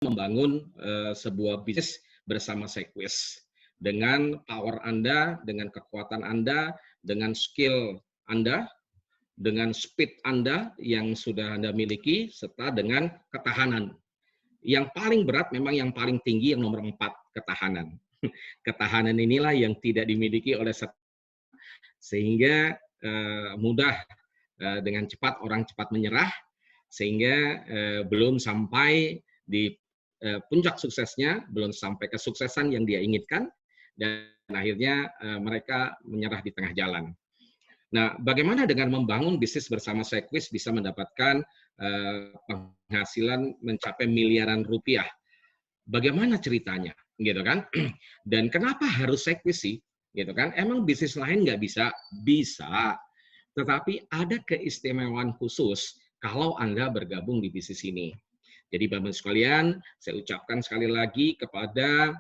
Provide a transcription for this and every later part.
membangun sebuah bisnis bersama Sequis. Dengan power Anda, dengan kekuatan Anda, dengan skill Anda, dengan speed Anda yang sudah Anda miliki, serta dengan ketahanan. Yang paling berat memang yang paling tinggi, yang nomor 4, ketahanan. Ketahanan inilah yang tidak dimiliki oleh sehingga mudah dengan cepat orang cepat menyerah, sehingga belum sampai di puncak suksesnya, belum sampai kesuksesan yang dia inginkan, dan akhirnya mereka menyerah di tengah jalan. Nah, bagaimana dengan membangun bisnis bersama Sequis bisa mendapatkan penghasilan mencapai miliaran rupiah? Bagaimana ceritanya, gitu kan? Dan kenapa harus Sequis sih, gitu kan? Emang bisnis lain nggak bisa? Bisa, tetapi ada keistimewaan khusus kalau Anda bergabung di bisnis ini. Jadi Bapak sekalian, saya ucapkan sekali lagi kepada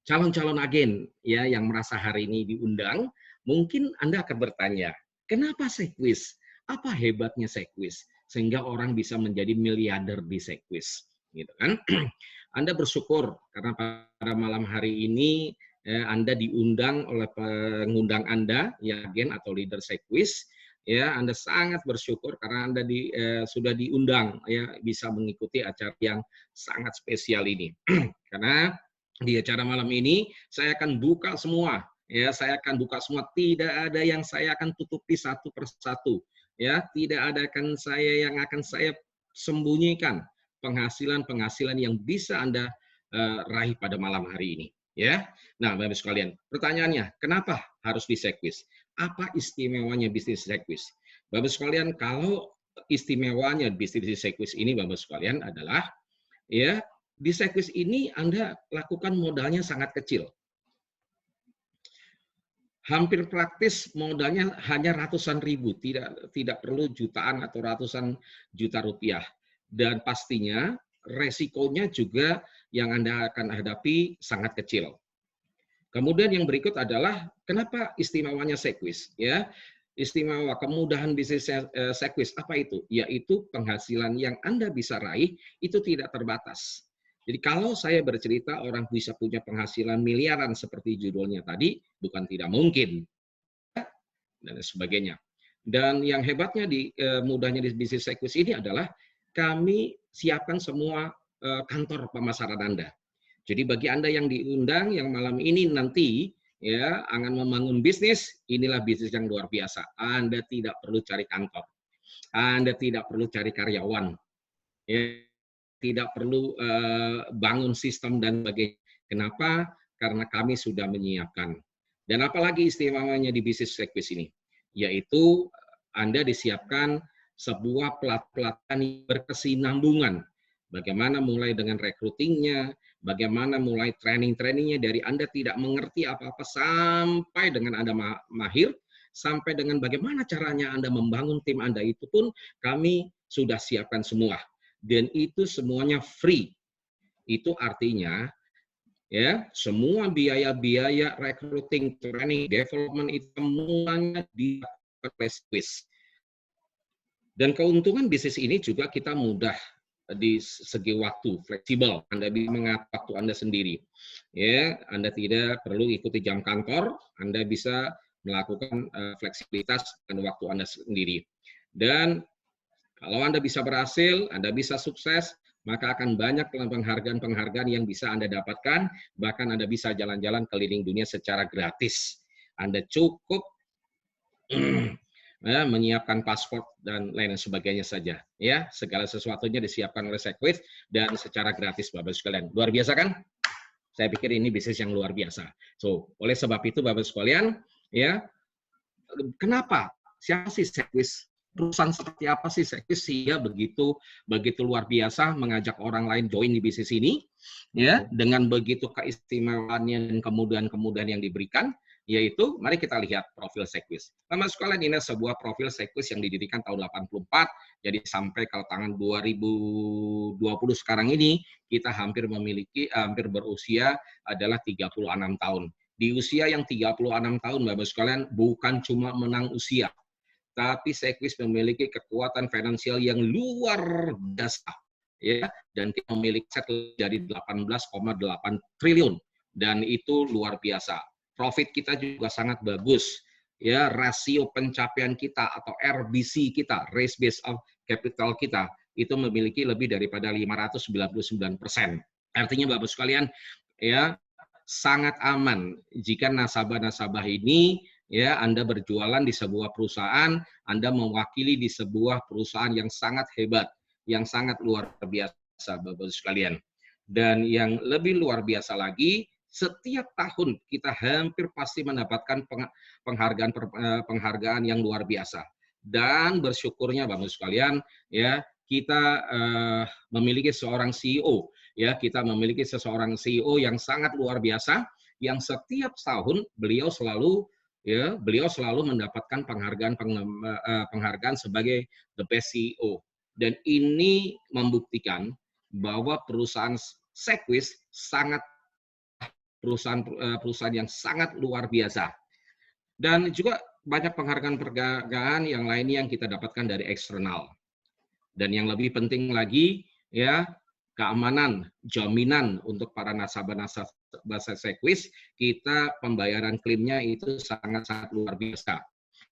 calon-calon agen ya yang merasa hari ini diundang, mungkin Anda akan bertanya, kenapa Sequis? Apa hebatnya Sequis sehingga orang bisa menjadi miliarder di Sequis, gitu kan? Anda bersyukur karena pada malam hari ini Anda diundang oleh pengundang Anda, ya agen atau leader Sequis. Ya, Anda sangat bersyukur karena Anda sudah diundang ya bisa mengikuti acara yang sangat spesial ini. Karena di acara malam ini saya akan buka semua, ya saya akan buka semua, tidak ada yang saya akan tutupi satu persatu, ya tidak ada yang akan saya sembunyikan penghasilan yang bisa Anda raih pada malam hari ini, ya. Nah, Bapak sekalian, pertanyaannya, kenapa harus di Sequis? Apa istimewanya bisnis Sequis? Bapak sekalian, kalau istimewanya bisnis di Sequis ini, Bapak sekalian, adalah ya di Sequis ini Anda lakukan modalnya sangat kecil. Hampir praktis modalnya hanya ratusan ribu, tidak perlu jutaan atau ratusan juta rupiah. Dan pastinya resikonya juga yang Anda akan hadapi sangat kecil. Kemudian yang berikut adalah kenapa istimewanya Sequis, ya. Istimewa kemudahan bisnis Sequis apa itu? Yaitu penghasilan yang Anda bisa raih itu tidak terbatas. Jadi kalau saya bercerita orang bisa punya penghasilan miliaran seperti judulnya tadi, bukan tidak mungkin dan sebagainya. Dan yang hebatnya mudahnya di bisnis Sequis ini adalah kami siapkan semua kantor pemasaran Anda. Jadi bagi Anda yang diundang yang malam ini nanti ya akan membangun bisnis, inilah bisnis yang luar biasa. Anda tidak perlu cari kantor. Anda tidak perlu cari karyawan. Ya, tidak perlu bangun sistem dan sebagainya. Kenapa? Karena kami sudah menyiapkan. Dan apalagi istimewanya di bisnis Sequis ini, yaitu Anda disiapkan sebuah pelatihan yang berkesinambungan. Bagaimana mulai dengan recruitingnya, bagaimana mulai training-trainingnya dari Anda tidak mengerti apa-apa sampai dengan Anda mahir, sampai dengan bagaimana caranya Anda membangun tim Anda itu pun kami sudah siapkan semua. Dan itu semuanya free. Itu artinya ya semua biaya-biaya recruiting, training, development itu semuanya di Sequis. Dan keuntungan bisnis ini juga kita mudah di segi waktu, fleksibel. Anda bisa mengatur waktu Anda sendiri. Ya, Anda tidak perlu ikuti jam kantor, Anda bisa melakukan fleksibilitas dan waktu Anda sendiri. Dan kalau Anda bisa berhasil, Anda bisa sukses, maka akan banyak penghargaan-penghargaan yang bisa Anda dapatkan, bahkan Anda bisa jalan-jalan keliling dunia secara gratis. Anda cukup menyiapkan paspor dan lain sebagainya saja. Ya, segala sesuatunya disiapkan oleh Sequis dan secara gratis, Bapak sekalian. Luar biasa kan? Saya pikir ini bisnis yang luar biasa. So, oleh sebab itu, Bapak sekalian, ya, kenapa? Siapa sih Sequis? Perusahaan seperti apa sih Sequis sehingga begitu luar biasa mengajak orang lain join di bisnis ini, ya, dengan begitu keistimewaannya dan kemudahan-kemudahan yang diberikan, yaitu mari kita lihat profil Sequis. Bapak sekalian, ini sebuah profil Sequis yang didirikan tahun 84, jadi sampai kalau tangan 2020 sekarang ini kita hampir berusia adalah 36 tahun. Di usia yang 36 tahun, Bapak sekalian, bukan cuma menang usia, tapi Sequis memiliki kekuatan finansial yang luar biasa. ya, dan kita memiliki aset dari 18,8 triliun, dan itu luar biasa. Profit kita juga sangat bagus, ya, rasio pencapaian kita atau RBC kita, Race Based of Capital kita, itu memiliki lebih daripada 599%. Artinya Bapak sekalian, ya, sangat aman jika nasabah-nasabah ini, ya, Anda berjualan di sebuah perusahaan, Anda mewakili di sebuah perusahaan yang sangat hebat, yang sangat luar biasa Bapak sekalian. Dan yang lebih luar biasa lagi, setiap tahun kita hampir pasti mendapatkan penghargaan yang luar biasa. Dan bersyukurnya Bapak sekalian, ya, kita memiliki seorang CEO, ya, kita memiliki seseorang CEO yang sangat luar biasa, yang setiap tahun beliau selalu mendapatkan penghargaan sebagai the best CEO. Dan ini membuktikan bahwa perusahaan Sequs sangat perusahaan yang sangat luar biasa. Dan juga banyak penghargaan yang lainnya yang kita dapatkan dari eksternal. Dan yang lebih penting lagi, ya, keamanan, jaminan untuk para nasabah Sequs, kita pembayaran klaimnya itu sangat-sangat luar biasa.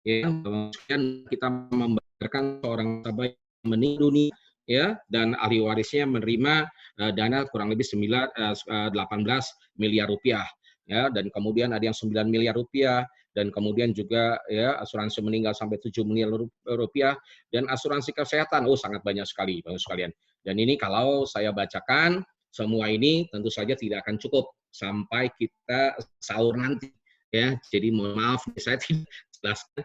Ya, kemudian kita membayarkan seorang nasabah yang meninggal dunia, ya, dan ahli warisnya menerima dana kurang lebih 18 miliar rupiah, ya, dan kemudian ada yang 9 miliar rupiah, dan kemudian juga, ya, asuransi meninggal sampai 7 miliar rupiah, dan asuransi kesehatan, sangat banyak sekali Bapak sekalian. Dan ini kalau saya bacakan semua ini tentu saja tidak akan cukup sampai kita sahur nanti, ya. Jadi mohon maaf saya tidak jelaskan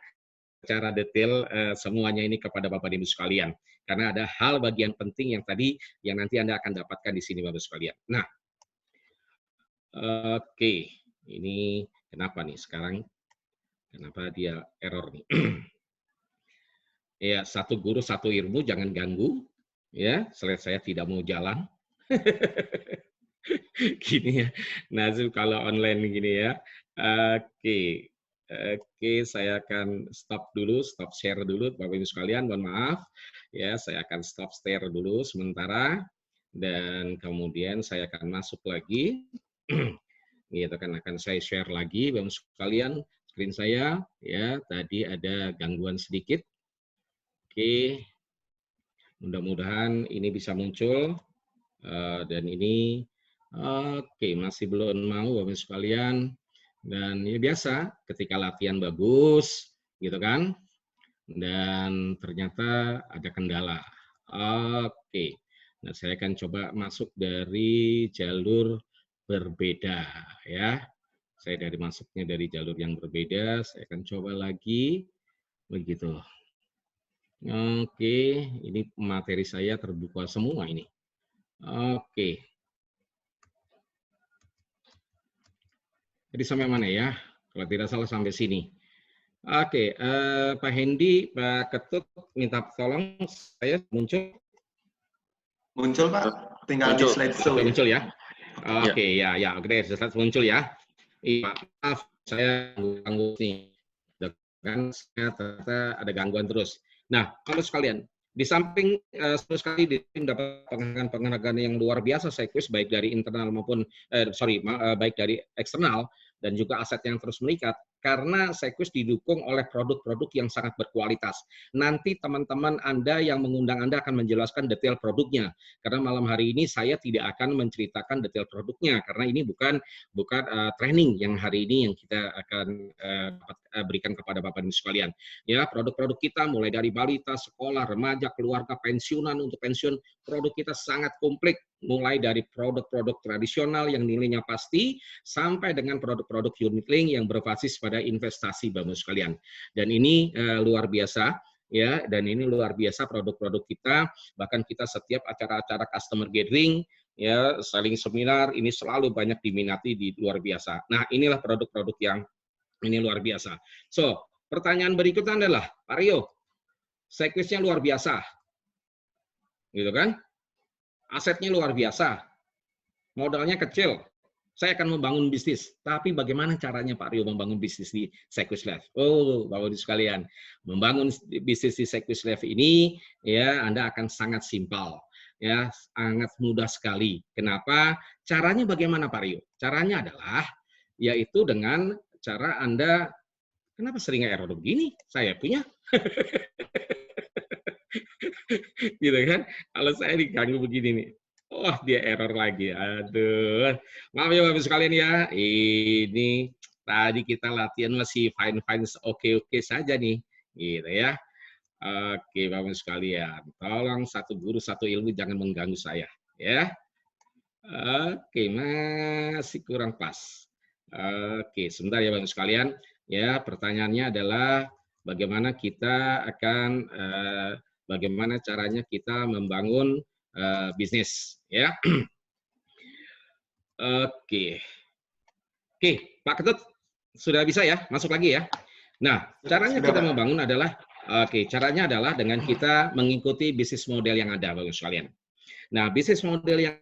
secara detail semuanya ini kepada Bapak Ibu sekalian, karena ada hal bagian penting yang nanti Anda akan dapatkan di sini Bapak sekalian. Nah, oke, ini kenapa nih sekarang? Kenapa dia error nih? Ya, satu guru satu ilmu, jangan ganggu, ya. Slide saya tidak mau jalan. Gini ya, Nazul kalau online gini ya. Oke. Oke, saya akan stop share dulu Bapak Ibu sekalian, mohon maaf. Ya, saya akan stop share dulu sementara, dan kemudian saya akan masuk lagi. Gitu kan, akan saya share lagi Bapak Ibu sekalian screen saya, ya. Tadi ada gangguan sedikit. Oke. Mudah-mudahan ini bisa muncul, dan ini oke, masih belum mau Bapak Ibu sekalian. Dan ya biasa, ketika latihan bagus, gitu kan, dan ternyata ada kendala. Oke, nah saya akan coba masuk dari jalur berbeda, ya. Saya masuknya dari jalur yang berbeda, saya akan coba lagi, begitu. Oke, ini materi saya terbuka semua ini. Oke. Jadi sampai mana ya? Kalau tidak salah sampai sini. Oke, Pak Hendi, Pak Ketut, minta tolong saya muncul. Muncul Pak, tinggal muncul. Di slide show. Muncul ya? Oke, ya, oke, slide muncul ya. Iya, maaf, saya ganggu nih. Kan saya ternyata ada gangguan terus. Nah, kalau sekalian, di samping sekali dapat penghargaan yang luar biasa Sequs, baik dari internal maupun baik dari eksternal, dan juga aset yang terus meningkat, karena Sequs didukung oleh produk-produk yang sangat berkualitas. Nanti teman-teman Anda yang mengundang Anda akan menjelaskan detail produknya, karena malam hari ini saya tidak akan menceritakan detail produknya, karena ini bukan training yang hari ini yang kita akan berikan kepada Bapak Ibu sekalian. Ya, produk-produk kita mulai dari balita, sekolah, remaja, keluarga, pensiunan, untuk pensiun, produk kita sangat komplit, mulai dari produk-produk tradisional yang nilainya pasti, sampai dengan produk-produk unit link yang berbasis pada investasi Bapak Ibu sekalian. Dan ini luar biasa, ya, dan ini luar biasa produk-produk kita, bahkan kita setiap acara-acara customer gathering, ya, saling seminar, ini selalu banyak diminati di luar biasa. Nah, inilah produk-produk yang ini luar biasa. So, pertanyaan berikutnya adalah, Pak Rio, Sequsnya luar biasa, gitu kan? Asetnya luar biasa, modalnya kecil. Saya akan membangun bisnis, tapi bagaimana caranya Pak Rio membangun bisnis di Sequs Life? Oh, Bapak Ibu sekalian, membangun bisnis di Sequs Life ini, ya, Anda akan sangat simpel. Ya, sangat mudah sekali. Kenapa? Caranya bagaimana Pak Rio? Caranya adalah yaitu dengan cara Anda, kenapa sering error begini? Saya punya, gitu kan? Kalau saya diganggu begini nih, wah dia error lagi. Aduh, maaf ya Bapak sekalian ya. Ini tadi kita latihan masih fine-fine, oke-oke saja nih, gitu ya. Oke, Bapak sekalian, tolong satu guru satu ilmu jangan mengganggu saya, ya. Oke, masih kurang pas. Oke, sebentar ya Bapak sekalian. Ya, pertanyaannya adalah bagaimana kita akan bagaimana caranya kita membangun bisnis, ya. Oke. Oke, Pak Ketut sudah bisa ya? Masuk lagi ya. Nah, caranya Sudah, kita Pak. membangun adalah caranya adalah dengan kita mengikuti bisnis model yang ada Bapak sekalian. Nah, bisnis model yang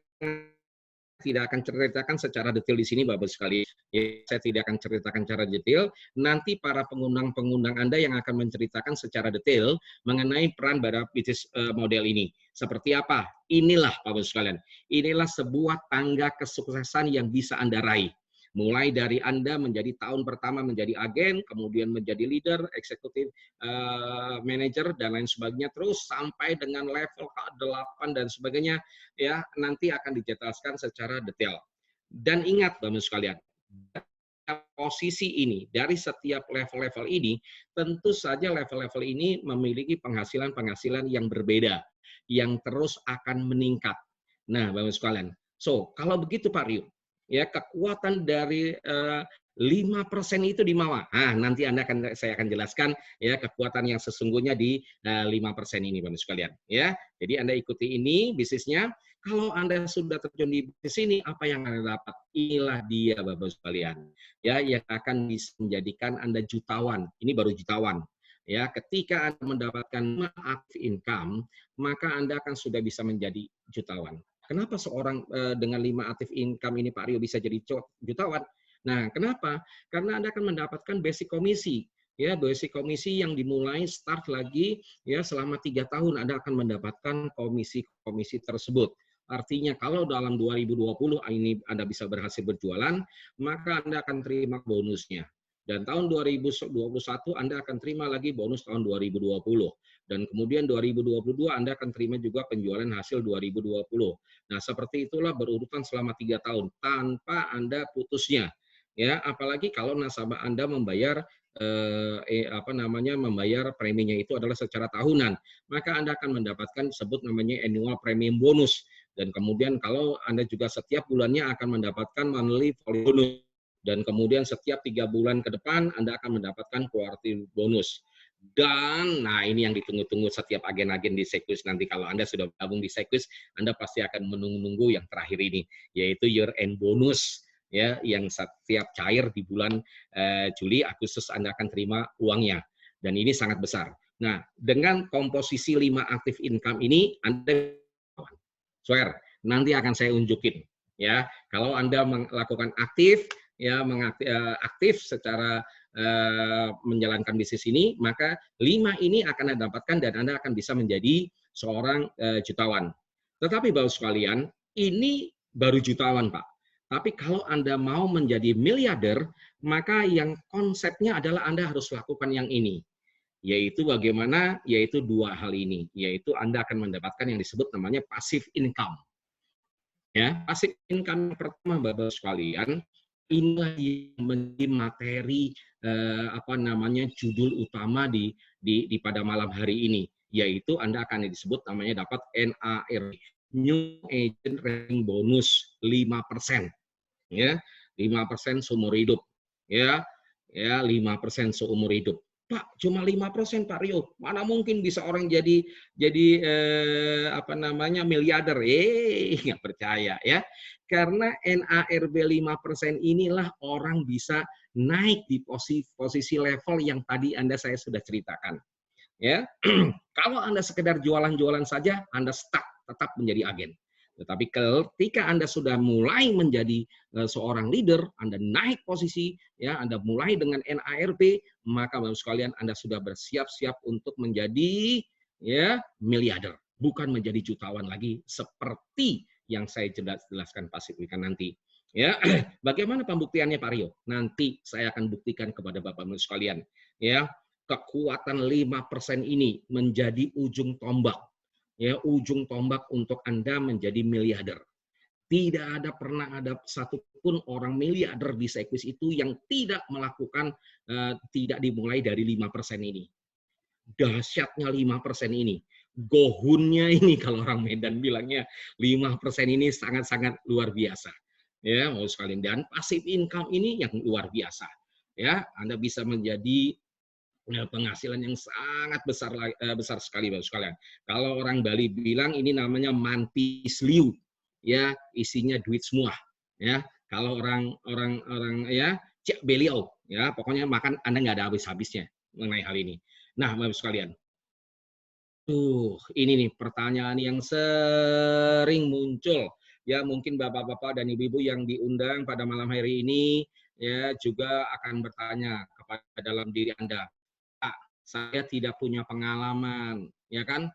tidak akan ceritakan secara detail di sini, Bapak sekali. Ya, saya tidak akan ceritakan secara detail. Nanti para pengundang-pengundang Anda yang akan menceritakan secara detail mengenai peran pada bisnis model ini. Seperti apa? Inilah, Bapak sekalian. Inilah sebuah tangga kesuksesan yang bisa Anda raih. Mulai dari Anda menjadi tahun pertama menjadi agen, kemudian menjadi leader, eksekutif, manager, dan lain sebagainya, terus sampai dengan level ke-8 dan sebagainya, ya nanti akan dijelaskan secara detail. Dan ingat Bapak sekalian, posisi ini dari setiap level-level ini tentu saja level-level ini memiliki penghasilan-penghasilan yang berbeda yang terus akan meningkat. Nah, Bapak sekalian. So, kalau begitu Pak Rio, ya kekuatan dari 5% itu di mana? Nah, nanti saya akan jelaskan ya kekuatan yang sesungguhnya di 5% ini Bapak sekalian, ya. Jadi Anda ikuti ini bisnisnya. Kalau Anda sudah terjun di bisnis ini, apa yang Anda dapat? Inilah dia Bapak sekalian. Ya, yang akan bisa menjadikan Anda jutawan. Ini baru jutawan. Ya, ketika Anda mendapatkan active income, maka Anda akan sudah bisa menjadi jutawan. Kenapa seorang dengan 5 active income ini Pak Rio bisa jadi jutawan? Nah, kenapa? Karena Anda akan mendapatkan basic komisi. Ya, basic komisi yang dimulai start lagi ya selama 3 tahun Anda akan mendapatkan komisi-komisi tersebut. Artinya kalau dalam 2020 ini Anda bisa berhasil berjualan, maka Anda akan terima bonusnya. Dan tahun 2021 Anda akan terima lagi bonus tahun 2020. Dan kemudian 2022 Anda akan terima juga penjualan hasil 2020. Nah, seperti itulah berurutan selama 3 tahun tanpa Anda putusnya. Ya, apalagi kalau nasabah Anda membayar membayar preminya itu adalah secara tahunan, maka Anda akan mendapatkan disebut namanya annual premium bonus. Dan kemudian kalau Anda juga setiap bulannya akan mendapatkan monthly bonus. Dan kemudian setiap 3 bulan ke depan Anda akan mendapatkan quarterly bonus. Dan, nah ini yang ditunggu-tunggu setiap agen-agen di Sequis nanti kalau Anda sudah gabung di Sequis, Anda pasti akan menunggu yang terakhir ini, yaitu year end bonus. Ya, yang setiap cair di bulan Juli, Agustus Anda akan terima uangnya. Dan ini sangat besar. Nah, dengan komposisi 5 active income ini, Anda swear, nanti akan saya unjukin. Ya, kalau Anda melakukan aktif, ya aktif secara menjalankan bisnis ini, maka 5 ini akan Anda dapatkan dan Anda akan bisa menjadi seorang jutawan. Tetapi Bapak sekalian, ini baru jutawan, Pak. Tapi kalau Anda mau menjadi miliarder, maka yang konsepnya adalah Anda harus lakukan yang ini. Yaitu bagaimana? Yaitu 2 hal ini. Yaitu Anda akan mendapatkan yang disebut namanya passive income. Ya, passive income pertama Bapak sekalian, inilah yang menjadi materi judul utama di pada malam hari ini, yaitu Anda akan disebut namanya dapat NAR, New Agent Rating Bonus 5%. Ya, 5% seumur hidup. Ya, 5% seumur hidup. Pak, cuma 5% Pak Rio. Mana mungkin bisa orang jadi miliarder? Nggak percaya ya. Karena NARB 5% inilah orang bisa naik di posisi level yang tadi saya sudah ceritakan. Ya. Kalau Anda sekedar jualan-jualan saja, Anda stuck tetap menjadi agen. Tetapi ketika Anda sudah mulai menjadi seorang leader, Anda naik posisi, ya Anda mulai dengan NARP, maka Bapak sekalian Anda sudah bersiap-siap untuk menjadi ya miliarder. bukan menjadi jutawan lagi seperti yang saya jelaskan Pak Sigrikan nanti. Ya, bagaimana pembuktiannya Pak Rio? Nanti saya akan buktikan kepada Bapak-Ibu sekalian. Ya, kekuatan 5% ini menjadi ujung tombak. Ya, ujung tombak untuk Anda menjadi miliarder. Tidak pernah ada satupun orang miliarder di Sekwis itu yang tidak melakukan, tidak dimulai dari 5% ini. Dahsyatnya 5% ini. Gohunnya ini kalau orang Medan bilangnya 5% ini sangat-sangat luar biasa. Ya, mau sekalian, dan passive income ini yang luar biasa. Ya, Anda bisa menjadi penghasilan yang sangat besar sekali Bapak sekalian. Kalau orang Bali bilang ini namanya mantisliu. Ya, isinya duit semua. Ya, kalau orang ya cek beliau, ya pokoknya makan Anda nggak ada habis-habisnya mengenai hal ini. Nah, Bapak sekalian, ini nih pertanyaan yang sering muncul. Ya, mungkin bapak-bapak dan ibu-ibu yang diundang pada malam hari ini ya juga akan bertanya kepada dalam diri Anda. Pak, saya tidak punya pengalaman, ya kan?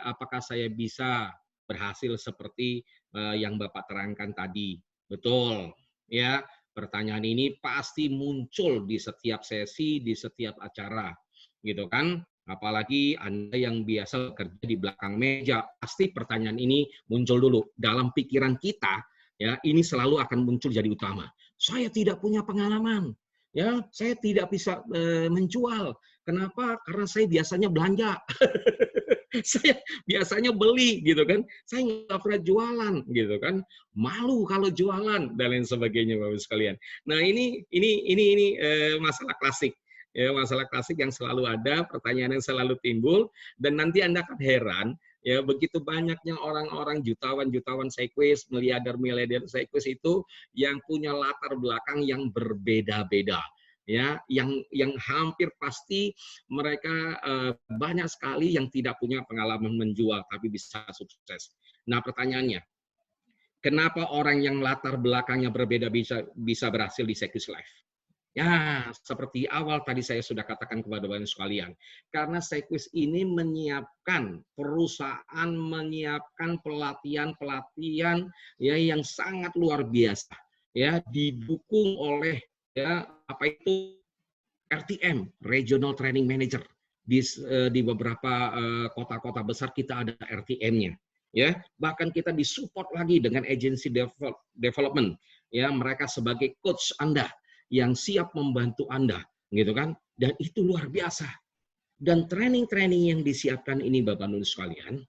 Apakah saya bisa berhasil seperti yang Bapak terangkan tadi? Betul, ya. Pertanyaan ini pasti muncul di setiap sesi, di setiap acara, gitu kan? Apalagi Anda yang biasa bekerja di belakang meja, pasti pertanyaan ini muncul dulu. Dalam pikiran kita, ya, ini selalu akan muncul jadi utama. Saya tidak punya pengalaman. Ya, saya tidak bisa menjual. Kenapa? Karena saya biasanya belanja. Saya biasanya beli gitu kan. Saya nggak pernah jualan gitu kan. Malu kalau jualan dan lain sebagainya Bapak sekalian. Nah, ini masalah klasik. Ya, masalah klasik yang selalu ada, pertanyaan yang selalu timbul, dan nanti Anda akan heran, ya begitu banyaknya orang-orang jutawan Sekwis, miliarder Sekwis itu yang punya latar belakang yang berbeda-beda. Ya, yang hampir pasti mereka banyak sekali yang tidak punya pengalaman menjual tapi bisa sukses. Nah, pertanyaannya, kenapa orang yang latar belakangnya berbeda bisa berhasil di Sekwis Life? Ya, seperti awal tadi saya sudah katakan kepada Bapak sekalian, karena Sekwis ini menyiapkan perusahaan, menyiapkan pelatihan ya yang sangat luar biasa, ya didukung oleh ya apa itu RTM, Regional Training Manager. Di beberapa kota-kota besar kita ada RTM-nya. Ya, bahkan kita disupport lagi dengan agency development. Ya, mereka sebagai coach Anda yang siap membantu Anda, gitu kan? Dan itu luar biasa. Dan training-training yang disiapkan ini Bapak-Ibu sekalian,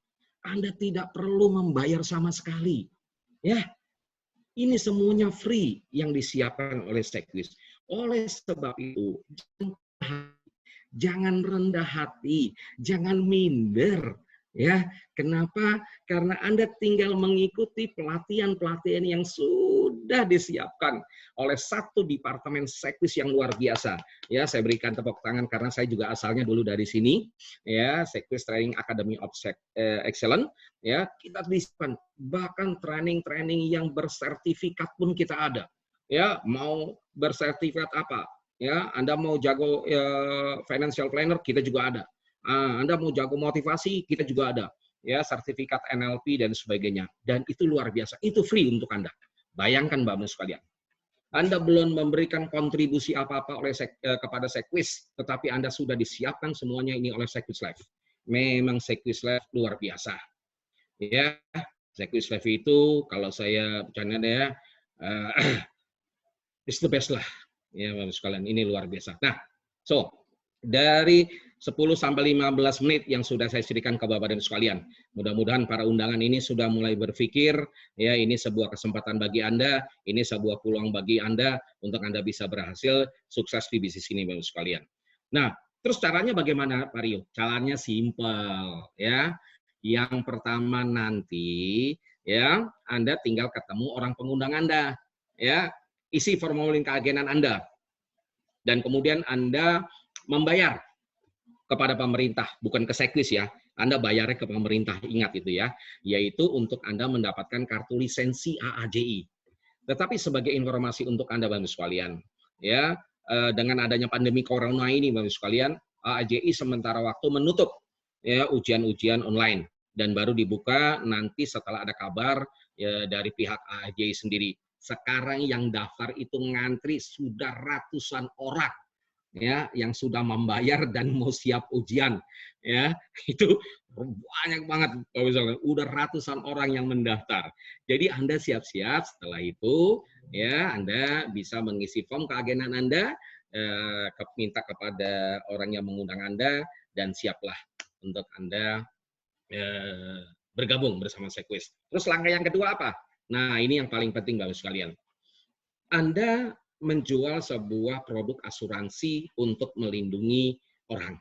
Anda tidak perlu membayar sama sekali. Ya, ini semuanya free yang disiapkan oleh Sekwis. Oleh sebab itu, jangan rendah hati, jangan minder. Ya, kenapa? Karena Anda tinggal mengikuti pelatihan-pelatihan yang sudah disiapkan oleh satu departemen Sekwis yang luar biasa. Ya, saya berikan tepuk tangan karena saya juga asalnya dulu dari sini. Ya, Sekwis Training Academy of Excellence. Ya, kita disiapkan bahkan training-training yang bersertifikat pun kita ada. Ya, mau bersertifikat apa? Ya, Anda mau jago financial planner, kita juga ada. Anda mau jago motivasi, kita juga ada. Ya, sertifikat NLP dan sebagainya. Dan itu luar biasa. Itu free untuk Anda. Bayangkan Bapak-Ibu sekalian. Anda belum memberikan kontribusi apa-apa kepada Sekwis, tetapi Anda sudah disiapkan semuanya ini oleh Sekwis Life. Memang Sekwis Life luar biasa. Ya, Sekwis Life itu kalau saya bercanda ya, it's the best lah. Ya, Bapak sekalian, ini luar biasa. Nah, dari 10 sampai 15 menit yang sudah saya ceritakan ke Bapak dan sekalian. Mudah-mudahan para undangan ini sudah mulai berpikir, ya ini sebuah kesempatan bagi Anda, ini sebuah peluang bagi Anda untuk Anda bisa berhasil sukses di bisnis ini Bapak sekalian. Nah, terus caranya bagaimana Pak Rio? Caranya simpel, ya. Yang pertama nanti, ya Anda tinggal ketemu orang pengundang Anda, ya. Isi formulir keagenan Anda. Dan kemudian Anda membayar kepada pemerintah, bukan ke Sekwis ya. Anda bayarnya ke pemerintah, ingat itu ya. Yaitu untuk Anda mendapatkan kartu lisensi AAJI. Tetapi sebagai informasi untuk Anda Bapak sekalian, ya, dengan adanya pandemi corona ini Bapak sekalian, AAJI sementara waktu menutup ya ujian-ujian online. dan baru dibuka nanti setelah ada kabar ya, dari pihak AAJ sendiri. Sekarang yang daftar itu ngantri sudah ratusan orang ya yang sudah membayar dan mau siap ujian ya. Itu banyak banget udah ratusan orang yang mendaftar. Jadi Anda siap-siap setelah itu ya Anda bisa mengisi form keagenan Anda, minta kepada orang yang mengundang Anda dan siaplah untuk Anda bergabung bersama Sequis. Terus langkah yang kedua apa? Nah, ini yang paling penting Bapak sekalian. Anda menjual sebuah produk asuransi untuk melindungi orang.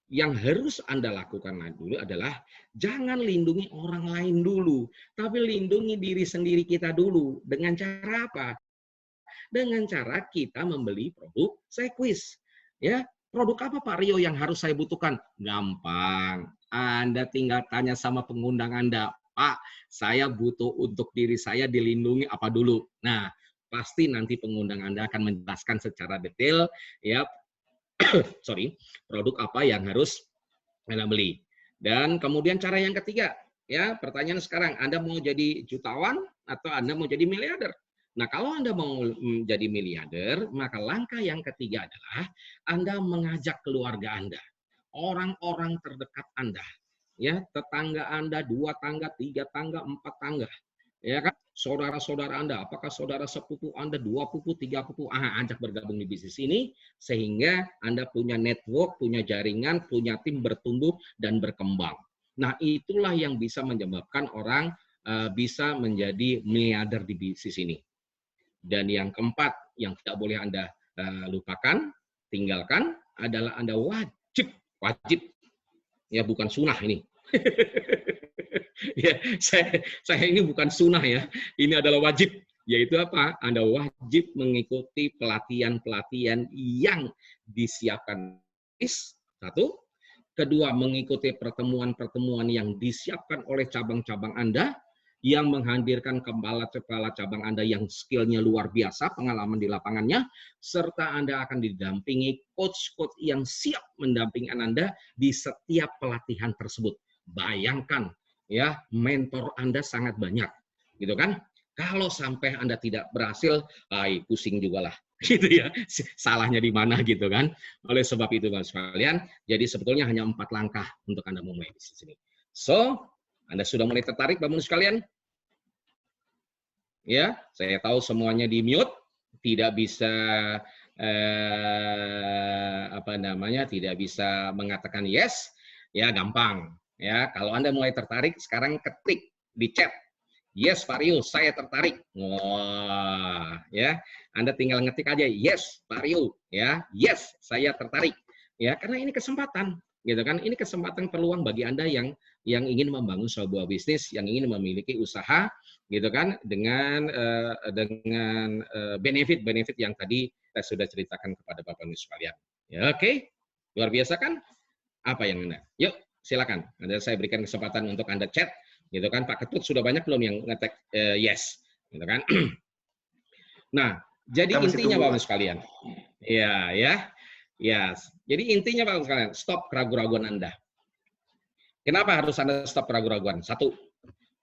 Yang harus Anda lakukan dulu adalah jangan lindungi orang lain dulu, tapi lindungi diri sendiri kita dulu. Dengan cara apa? Dengan cara kita membeli produk Sequis. Ya, produk apa Pak Rio yang harus saya butuhkan? Gampang. Anda tinggal tanya sama pengundang Anda, Pak, saya butuh untuk diri saya dilindungi apa dulu? Nah, pasti nanti pengundang Anda akan menjelaskan secara detail ya, produk apa yang harus Anda beli. Dan kemudian cara yang ketiga, ya, pertanyaan sekarang, Anda mau jadi jutawan atau Anda mau jadi miliarder? Nah, kalau Anda mau menjadi miliarder, maka langkah yang ketiga adalah Anda mengajak keluarga Anda, orang-orang terdekat Anda, ya, tetangga Anda, 2 tangga, 3 tangga, 4 tangga, ya kan? Saudara-saudara Anda, apakah saudara sepupu Anda, 2 pupu, 3 pupu, ajak bergabung di bisnis ini, sehingga Anda punya network, punya jaringan, punya tim bertumbuh dan berkembang. Nah, itulah yang bisa menyebabkan orang bisa menjadi miliarder di bisnis ini. Dan yang keempat, yang tidak boleh Anda lupakan, tinggalkan, adalah Anda wajib, ya bukan sunnah ini. Ya, saya ini bukan sunnah ya, ini adalah wajib. Yaitu apa? Anda wajib mengikuti pelatihan-pelatihan yang disiapkan. Satu. Kedua, mengikuti pertemuan-pertemuan yang disiapkan oleh cabang-cabang Anda, yang menghadirkan kepala cabang Anda yang skillnya luar biasa, pengalaman di lapangannya, serta Anda akan didampingi coach-coach yang siap mendampingi Anda di setiap pelatihan tersebut. Bayangkan, ya, mentor Anda sangat banyak, gitu kan? Kalau sampai Anda tidak berhasil, pusing juga lah, gitu ya. Salahnya di mana, gitu kan? Oleh sebab itu, Bapak sekalian, jadi sebetulnya hanya 4 langkah untuk Anda memulai bisnis ini. So, Anda sudah mulai tertarik, Bapak sekalian? Ya, saya tahu semuanya di mute, tidak bisa tidak bisa mengatakan yes. Ya, gampang. Ya, kalau Anda mulai tertarik, sekarang ketik di chat. Yes, Pak Rio, saya tertarik. Wah, ya. Anda tinggal ngetik aja yes, Pak Rio, ya. Yes, saya tertarik. Ya, karena ini kesempatan, gitu kan? Ini kesempatan peluang bagi Anda yang ingin membangun sebuah bisnis, yang ingin memiliki usaha, gitu kan? Dengan benefit-benefit yang tadi saya sudah ceritakan kepada Bapak Ibu sekalian. Ya, oke. Luar biasa kan? Apa yang Anda? Yuk, silakan. Saya berikan kesempatan untuk Anda chat, gitu kan? Pak Ketut sudah banyak belum yang ngetek yes, gitu kan? Nah, jadi intinya Bapak Ibu sekalian. Ya. Jadi intinya Bapak Ibu sekalian, stop keraguan-keraguan Anda. Kenapa harus Anda stop keraguan-keraguan? Satu,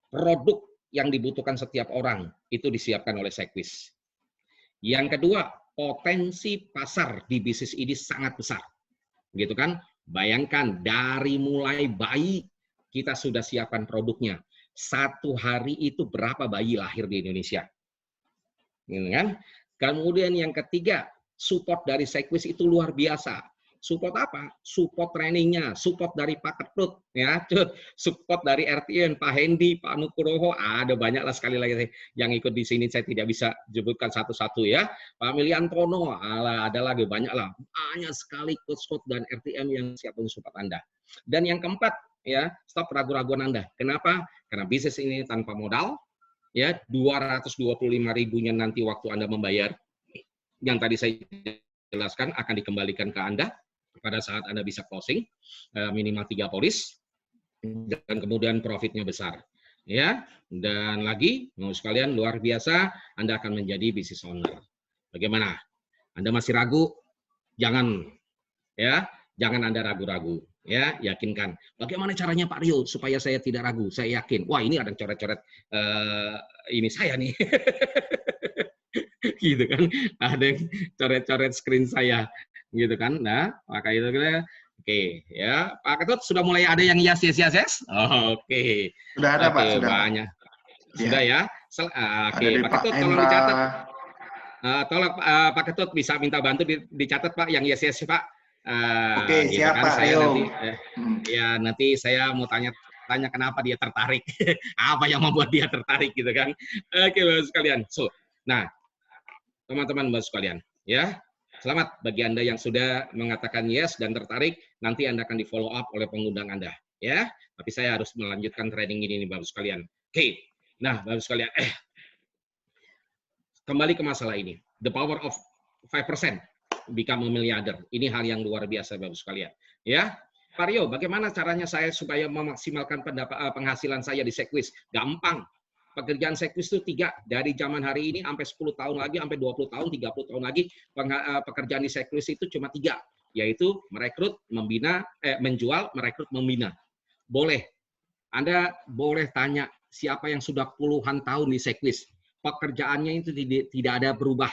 produk yang dibutuhkan setiap orang itu disiapkan oleh Sequis. Yang kedua, potensi pasar di bisnis ini sangat besar, gitu kan? Bayangkan dari mulai bayi kita sudah siapkan produknya. 1 hari itu berapa bayi lahir di Indonesia, gitu kan? Kemudian yang ketiga, support dari Sequis itu luar biasa. Support apa? Support trainingnya, support dari Pak Ketut, ya, support dari RTN, Pak Hendy, Pak Nugroho, ada banyak lah sekali lagi yang ikut di sini, saya tidak bisa sebutkan satu-satu ya. Pak Miliantono, ada lagi banyak lah, banyak sekali coach-coach dan RTM yang siap mensupport Anda. Dan yang keempat, ya, stop ragu-raguan Anda. Kenapa? Karena bisnis ini tanpa modal, ya, 225.000-nya nanti waktu Anda membayar, yang tadi saya jelaskan akan dikembalikan ke Anda pada saat Anda bisa closing, minimal 3 polis, dan kemudian profitnya besar. Ya, dan lagi, mau sekalian luar biasa, Anda akan menjadi business owner. Bagaimana? Anda masih ragu? Jangan, ya, jangan Anda ragu-ragu. Ya, yakinkan. Bagaimana caranya Pak Rio supaya saya tidak ragu? Saya yakin. Wah, ini ada coret-coret ini saya nih. Gitu kan. Ada yang coret-coret screen saya. Gitu kan. Nah, maka itu kita oke, ya. Pak Ketut sudah mulai ada yang yes, yes, yes, yes? Oh, oke. Sudah ada Pak, Oke, sudah Pak. banyak. Sudah Ya. ya? Ada Oke, dari Pak Pak Ketut tolong Endra. dicatat. Tolong Pak Ketut bisa minta bantu dicatat Pak yang yes, yes Pak. Oke, Gitu siap kan. Pak, Saya ayo. nanti ya nanti saya mau tanya kenapa dia tertarik, apa yang membuat dia tertarik gitu kan. Oke, Bapak sekalian. So, nah, teman-teman Bapak sekalian, ya. Selamat bagi Anda yang sudah mengatakan yes dan tertarik, nanti Anda akan di-follow up oleh pengundang Anda, ya. Tapi saya harus melanjutkan training ini nih Bapak sekalian. Oke. Nah, Bapak sekalian, kembali ke masalah ini. The power of 5% become a milliarder. Ini hal yang luar biasa Bapak sekalian. Ya, Pak Rio, bagaimana caranya saya supaya memaksimalkan penghasilan saya di Sequis? Gampang. Pekerjaan Sequis itu 3. Dari zaman hari ini sampai 10 tahun lagi, sampai 20 tahun, 30 tahun lagi, pekerjaan di Sequis itu cuma 3. Yaitu merekrut, membina, menjual, merekrut, membina. Boleh. Anda boleh tanya siapa yang sudah puluhan tahun di Sequis. Pekerjaannya itu tidak ada berubah.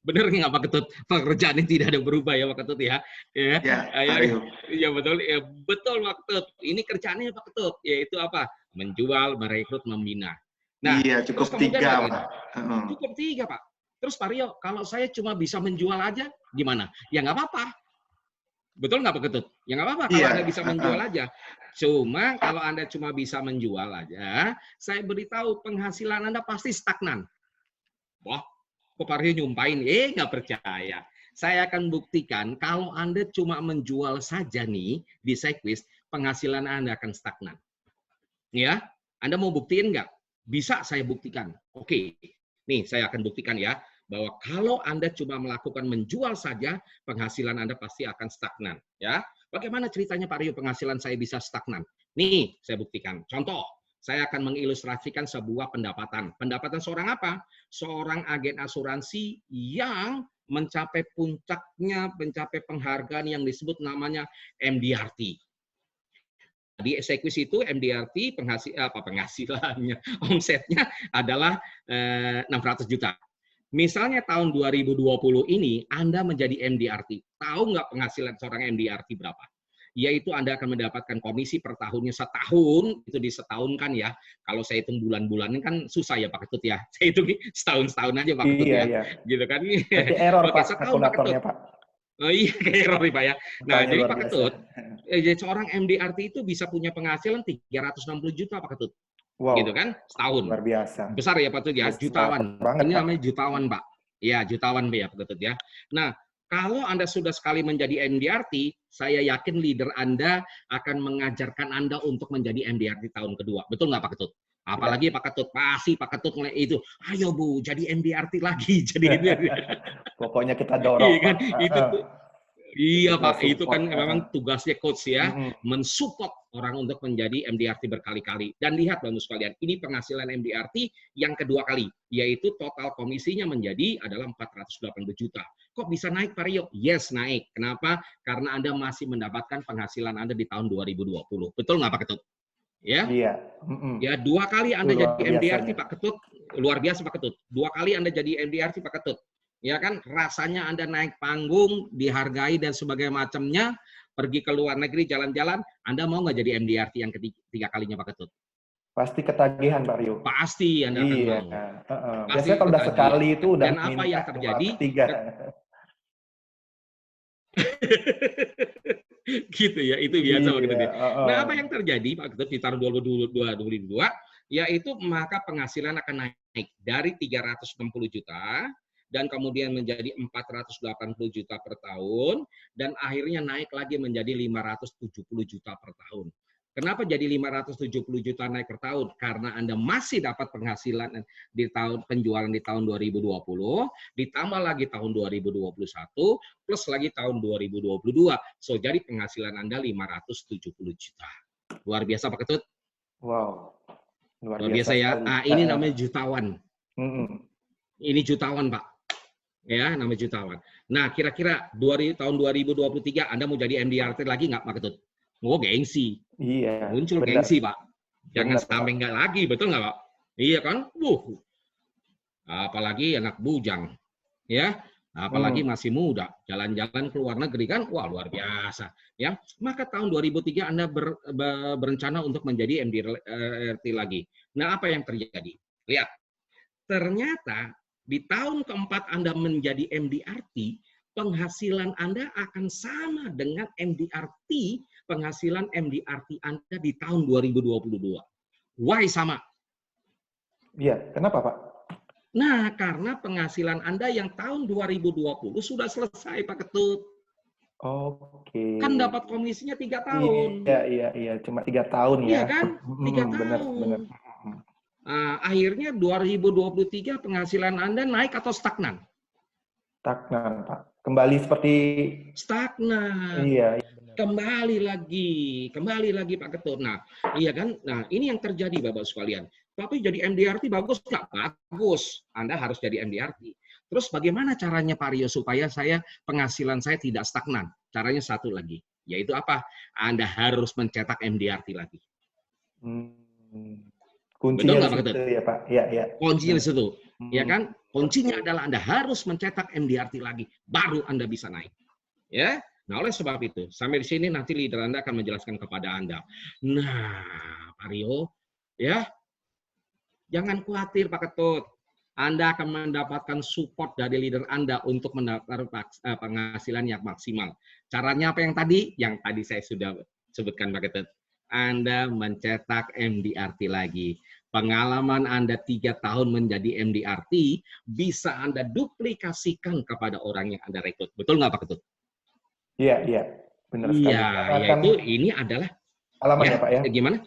Benar nggak Pak Ketut? Pekerjaannya tidak ada berubah ya Pak Ketut ya. Ya, Ya, Pak Rio. ya betul. Ya, betul Pak Ketut. Ini kerjaannya Pak Ketut, yaitu apa? Menjual, merekrut, membina. Nah, Iya, terus cukup kemudian 3 bagaimana? Pak. Cukup 3 Pak. Terus Pak Rio, kalau saya cuma bisa menjual aja, gimana? Ya nggak apa-apa. Betul nggak Pak Ketut? Ya nggak apa-apa kalau Iya. Anda bisa menjual aja. Cuma kalau Anda cuma bisa menjual aja, saya beritahu penghasilan Anda pasti stagnan. Wah, kok Pak Rio nyumpain? Nggak percaya. Saya akan buktikan kalau Anda cuma menjual saja nih di Sequis, penghasilan Anda akan stagnan. Ya, Anda mau buktiin nggak? Bisa saya buktikan. Oke, nih saya akan buktikan ya, bahwa kalau Anda cuma melakukan menjual saja, penghasilan Anda pasti akan stagnan. Ya, bagaimana ceritanya Pak Rio penghasilan saya bisa stagnan? Nih, saya buktikan. Contoh, saya akan mengilustrasikan sebuah pendapatan. Pendapatan seorang apa? Seorang agen asuransi yang mencapai puncaknya, mencapai penghargaan yang disebut namanya MDRT. Di Sequis itu MDRT penghasilannya, omsetnya adalah 600 juta. Misalnya tahun 2020 ini Anda menjadi MDRT. Tahu nggak penghasilan seorang MDRT berapa? Yaitu Anda akan mendapatkan komisi per tahunnya setahun, itu disetahunkan ya. Kalau saya hitung bulan-bulannya kan susah ya Pak Ketut ya. Saya hitung setahun-setahun aja Pak Ketut Iya, ya. iya. Gitu kan. Nanti error, Oke, Pak, setahun Pak Ketut. kalkulatornya, Pak. Oh iya, kayak error nih Pak ya. Nah, Angkanya jadi luar Pak biasa. Ketut, jadi seorang MDRT itu bisa punya penghasilan 360 juta Pak Ketut. Wow, Gitu kan, setahun. luar biasa. Besar ya Pak Ketut ya, Besar jutawan. banget, Ini Pak. namanya jutawan Pak. Ya, jutawan ya Pak Ketut ya. Nah, kalau Anda sudah sekali menjadi MDRT, saya yakin leader Anda akan mengajarkan Anda untuk menjadi MDRT tahun kedua. Betul nggak Pak Ketut? Apalagi Ya. Pak Ketut, pasti Pak Ketut mulai itu, ayo Bu, jadi MDRT lagi. Jadi Pokoknya kita dorong, iya kan, Pak. itu tuh. Iya Kita Pak, itu support. kan memang tugasnya coach ya, mensupport orang untuk menjadi MDRT berkali-kali. Dan lihat Bapak sekalian, ini penghasilan MDRT yang kedua kali, yaitu total komisinya menjadi adalah 480 juta. Kok bisa naik Pak Rio? Yes, naik. Kenapa? Karena Anda masih mendapatkan penghasilan Anda di tahun 2020. Betul nggak Pak Ketut? Ya? Iya. Ya, 2 kali Anda Luar jadi MDRT biasanya. Pak Ketut, luar biasa Pak Ketut. 2 kali Anda jadi MDRT Pak Ketut. Ya kan, rasanya Anda naik panggung, dihargai dan sebagainya macamnya, pergi ke luar negeri jalan-jalan, Anda mau nggak jadi MDRT yang ketiga kalinya Pak Ketut? Pasti ketagihan, Pak Rio. Pasti Anda akan Iya. mau. Biasanya kalau udah sekali itu udah dan apa yang terjadi? Ketiga. Gitu ya, itu biasa Pak Ketut. Iya. Nah, apa yang terjadi Pak Ketut di tahun 2022, yaitu maka penghasilan akan naik dari 360 juta dan kemudian menjadi 480 juta per tahun dan akhirnya naik lagi menjadi 570 juta per tahun. Kenapa jadi 570 juta naik per tahun? Karena Anda masih dapat penghasilan di tahun penjualan di tahun 2020, ditambah lagi tahun 2021, plus lagi tahun 2022. So, jadi penghasilan Anda 570 juta. Luar biasa Pak Ketut? Wow. Luar biasa ya. Ini namanya jutawan. Ini jutawan Pak. Ya, nama jutawan. Nah, kira-kira tahun 2023 Anda mau jadi MDRT lagi nggak, Pak Ketut? Oh, gengsi. Iya, Muncul benar. gengsi, Pak. Jangan Benar, sampai Pak. nggak lagi, betul nggak, Pak? Iya kan? Apalagi anak bujang, ya. Apalagi masih muda, jalan-jalan ke luar negeri kan, wah luar biasa, ya. Maka tahun 2003 Anda berencana untuk menjadi MDRT lagi. Nah, apa yang terjadi? Lihat, ternyata di tahun keempat Anda menjadi MDRT, penghasilan Anda akan sama dengan penghasilan MDRT Anda di tahun 2022. Why sama? Iya, kenapa, Pak? Nah, karena penghasilan Anda yang tahun 2020 sudah selesai, Pak Ketut. Oke. Kan dapat komisinya 3 tahun. Iya. Cuma 3 tahun Iya ya. kan? 3 Benar. tahun. Akhirnya 2023 penghasilan Anda naik atau stagnan? Stagnan, Pak. Kembali seperti Stagnan. iya. Kembali lagi Pak Ketut. Nah, iya kan? Nah, ini yang terjadi Bapak sekalian. Tapi jadi MDRT bagus nggak? Bagus. Anda harus jadi MDRT. Terus bagaimana caranya Pak Rio supaya penghasilan saya tidak stagnan? Caranya satu lagi, yaitu apa? Anda harus mencetak MDRT lagi. Kuncinya Betul di nggak Pak situ Ketut? ya, Pak. Iya. Kuncinya di situ. Ya kan? Kuncinya adalah Anda harus mencetak MDRT lagi, baru Anda bisa naik. Ya. Nah, oleh sebab itu, sampai di sini nanti leader Anda akan menjelaskan kepada Anda. Nah, Pak Rio, ya, jangan khawatir Pak Ketut. Anda akan mendapatkan support dari leader Anda untuk mendapatkan penghasilan yang maksimal. Caranya apa yang tadi? Yang tadi saya sudah sebutkan Pak Ketut. Anda mencetak MDRT lagi. Pengalaman Anda 3 tahun menjadi MDRT, bisa Anda duplikasikan kepada orang yang Anda rekrut. Betul nggak Pak Ketut? Iya. Benar sekali. Iya, yaitu ini adalah pengalaman ya, ya Pak ya? gimana?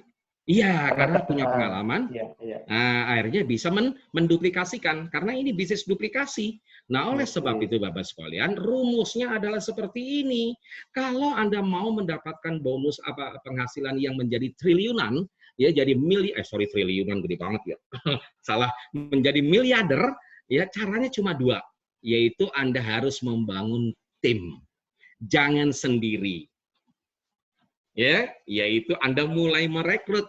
Iya, karena punya pengalaman. Iya. Nah, akhirnya bisa menduplikasikan karena ini bisnis duplikasi. Nah, oleh sebab itu Bapak sekalian, rumusnya adalah seperti ini. Kalau Anda mau mendapatkan bonus penghasilan yang menjadi triliunan, ya jadi triliunan gede banget ya. Salah, menjadi miliarder, ya caranya cuma 2, yaitu Anda harus membangun tim. Jangan sendiri. Ya, yaitu Anda mulai merekrut.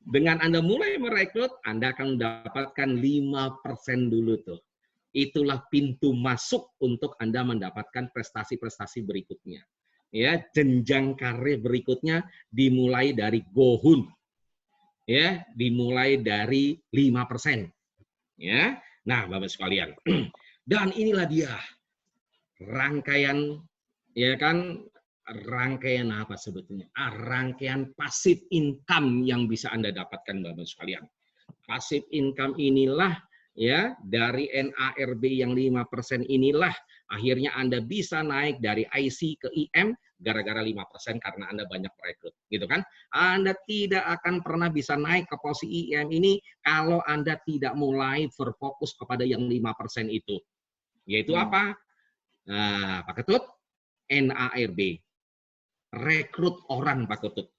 Dengan Anda mulai merekrut, Anda akan mendapatkan 5% dulu tuh. Itulah pintu masuk untuk Anda mendapatkan prestasi-prestasi berikutnya. Ya, jenjang karir berikutnya dimulai dari gohun. Ya, dimulai dari 5%. Ya. Nah, Bapak sekalian. Dan inilah dia rangkaian rangkaian apa sebetulnya? Rangkaian passive income yang bisa Anda dapatkan Bapak sekalian. Passive income inilah ya dari NARB yang 5% inilah akhirnya Anda bisa naik dari IC ke IM gara-gara 5% karena Anda banyak merekrut, gitu kan? Anda tidak akan pernah bisa naik ke posisi IM ini kalau Anda tidak mulai berfokus kepada yang 5% itu. Yaitu apa? Nah, Pak Ketut, NARB. Rekrut orang Pak Ketut.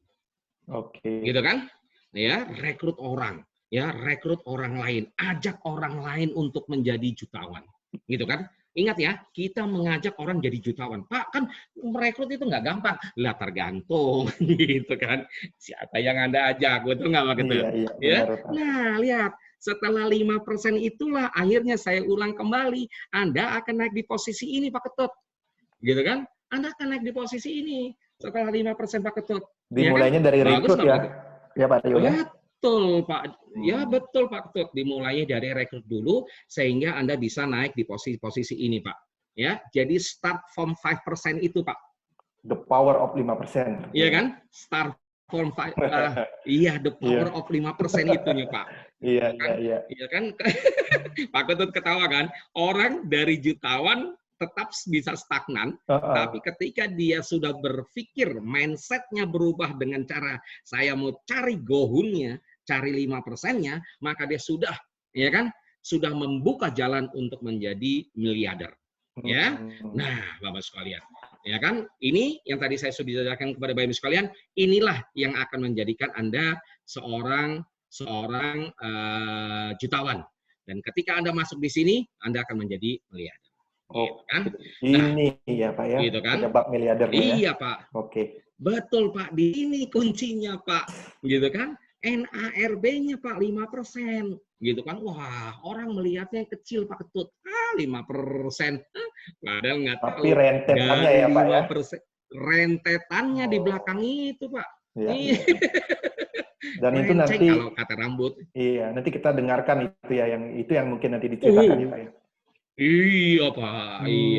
Oke. Gitu kan? Ya, rekrut orang. Ya, rekrut orang lain. Ajak orang lain untuk menjadi jutawan. Gitu kan? Ingat ya, kita mengajak orang jadi jutawan. Pak, kan merekrut itu nggak gampang. Lah tergantung. Gitu kan. Siapa yang Anda ajak? Betul nggak Pak Ketut? Iya, Ya? benar, Pak. Nah, lihat. Setelah 5% itulah akhirnya saya ulang kembali. Anda akan naik di posisi ini Pak Ketut. Gitu kan? Anda akan naik di posisi ini. Setelah 5% Pak Ketut. Dimulainya ya kan? Dari rekrut ya? Ya Pak Rio ya? Betul Pak. Ya betul Pak Ketut. Dimulainya dari rekrut dulu sehingga Anda bisa naik di posisi ini Pak. Ya, jadi start from 5% itu Pak. The power of 5%. Iya kan? Start from 5. Iya, the power of 5% itunya Pak. Iya. Iya kan? Pak Ketut ketawa kan? Orang dari jutawan tetap bisa stagnan, tapi ketika dia sudah berpikir, mindset-nya berubah dengan cara saya mau cari gohunnya, cari 5%-nya, maka dia sudah, ya kan, sudah membuka jalan untuk menjadi miliarder. Ya, nah, Bapak sekalian, ya kan, ini yang tadi saya sudah jelaskan kepada Bapak Ibu sekalian, inilah yang akan menjadikan Anda seorang jutawan. Dan ketika Anda masuk di sini, Anda akan menjadi miliarder. Gitu kan? Ini ya Pak ya, gitu kan? penyebab miliardernya ya. Iya Pak. Oke. Betul Pak, di ini kuncinya Pak, gitu kan? NARB-nya Pak 5%, gitu kan? Wah, orang melihatnya kecil Pak Ketut, 5%, padahal nggak tahu. Tapi rentetannya dari ya Pak ya. 5%, rentetannya di belakang itu Pak. Iya, iya. Dan itu Renceng nanti kalau kata rambut. iya, nanti kita dengarkan itu ya, yang mungkin nanti diceritakan ya Pak ya. Iya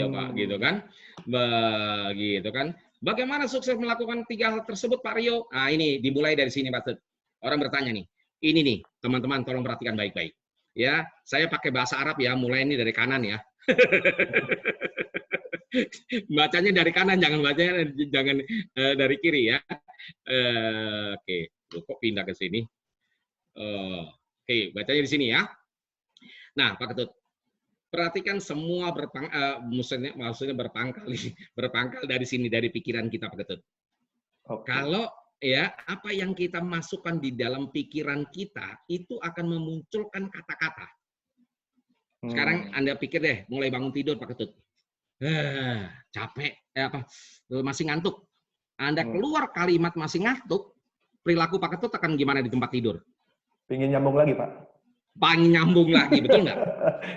Pak, gitu kan? Begitu kan? Bagaimana sukses melakukan 3 hal tersebut Pak Rio? Nah ini dimulai dari sini Pak Tut. Orang bertanya nih, ini nih teman-teman tolong perhatikan baik-baik. Ya, saya pakai bahasa Arab ya, mulai ini dari kanan ya. Bacanya dari kanan, jangan bacanya dari kiri ya. Oke, kok pindah ke sini? Oke, bacanya di sini ya. Nah, Pak Ketut, perhatikan semua maksudnya berpangkal dari sini, dari pikiran kita Pak Ketut. Kalau ya apa yang kita masukkan di dalam pikiran kita itu akan memunculkan kata-kata. Sekarang Anda pikir deh, mulai bangun tidur Pak Ketut, capek, masih ngantuk. Anda keluar kalimat masih ngantuk, perilaku Pak Ketut akan gimana di tempat tidur? Pengen nyambung lagi Pak. Pengen nyambung lagi, betul nggak?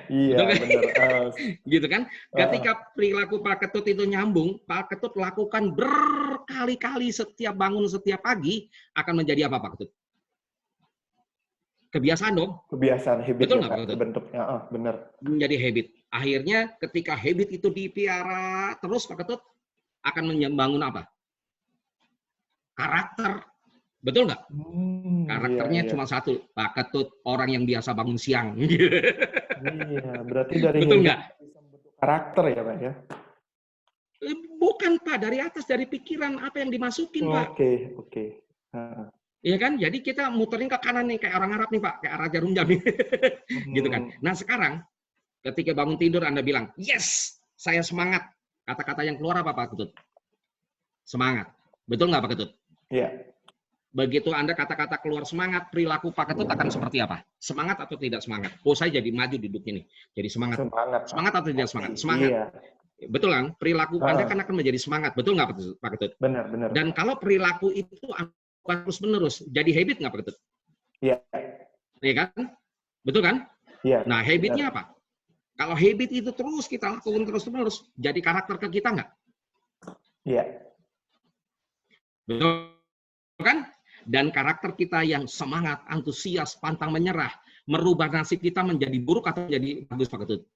Iya, benar. Gitu kan? Ketika perilaku Pak Ketut itu nyambung, Pak Ketut lakukan berkali-kali setiap bangun setiap pagi, akan menjadi apa Pak Ketut? Kebiasaan dong. Kebiasaan, habit. Betul nggak Pak Ketut? Bentuknya, benar. Menjadi habit. Akhirnya ketika habit itu dipiara terus Pak Ketut, akan membangun apa? Karakter. Betul nggak? Karakternya cuma satu, Pak Ketut orang yang biasa bangun siang. Iya, berarti dari betul nggak? Bisa membentuk karakter ya Pak ya? Bukan Pak, dari atas, dari pikiran apa yang dimasukin Pak. Oke. Iya kan? Jadi kita muterin ke kanan nih, kayak orang Arab nih Pak, kayak arah jarum jam. Gitu kan. Nah sekarang, ketika bangun tidur Anda bilang, yes, saya semangat. Kata-kata yang keluar apa Pak Ketut? Semangat. Betul nggak Pak Ketut? Iya. Begitu Anda kata-kata keluar semangat, perilaku Pak Ketut akan seperti apa? Semangat atau tidak semangat? Oh, saya jadi maju duduknya nih. Jadi semangat. Semangat atau tidak semangat? Semangat. Iya. Betul kan? Perilaku Anda kan akan menjadi semangat. Betul nggak Pak Ketut? Benar. Dan kalau perilaku itu terus-menerus, jadi habit nggak Pak Ketut? Iya. Iya kan? Betul kan? Iya. Nah, habitnya apa? Kalau habit itu terus kita lakukan terus-menerus, jadi karakter ke kita nggak? Iya. Betul kan? Dan karakter kita yang semangat, antusias, pantang menyerah, merubah nasib kita menjadi buruk atau menjadi bagus Pak Ketut?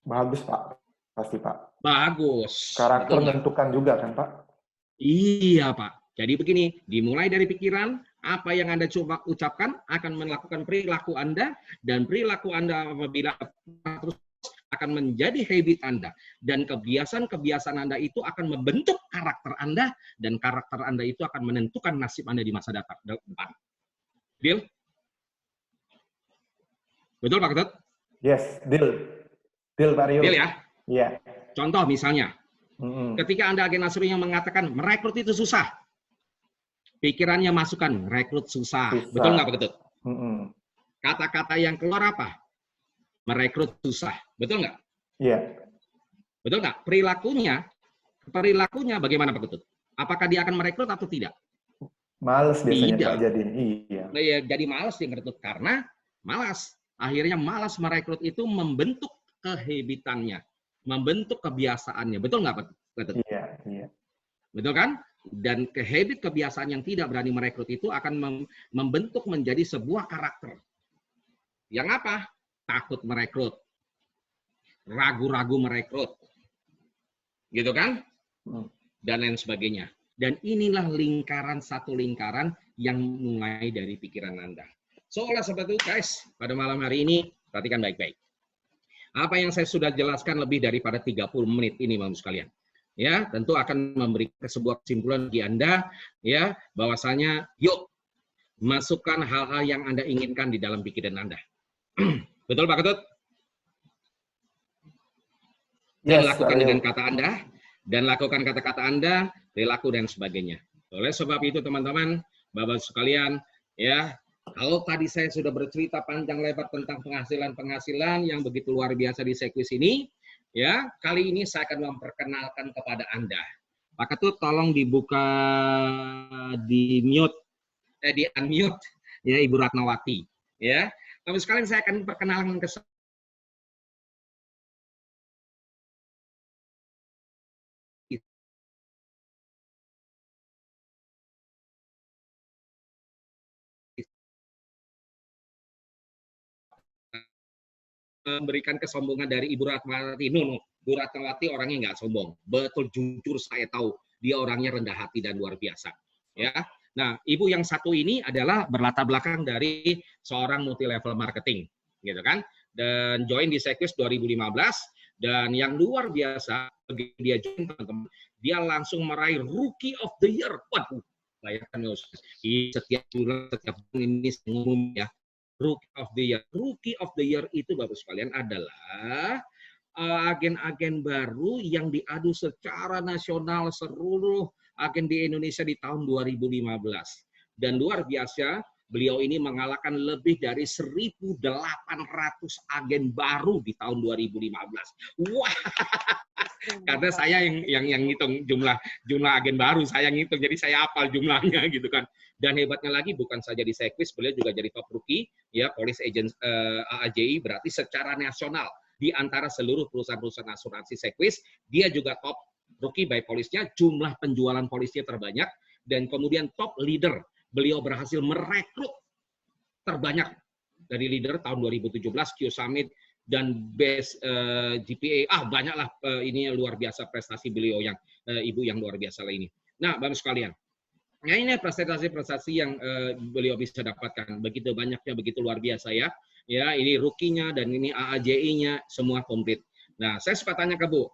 Bagus Pak, pasti Pak. Bagus. Karakter menentukan juga kan Pak? Iya Pak. Jadi begini, dimulai dari pikiran, apa yang Anda coba ucapkan akan melakukan perilaku Anda, dan perilaku Anda apabila terus akan menjadi habit Anda, dan kebiasaan-kebiasaan Anda itu akan membentuk karakter Anda, dan karakter Anda itu akan menentukan nasib Anda di masa depan. Deal? Betul Pak Ketut? Yes, deal. Deal Pak Rio. Deal ya? Iya. Contoh misalnya, ketika Anda agen asuransi yang mengatakan merekrut itu susah, pikirannya masukkan rekrut susah. Betul nggak Pak Ketut? Kata-kata yang keluar apa? Merekrut susah. Betul nggak? Iya. Betul nggak? Perilakunya bagaimana Pak Ketut? Apakah dia akan merekrut atau tidak? Males biasanya tidak. Pak jadiin. Iya. Jadi malas dia merekrut karena malas. Akhirnya malas merekrut itu membentuk kehabitannya, membentuk kebiasaannya. Betul nggak Pak Ketut? Iya. Betul kan? Dan kebiasaan yang tidak berani merekrut itu akan membentuk menjadi sebuah karakter. Yang apa? Takut merekrut, ragu-ragu merekrut, gitu kan? Dan lain sebagainya. Dan inilah satu lingkaran yang mulai dari pikiran Anda. So, oleh sebab itu guys, pada malam hari ini, perhatikan baik-baik. Apa yang saya sudah jelaskan lebih daripada 30 menit ini, Bapak sekalian. Ya, tentu akan memberi sebuah kesimpulan bagi Anda, ya, bahwasanya yuk, masukkan hal-hal yang Anda inginkan di dalam pikiran Anda. Betul Pak Ketut? Dan lakukan dengan kata Anda, dan lakukan kata-kata Anda, perilaku dan sebagainya. Oleh sebab itu teman-teman, Bapak sekalian, ya, kalau tadi saya sudah bercerita panjang lebar tentang penghasilan yang begitu luar biasa di sirkuit ini, Ya, kali ini saya akan memperkenalkan kepada Anda. Maka tuh tolong dibuka di mute, di unmute ya Ibu Ratnawati. Ya, tapi sekalian saya akan perkenalkan ke memberikan kesombongan dari Ibu Ratnawati. No. Bu Ratnawati orangnya nggak sombong. Betul, jujur saya tahu dia orangnya rendah hati dan luar biasa. Ya. Nah, Ibu yang satu ini adalah berlatar belakang dari seorang multi level marketing, gitu kan? Dan join di Sekwis 2015 dan yang luar biasa dia join teman-teman, dia langsung meraih Rookie of the Year. Waduh, bayangkan setiap bulan, setiap bulan ini umum ya. Rookie of the Year itu Bapak sekalian adalah agen-agen baru yang diadu secara nasional seluruh agen di Indonesia di tahun 2015. Dan luar biasa, beliau ini mengalahkan lebih dari 1.800 agen baru di tahun 2015. Wah, karena saya yang ngitung jumlah agen baru, saya ngitung, jadi saya hafal jumlahnya gitu kan. Dan hebatnya lagi bukan saja di Sekwis, beliau juga jadi top rookie ya Police Agent AAJI, berarti secara nasional di antara seluruh perusahaan-perusahaan asuransi Sekwis, dia juga top rookie by Police-nya, jumlah penjualan polisnya terbanyak, dan kemudian top leader. Beliau berhasil merekrut terbanyak dari leader tahun 2017, Q Summit, dan Best GPA. Banyaklah ini luar biasa prestasi beliau yang Ibu yang luar biasa lah ini. Nah, Bapak sekalian, nah ini prestasi-prestasi yang beliau bisa dapatkan. Begitu banyaknya, begitu luar biasa ya. Ya, ini rookie-nya dan ini AAJI-nya semua komplit. Nah, saya suka tanya ke Bu,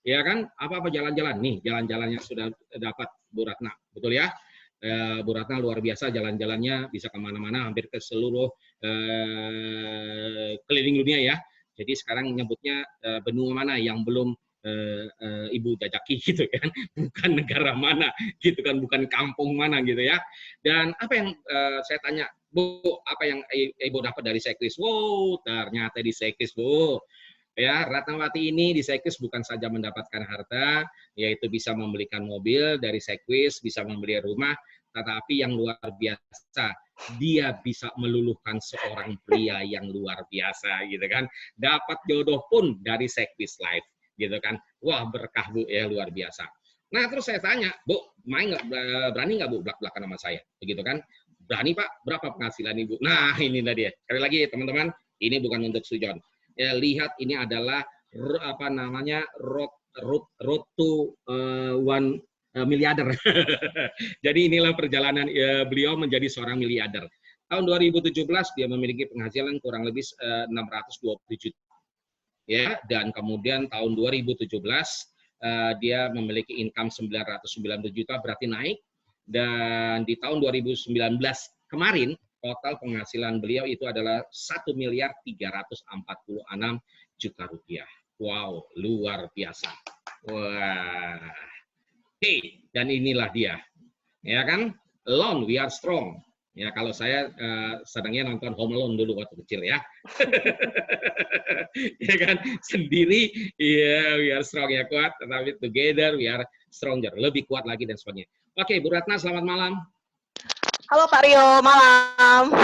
ya kan, apa-apa jalan-jalan? Nih, jalan-jalan yang sudah dapat Bu Ratna, betul ya? Bu Ratna luar biasa, jalan-jalannya bisa kemana-mana, hampir ke seluruh keliling dunia ya. Jadi sekarang nyebutnya benua mana yang belum Ibu jajaki gitu kan, bukan negara mana gitu kan, bukan kampung mana gitu ya. Dan apa yang saya tanya, Bu, apa yang Ibu dapat dari Sekwis? Wow, ternyata di Sekwis, Bu. Ya, Ratnawati ini di Sekwis bukan saja mendapatkan harta, yaitu bisa membelikan mobil dari Sekwis, bisa membeli rumah, tetapi yang luar biasa, dia bisa meluluhkan seorang pria yang luar biasa, gitu kan. Dapat jodoh pun dari Sekwis Life, gitu kan. Wah, berkah Bu, ya luar biasa. Nah, terus saya tanya, Bu, berani nggak Bu belak-belakan sama saya, begitu kan? Berani Pak, berapa penghasilan Ibu? Nah, ini dia. Sekali lagi teman-teman, ini bukan untuk sujon. Ya, lihat ini adalah apa namanya road to 1 miliarder. Jadi inilah perjalanan beliau menjadi seorang miliarder. Tahun 2017 dia memiliki penghasilan kurang lebih 620 juta. Ya, dan kemudian tahun 2017 dia memiliki income 990 juta, berarti naik. Dan di tahun 2019 kemarin total penghasilan beliau itu adalah 1.346 juta rupiah. Wow, luar biasa. Wah. Oke, dan inilah dia. Ya kan? Alone we are strong. Ya, kalau saya sedangnya nonton Home Alone dulu waktu kecil ya. Ya kan? Sendiri ya we are strong ya, kuat, tetapi together we are stronger. Lebih kuat lagi dan sebagainya. Oke, Bu Ratna, selamat malam. Halo Pak Rio, malam.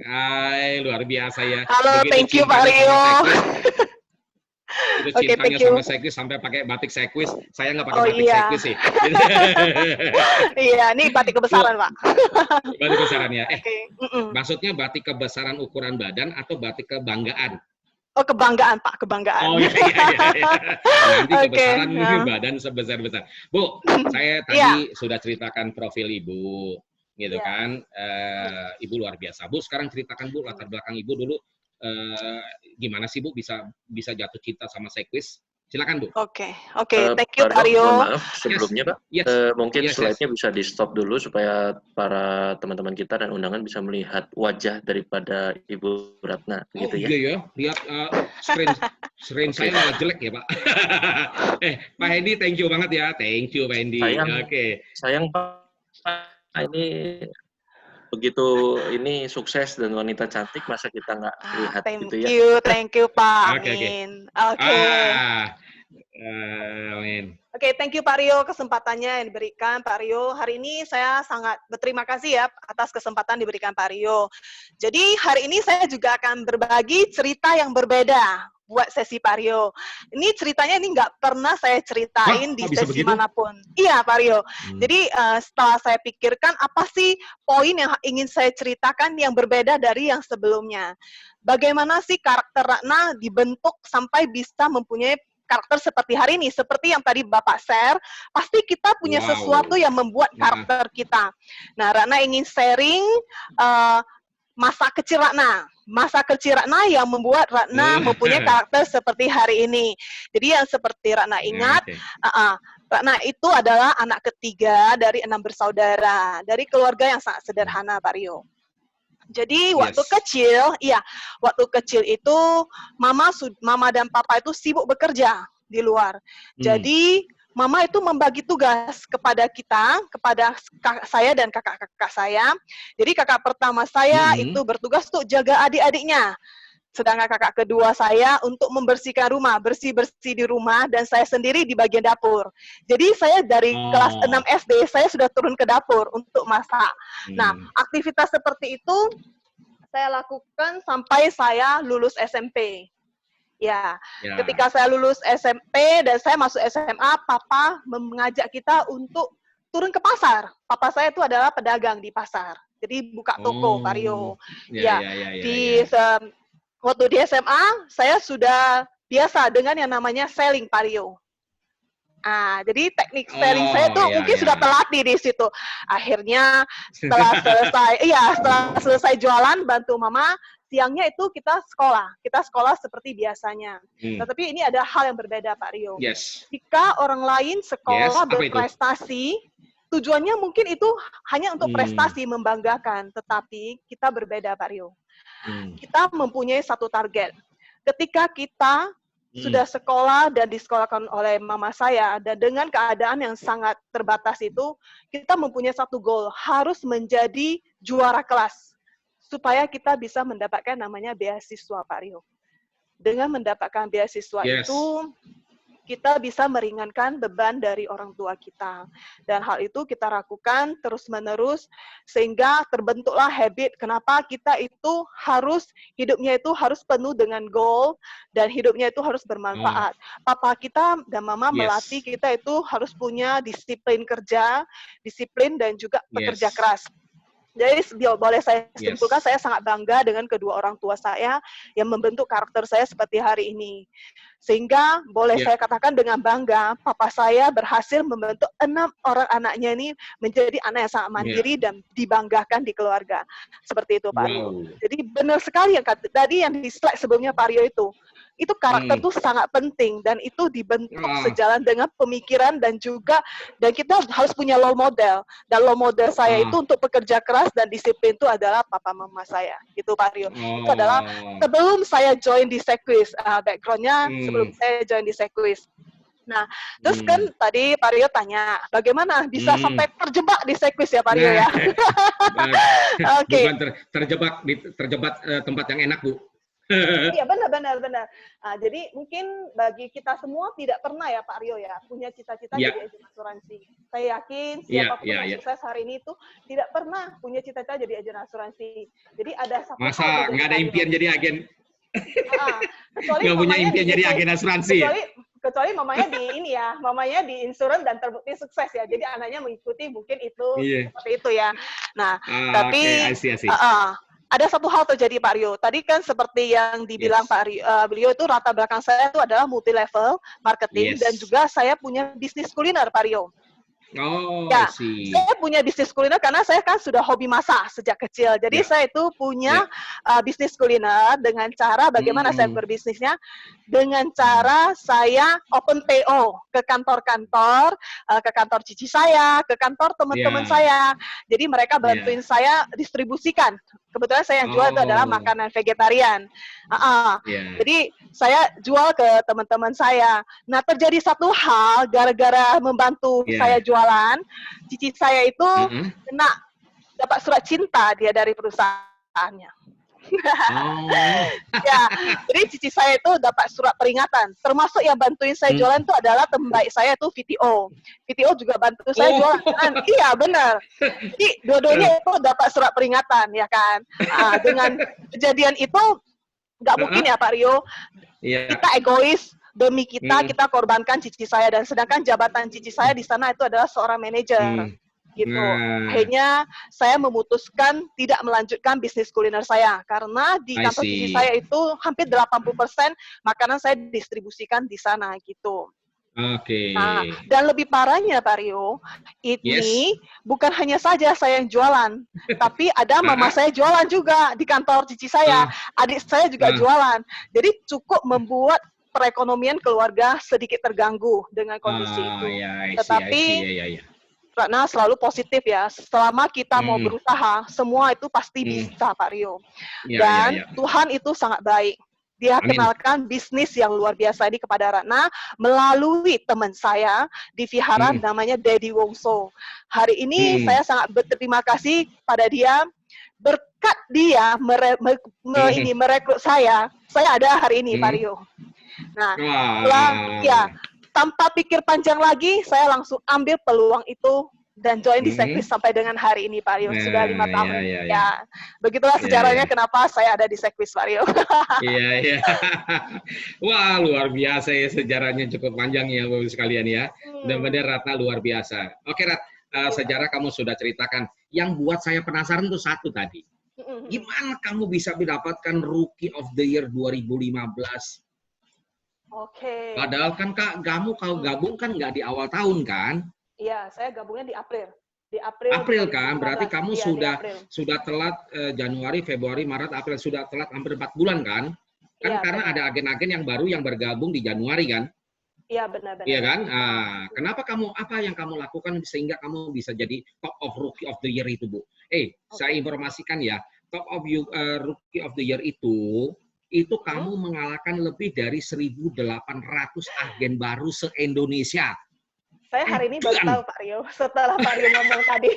Hai, luar biasa ya. Halo, begitu thank you Pak Rio. Itu cintanya sama Sekwis sampai pakai batik Sekwis. Saya nggak pakai batik Sekwis sih. Iya, ini batik kebesaran Pak. Batik kebesaran ya. Maksudnya batik kebesaran ukuran badan atau batik kebanggaan? Oh, kebanggaan Pak, kebanggaan. Oh iya. Nanti kebesaran badan sebesar-besar. Bu, saya tadi sudah ceritakan profil Ibu. Gitu kan, Ibu luar biasa. Bu, sekarang ceritakan Bu latar belakang Ibu dulu, gimana sih Bu bisa jatuh cinta sama Sekwis? Silakan Bu. Oke, thank you Pak Rio. Mohon maaf sebelumnya Pak, mungkin slide-nya bisa di stop dulu supaya para teman-teman kita dan undangan bisa melihat wajah daripada Ibu Ratna, gitu ya. Iya ya, lihat screen saya malah jelek ya Pak. Pak Hendy, thank you banget ya, thank you Pak Hendy. Sayang Pak, ini begitu ini sukses dan wanita cantik, masa kita nggak lihat gitu ya. Thank you Pak Oke, oke. Amin. Oke. Amin. Oke, thank you Pak Rio kesempatannya yang diberikan Pak Rio. Hari ini saya sangat berterima kasih ya atas kesempatan diberikan Pak Rio. Jadi hari ini saya juga akan berbagi cerita yang berbeda buat sesi Pak Rio. Ini ceritanya ini nggak pernah saya ceritain di sesi manapun. Iya Pak Rio. Jadi setelah saya pikirkan apa sih poin yang ingin saya ceritakan yang berbeda dari yang sebelumnya. Bagaimana sih karakter Ratna dibentuk sampai bisa mempunyai karakter seperti hari ini, seperti yang tadi Bapak share, pasti kita punya sesuatu yang membuat karakter kita. Nah, Ratna ingin sharing masa kecil Ratna yang membuat Ratna mempunyai karakter seperti hari ini. Jadi yang seperti Ratna ingat, Ratna itu adalah anak ketiga dari 6 bersaudara, dari keluarga yang sangat sederhana, Pak Rio. Jadi waktu kecil itu mama dan papa itu sibuk bekerja di luar. Jadi mama itu membagi tugas kepada kita, kepada saya dan kakak-kakak saya. Jadi kakak pertama saya itu bertugas untuk jaga adik-adiknya. Sedangkan kakak kedua saya untuk membersihkan rumah, bersih-bersih di rumah, dan saya sendiri di bagian dapur. Jadi saya dari kelas 6 SD, saya sudah turun ke dapur untuk masak. Nah, aktivitas seperti itu saya lakukan sampai saya lulus SMP. Ya, ketika saya lulus SMP dan saya masuk SMA, Papa mengajak kita untuk turun ke pasar. Papa saya itu adalah pedagang di pasar. Jadi buka toko, Pak Rio. Waktu di SMA, saya sudah biasa dengan yang namanya selling, Pak Rio. Jadi teknik selling saya tuh mungkin sudah terlatih di situ. Akhirnya setelah selesai jualan, bantu mama, siangnya itu kita sekolah seperti biasanya. Tetapi ini ada hal yang berbeda, Pak Rio. Jika orang lain sekolah berprestasi, tujuannya mungkin itu hanya untuk prestasi, membanggakan. Tetapi kita berbeda, Pak Rio. Kita mempunyai satu target. Ketika kita sudah sekolah dan disekolahkan oleh mama saya, dan dengan keadaan yang sangat terbatas itu, kita mempunyai satu goal, harus menjadi juara kelas, supaya kita bisa mendapatkan namanya beasiswa, Pak Rio. Dengan mendapatkan beasiswa itu, kita bisa meringankan beban dari orang tua kita. Dan hal itu kita lakukan terus-menerus, sehingga terbentuklah habit kenapa kita itu hidupnya itu harus penuh dengan goal, dan hidupnya itu harus bermanfaat. Papa kita dan mama melatih kita itu harus punya disiplin kerja, disiplin dan juga bekerja keras. Jadi boleh saya simpulkan, saya sangat bangga dengan kedua orang tua saya yang membentuk karakter saya seperti hari ini. Sehingga boleh saya katakan dengan bangga, papa saya berhasil membentuk 6 orang anaknya ini menjadi anak yang sangat mandiri dan dibanggakan di keluarga. Seperti itu, Pak Rio. Jadi benar sekali yang tadi yang di slide sebelumnya Pak Rio itu karakter itu sangat penting, dan itu dibentuk sejalan dengan pemikiran dan kita harus punya role model. Dan role model saya itu untuk pekerja keras dan disiplin itu adalah papa mama saya. Gitu, Pak Rio. Itu adalah sebelum saya join di Sequis, background-nya sebelum saya join di Sequis. Nah, terus kan tadi Pak Rio tanya, bagaimana bisa sampai terjebak di Sequis ya Pak Rio ya? Bukan terjebak tempat yang enak, Bu. Iya, benar. Jadi mungkin bagi kita semua tidak pernah ya Pak Rio ya punya cita-cita jadi agen asuransi. Saya yakin siapapun yang sukses hari ini itu tidak pernah punya cita-cita jadi agen asuransi. Jadi ada satu masa nggak ada impian jadi agen? Nggak punya impian jadi agen asuransi. Kecuali mamanya mamanya di insurance dan terbukti sukses ya. Jadi anaknya mengikuti mungkin itu seperti itu ya. Nah, tapi ada satu hal terjadi Pak Rio. Tadi kan seperti yang dibilang Pak Rio, beliau itu latar belakang saya itu adalah multi level marketing dan juga saya punya bisnis kuliner Pak Rio. Saya punya bisnis kuliner karena saya kan sudah hobi masak sejak kecil. Jadi saya itu punya bisnis kuliner dengan cara bagaimana saya berbisnisnya, dengan cara saya open PO ke kantor-kantor, ke kantor cici saya, ke kantor teman-teman saya. Jadi mereka bantuin saya distribusikan. Kebetulan saya yang jual itu adalah makanan vegetarian. Jadi saya jual ke teman-teman saya. Nah, terjadi satu hal gara-gara membantu saya jualan, cici saya itu dapat surat cinta dia dari perusahaannya. Oh. Ya, jadi cici saya itu dapat surat peringatan. Termasuk yang bantuin saya jualan itu adalah teman baik saya itu VTO. VTO juga bantu saya jualan. Iya, benar. Jadi dua-duanya itu dapat surat peringatan, ya kan. Dengan kejadian itu nggak mungkin ya Pak Rio. Kita egois demi kita korbankan cici saya, dan sedangkan jabatan cici saya di sana itu adalah seorang manajer. Gitu. Akhirnya saya memutuskan tidak melanjutkan bisnis kuliner saya karena di kantor cici saya itu hampir 80% makanan saya distribusikan di sana gitu. Oke. Nah, dan lebih parahnya Pak Rio, ini bukan hanya saja saya yang jualan, tapi ada mama saya jualan juga di kantor cici saya, adik saya juga jualan. Jadi cukup membuat perekonomian keluarga sedikit terganggu dengan kondisi itu. Tetapi Ratna selalu positif ya. Selama kita mau berusaha, semua itu pasti bisa, Pak Rio. Dan Tuhan itu sangat baik. Dia kenalkan bisnis yang luar biasa ini kepada Ratna melalui teman saya di Vihara namanya Daddy Wongso. Hari ini saya sangat berterima kasih pada dia. Berkat dia merekrut saya ada hari ini, Pak Rio. Nah, tanpa pikir panjang lagi, saya langsung ambil peluang itu dan join di Sekvis sampai dengan hari ini, Pak Rio. Sudah 5 tahun. Ya, begitulah sejarahnya kenapa saya ada di Sekvis, Pak Rio. Iya. Wah, luar biasa ya, sejarahnya cukup panjang ya, Bapak sekalian ya. Benar-benar Ratna luar biasa. Oke, Rat, sejarah kamu sudah ceritakan. Yang buat saya penasaran tuh satu tadi. Gimana kamu bisa mendapatkan Rookie of the Year 2015? Oke. Padahal kan Kak, kamu kalau gabung kan nggak di awal tahun kan? Iya, saya gabungnya di April. April kan, berarti kamu sudah telat Januari, Februari, Maret, April, sudah telat hampir 4 bulan kan? Kan karena ada agen-agen yang baru yang bergabung di Januari kan? Iya, benar-benar. Iya kan? Kenapa apa yang kamu lakukan sehingga kamu bisa jadi top of Rookie of the Year itu, Bu? Saya informasikan ya, top of Rookie of the Year itu kamu mengalahkan lebih dari 1.800 agen baru se-Indonesia. Saya hari ini baru tahu, Pak Rio, setelah Pak Rio ngomong tadi.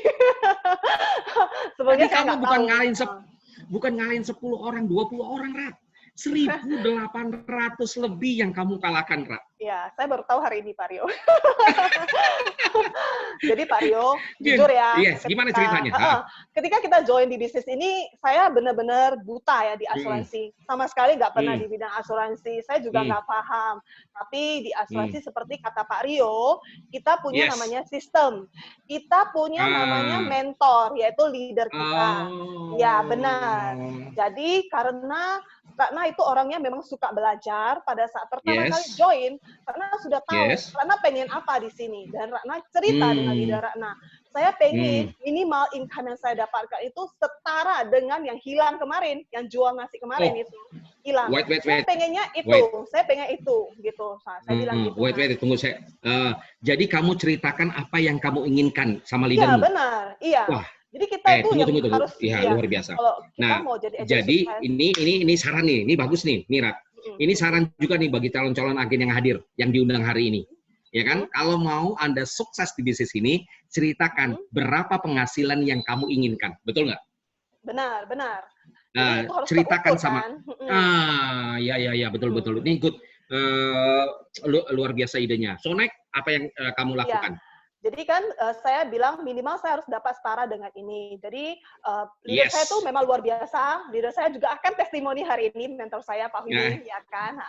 Sebelumnya saya kamu bukan ngalahin 10 orang, 20 orang, Rat. 1.800 lebih yang kamu kalahkan, Rat. Ya, saya baru tahu hari ini, Pak Rio. Jadi Pak Rio, jujur ya. Gimana ceritanya? Ketika kita join di bisnis ini, saya benar-benar buta ya di asuransi. Sama sekali nggak pernah di bidang asuransi. Saya juga nggak paham. Tapi di asuransi seperti kata Pak Rio, kita punya namanya sistem. Kita punya namanya mentor, yaitu leader kita. Ya, benar. Jadi karena itu orangnya memang suka belajar, pada saat pertama kali join, karena sudah tahu, Ratna pengen apa di sini, dan Ratna cerita dengan leader Ratna, saya pengen minimal income yang saya dapatkan itu setara dengan yang hilang kemarin, yang jual nasi kemarin itu hilang. Saya pengennya itu, saya pengen itu, gitu. Saya bilang gitu. Tunggu saya. Jadi kamu ceritakan apa yang kamu inginkan sama leadermu? Iya, benar. Iya. Wah. Jadi kita itu tunggu. Harus luar biasa. Nah, mau jadi ini saran nih, ini bagus nih, Rat. Ini saran juga nih bagi calon-calon agen yang hadir, yang diundang hari ini. Ya kan? Kalau mau Anda sukses di bisnis ini, ceritakan berapa penghasilan yang kamu inginkan. Betul nggak? Benar. Ceritakan sama. Ya, betul. Ini good. Luar biasa idenya. Sonek, apa yang kamu lakukan? Jadi kan saya bilang minimal saya harus dapat setara dengan ini. Jadi leader saya tuh memang luar biasa. Leader saya juga akan testimoni hari ini, mentor saya Pak Hudi, ya kan.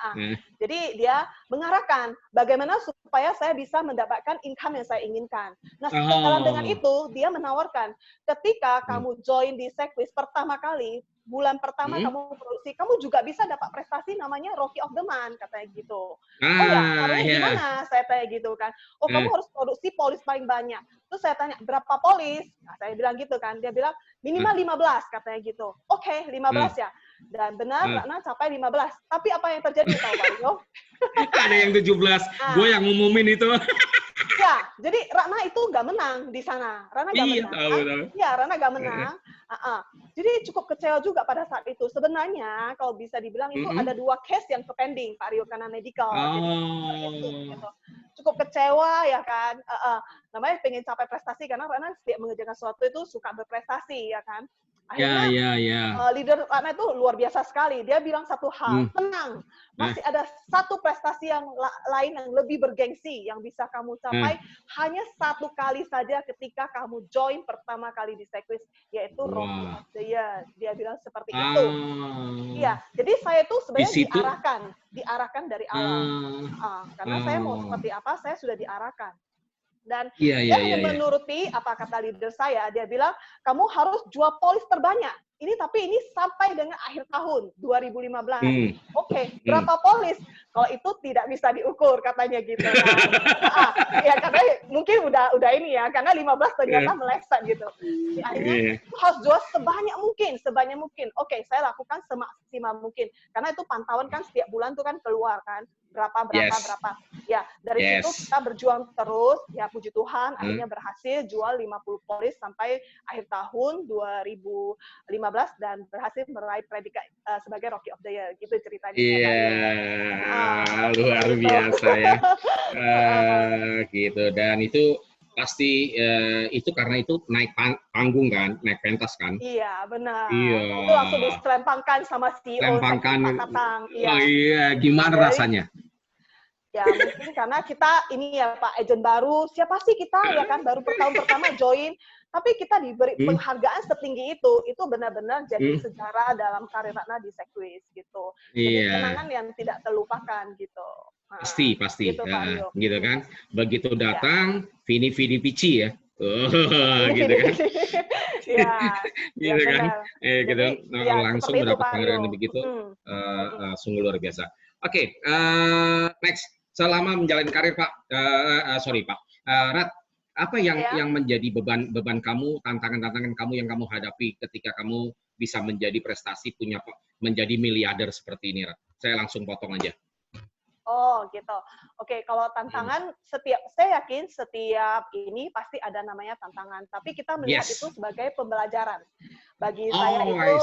Jadi dia mengarahkan bagaimana supaya saya bisa mendapatkan income yang saya inginkan. Nah, setelah dengan itu dia menawarkan ketika kamu join di Sekvis pertama kali, bulan pertama kamu produksi, kamu juga bisa dapat prestasi namanya Rookie of the Month, katanya gitu. Gimana? Saya tanya gitu kan. Kamu harus produksi polis paling banyak. Terus saya tanya, berapa polis? Nah, saya bilang gitu kan. Dia bilang, minimal 15, katanya gitu. Oke, 15 ya. Dan benar, Ratna capai 15. Tapi apa yang terjadi, tahu Pak Rio? Ada yang 17. Gue yang ngumumin itu. Ya, jadi Ratna itu nggak menang di sana. Ratna nggak menang. Iya, Ratna nggak menang. Jadi cukup kecewa juga pada saat itu. Sebenarnya kalau bisa dibilang itu ada 2 case yang pending, Pak Rio, karena medical. Gitu. cukup kecewa ya kan. Namanya pengen capai prestasi karena setiap mengerjakan sesuatu itu suka berprestasi ya kan. Akhirnya leader Ratna itu luar biasa sekali. Dia bilang satu hal, tenang, masih ada satu prestasi yang lain yang lebih bergengsi yang bisa kamu capai hanya satu kali saja ketika kamu join pertama kali di Sequis, yaitu Rookie of the Year. Dia bilang seperti itu. Iya, jadi saya itu sebenarnya diarahkan dari awal. Karena saya mau seperti apa, saya sudah diarahkan. Dan dia menuruti apa kata leader saya, dia bilang, kamu harus jual polis terbanyak. Ini sampai dengan akhir tahun 2015. Oke, berapa polis? Kalau itu tidak bisa diukur katanya gitu. Ya karena mungkin udah ini ya, karena 15 ternyata meleset gitu. Akhirnya harus jual sebanyak mungkin. Oke, saya lakukan semaksimal mungkin. Karena itu pantauan kan setiap bulan tuh kan keluar kan. Berapa. Ya, dari situ kita berjuang terus, ya puji Tuhan, akhirnya berhasil jual 50 polis sampai akhir tahun 2015 dan berhasil meraih predikat sebagai Rookie of the Year. Gitu ceritanya. Luar biasa ya. Gitu, dan itu pasti itu karena itu naik panggung kan, naik pentas kan? Iya, benar. Itu langsung diselempangkan sama CEO. Gimana rasanya? Ya mungkin karena kita ini ya Pak, agent baru, siapa sih kita ya kan, baru tahun pertama join, tapi kita diberi penghargaan setinggi itu benar-benar jadi sejarah dalam karir Ratna di Sequis gitu. Jadi kenangan yang tidak terlupakan gitu. Pasti, gitu, gitu kan. Begitu datang, Vini Vici ya. Gitu kan. Gitu kan. Gitu. Langsung mendapat penghargaan begitu, sungguh luar biasa. Oke, next. Selama menjalani karir Pak, Rat, apa yang menjadi beban kamu, tantangan kamu yang kamu hadapi ketika kamu bisa menjadi prestasi menjadi miliarder seperti ini, Rat? Saya langsung potong aja. Oh gitu. Oke, kalau tantangan saya yakin setiap ini pasti ada namanya tantangan. Tapi kita melihat itu sebagai pembelajaran. Bagi saya itu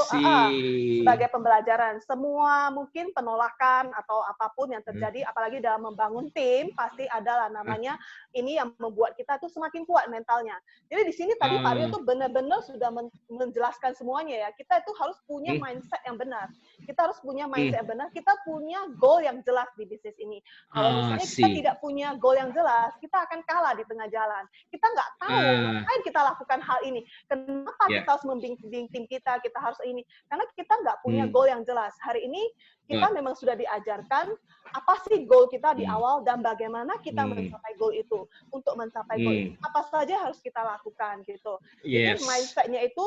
sebagai pembelajaran. Semua mungkin penolakan atau apapun yang terjadi, apalagi dalam membangun tim, pasti adalah namanya ini yang membuat kita tuh semakin kuat mentalnya. Jadi di sini tadi Pak Rio tuh benar-benar sudah menjelaskan semuanya ya. Kita itu harus punya mindset yang benar. Kita harus punya mindset yang benar. Kita punya goal yang jelas di bisnis ini. Kalau misalnya kita tidak punya goal yang jelas, kita akan kalah di tengah jalan. Kita nggak tahu ngapain kita lakukan hal ini. Kenapa kita harus membimbing tim kita harus ini. Karena kita nggak punya goal yang jelas. Hari ini kita memang sudah diajarkan apa sih goal kita di awal dan bagaimana kita mencapai goal itu. Untuk mencapai goal itu, apa saja harus kita lakukan gitu. Jadi mindset-nya itu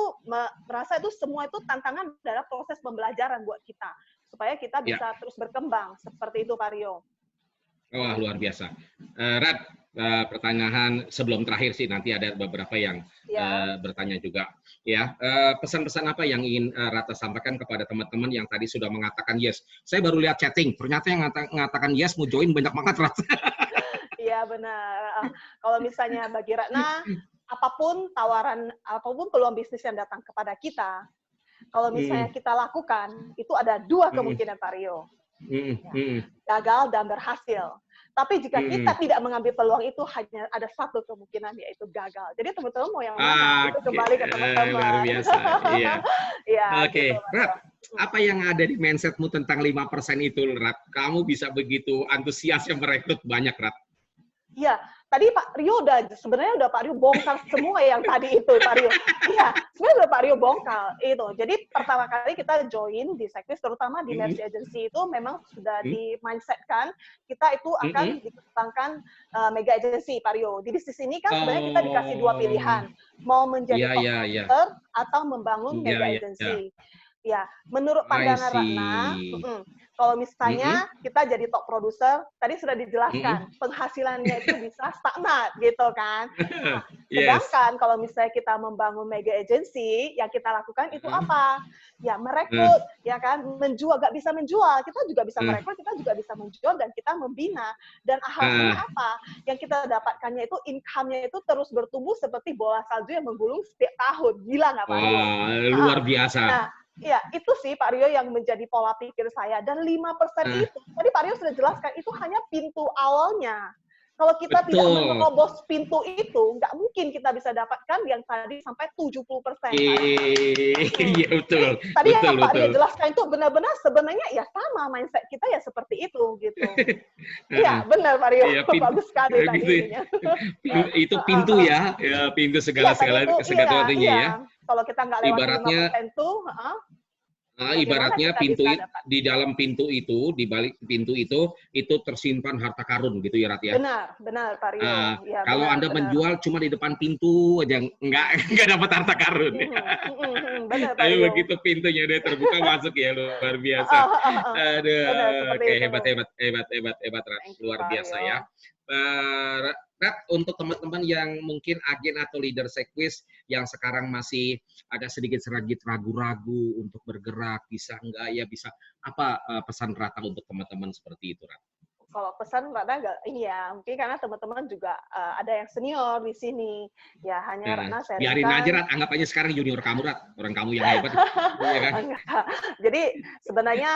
merasa itu semua itu tantangan dalam proses pembelajaran buat kita. Supaya kita bisa terus berkembang. Seperti itu Pak Rio. Wah, luar biasa. Rat, pertanyaan sebelum terakhir sih, nanti ada beberapa yang bertanya juga. Ya, pesan-pesan apa yang ingin Rata sampaikan kepada teman-teman yang tadi sudah mengatakan yes? Saya baru lihat chatting, ternyata yang mengatakan yes mau join banyak banget, Rat. Iya, benar. Kalau misalnya bagi Ratna, apapun tawaran, apapun peluang bisnis yang datang kepada kita, kalau misalnya kita lakukan, itu ada dua kemungkinan, Pak Rio. Gagal dan berhasil. Tapi jika kita tidak mengambil peluang itu, hanya ada satu kemungkinan, yaitu gagal. Jadi teman-teman mau yang mana? Itu kembali ke teman-teman. Luar biasa. Iya. Oke, gitu, Rat, apa yang ada di mindsetmu tentang 5% itu, Rat? Kamu bisa begitu antusias yang merekrut banyak, Rat? Iya, tadi Pak Rio sebenarnya Pak Rio bongkar semua yang tadi itu, Pak Rio. Iya, sebenarnya Pak Rio bongkar itu. Jadi pertama kali kita join di Sequis, terutama di Mercy Agency itu memang sudah di mindset-kan kita itu akan dikembangkan mega agency, Pak Rio. Di bisnis ini kan sebenarnya kita dikasih dua pilihan, mau menjadi top producer atau membangun mega agency. Ya, menurut pandangan Ratna, kalau misalnya kita jadi top producer, tadi sudah dijelaskan, penghasilannya itu bisa stagnan, gitu kan. Nah, sedangkan kalau misalnya kita membangun mega agency, yang kita lakukan itu apa? Ya, merekrut, ya kan, menjual, nggak bisa menjual, kita juga bisa merekrut, kita juga bisa menjual, dan kita membina. Dan hasilnya apa? Yang kita dapatkannya itu, income-nya itu terus bertumbuh seperti bola salju yang menggulung setiap tahun. Gila nggak, Pak Rio? Luar biasa. Nah, ya, itu sih Pak Rio yang menjadi pola pikir saya. Dan 5% itu, tadi Pak Rio sudah jelaskan, itu hanya pintu awalnya. Kalau kita tidak Betul. menerobos pintu itu, nggak mungkin kita bisa dapatkan yang tadi sampai 70%. Iya, betul. Jadi, tadi yang Pak Ria Betul. jelaskan itu benar-benar sebenarnya ya sama mindset kita ya seperti itu gitu. Iya, benar Pak Rio. Iya, Bagus sekali tadi gitu. ininya. Itu pintu ya, pintu Iya, tadi itu, segala-galanya ya. Kalau kita nggak lewat Ibaratnya 5% tuh, ibaratnya kita pintu bisa dapat? di dalam pintu itu, di balik pintu itu tersimpan harta karun gitu ya, Rat ya. Benar Pak Rio. Ya, Kalau benar, Anda benar. menjual cuma di depan pintu aja, nggak dapat harta karun. Benar Pak Tapi Rio. begitu pintunya udah terbuka masuk ya, luar biasa. Aduh, Benar, seperti oke, itu. hebat, Rat. Thank you, Luar Pak biasa Rio. ya. Rat, untuk teman-teman yang mungkin agen atau leader Sekwis yang sekarang masih ada sedikit ragu-ragu untuk bergerak, bisa enggak ya, bisa apa pesan Rata untuk teman-teman seperti itu, Rat? Kalau pesan Ratna nggak ini ya, mungkin karena teman-teman juga ada yang senior di sini, ya hanya Ratna sharingkan. Biarin aja, Rat, anggap aja sekarang junior kamu, Rat, orang kamu yang hebat. Iya kan? Enggak. Jadi sebenarnya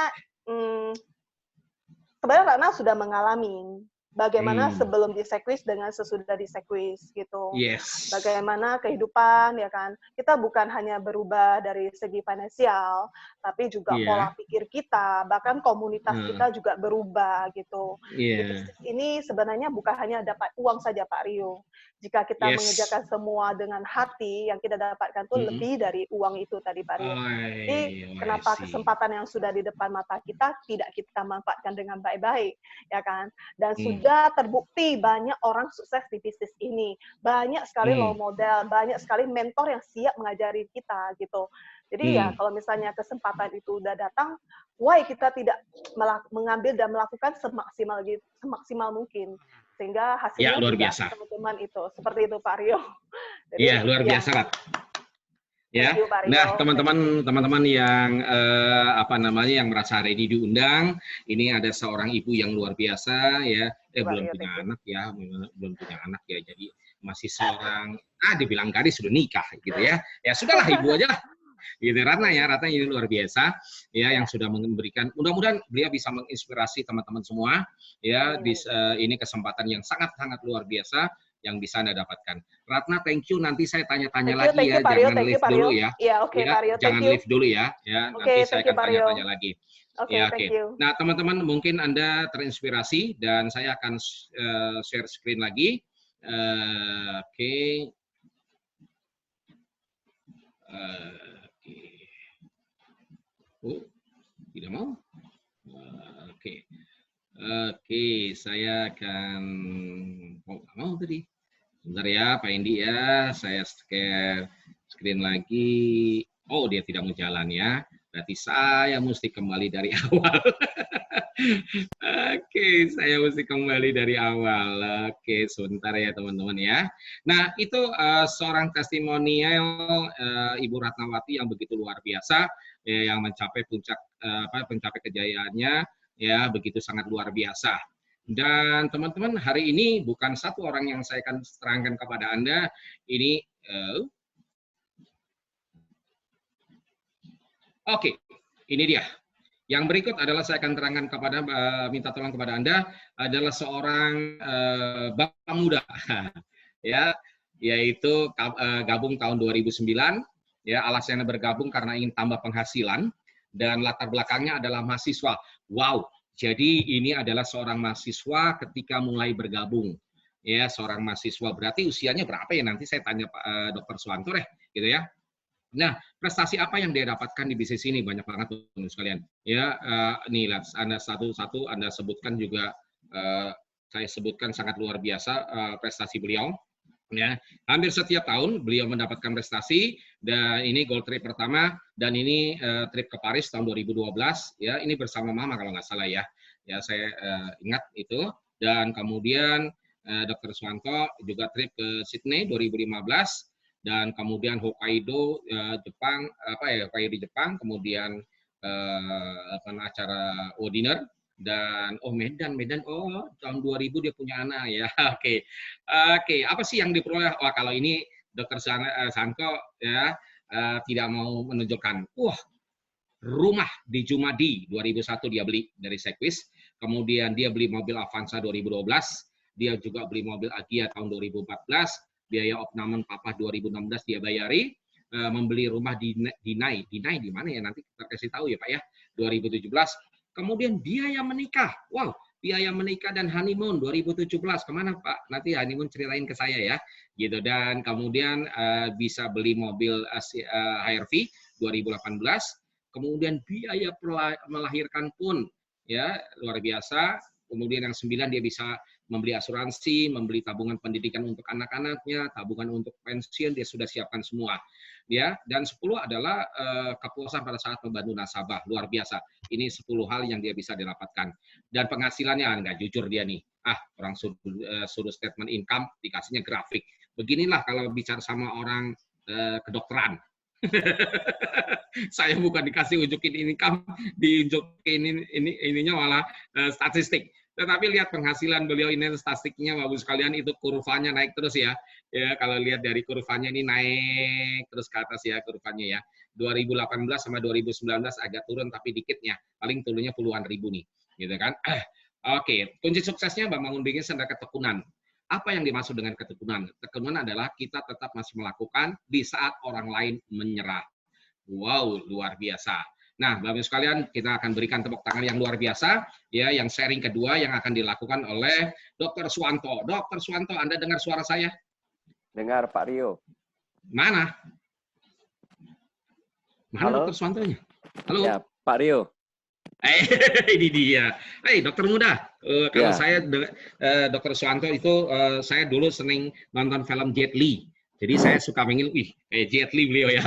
Ratna sudah mengalami bagaimana sebelum di Sekwis dengan sesudah di Sekwis gitu. Yes. Bagaimana kehidupan ya kan. Kita bukan hanya berubah dari segi finansial, tapi juga pola pikir kita, bahkan komunitas kita juga berubah gitu. Di bisnis ini sebenarnya bukan hanya dapat uang saja Pak Rio. Jika kita mengerjakan semua dengan hati, yang kita dapatkan tuh lebih dari uang itu tadi Pak Rio. Jadi kenapa kesempatan yang sudah di depan mata kita tidak kita manfaatkan dengan baik-baik, ya kan? Dan sudah terbukti banyak orang sukses di bisnis ini. Banyak sekali role model, banyak sekali mentor yang siap mengajari kita gitu. Jadi ya kalau misalnya kesempatan itu udah datang, why kita tidak mengambil dan melakukan semaksimal mungkin. Sehingga hasilnya luar juga biasa. Teman-teman itu. Seperti itu Pak Rio. Iya, luar biasa, Rat. Ya. Nah, teman-teman yang yang merasa ready diundang, ini ada seorang ibu yang luar biasa ya. Belum punya anak ya, belum punya anak ya. Jadi masih seorang dibilang gadis sudah nikah gitu ya. Ya sudahlah, ibu aja lah. Gitu Ratna ini luar biasa ya, yang sudah memberikan, mudah-mudahan beliau bisa menginspirasi teman-teman semua ya di ini kesempatan yang sangat-sangat luar biasa yang bisa Anda dapatkan. Ratna, thank you. Nanti saya tanya-tanya lagi ya, jangan live dulu ya. Jangan live dulu ya. Nanti saya akan tanya-tanya lagi. Oke. Nah, teman-teman mungkin Anda terinspirasi dan saya akan share screen lagi. Oke. Tidak mau? Oke, saya akan mau tadi. Sebentar ya, Pak Indi ya, saya share screen lagi. Oh, dia tidak mau jalan ya. Berarti saya mesti kembali dari awal. Oke, saya mesti kembali dari awal. Oke, sebentar ya teman-teman ya. Nah, itu seorang testimonial Ibu Ratnawati yang begitu luar biasa, yang mencapai puncak pencapaian kejayaannya ya begitu sangat luar biasa. Dan teman-teman, hari ini bukan satu orang yang saya akan terangkan kepada Anda. Ini oke, ini dia. Yang berikut adalah saya akan terangkan kepada minta tolong kepada Anda adalah seorang bapak muda ya, yaitu gabung tahun 2009 ya, alasannya bergabung karena ingin tambah penghasilan dan latar belakangnya adalah mahasiswa. Wow, jadi ini adalah seorang mahasiswa ketika mulai bergabung ya, seorang mahasiswa. Berarti usianya berapa ya, nanti saya tanya Pak Dr. Suwanto deh gitu ya. Nah, prestasi apa yang dia dapatkan di bisnis ini? Banyak banget teman-teman sekalian. Ya, nih Anda satu-satu Anda sebutkan juga, saya sebutkan sangat luar biasa prestasi beliau. Ya, hampir setiap tahun beliau mendapatkan prestasi, dan ini gold trip pertama, dan ini trip ke Paris tahun 2012. Ya, ini bersama Mama kalau nggak salah ya. Ya, saya ingat itu. Dan kemudian Dr. Suwanto juga trip ke Sydney 2015. Dan kemudian Hokkaido Jepang, Hokkaido di Jepang, kemudian acara dinner, dan Medan tahun 2000 dia punya anak ya. Oke, apa sih yang diperoleh? Kalau ini Dr. Sanko ya tidak mau menunjukkan. Rumah di Jumadi 2001 dia beli dari Sekwis, kemudian dia beli mobil Avanza 2012, dia juga beli mobil Agya tahun 2014, biaya opname papa 2016 dia bayari, membeli rumah di Dinai di mana ya, nanti kita kasih tahu ya Pak ya, 2017. Kemudian biaya menikah, wow, biaya menikah dan honeymoon 2017, kemana Pak? Nanti honeymoon ceritain ke saya ya, gitu. Dan kemudian bisa beli mobil HR-V 2018, kemudian biaya melahirkan pun ya luar biasa. Kemudian yang 9 dia bisa membeli asuransi, membeli tabungan pendidikan untuk anak-anaknya, tabungan untuk pensiun dia sudah siapkan semua. Ya, dan 10 adalah kepuasan pada saat membantu nasabah, luar biasa. Ini 10 hal yang dia bisa didapatkan. Dan penghasilannya nggak jujur dia nih. Orang suruh statement income dikasihnya grafik. Beginilah kalau bicara sama orang kedokteran. Saya bukan dikasih unjukin income, diunjukin ininya malah statistik. Tetapi lihat penghasilan beliau ini statistiknya bagus sekalian, itu kurvanya naik terus ya. Ya, kalau lihat dari kurvanya ini naik terus ke atas ya kurvanya ya. 2018 sama 2019 agak turun tapi dikitnya. Paling turunnya puluhan ribu nih, gitu kan. Oke, kunci suksesnya bangun bisnis adalah ketekunan. Apa yang dimaksud dengan ketekunan? Ketekunan adalah kita tetap masih melakukan di saat orang lain menyerah. Wow, luar biasa. Nah, Bapak-Ibu sekalian, kita akan berikan tepuk tangan yang luar biasa, ya, yang sharing kedua yang akan dilakukan oleh Dr. Suwanto. Dr. Suwanto, Anda dengar suara saya? Dengar, Pak Rio. Mana? Mana Dr. Suwantonya? Halo? Ya, Pak Rio. Ini dia. Dokter muda. Kalau saya Dr. Suwanto itu saya dulu sering nonton film Jet Li. Jadi saya suka mengingat, Jet Li beliau ya.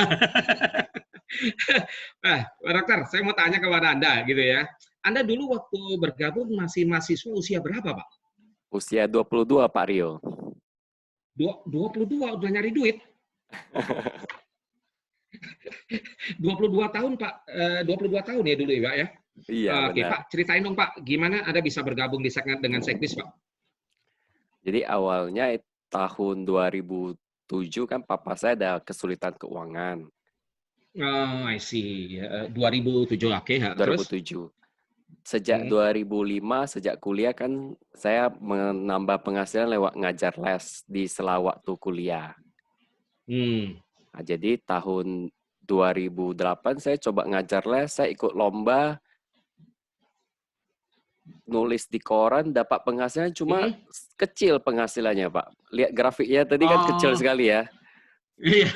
Pak Dokter, saya mau tanya kepada Anda gitu ya. Anda dulu waktu bergabung masih mahasiswa usia berapa, Pak? Usia 22, Pak Rio. 22 udah nyari duit. 22 tahun, Pak. 22 tahun ya dulu ya, Pak ya? Iya, Oke, benar. Pak, ceritain dong, Pak, gimana Anda bisa bergabung di segmen dengan Sekbis, Pak? Jadi awalnya tahun 2007 kan papa saya ada kesulitan keuangan. Oh, I see. 2007, oke. 2007. Sejak 2005, sejak kuliah kan saya menambah penghasilan lewat ngajar les di sela waktu kuliah. Nah, jadi tahun 2008 saya coba ngajar les, saya ikut lomba, nulis di koran, dapat penghasilan cuma kecil penghasilannya, Pak. Lihat grafiknya tadi kan kecil sekali ya. Iya.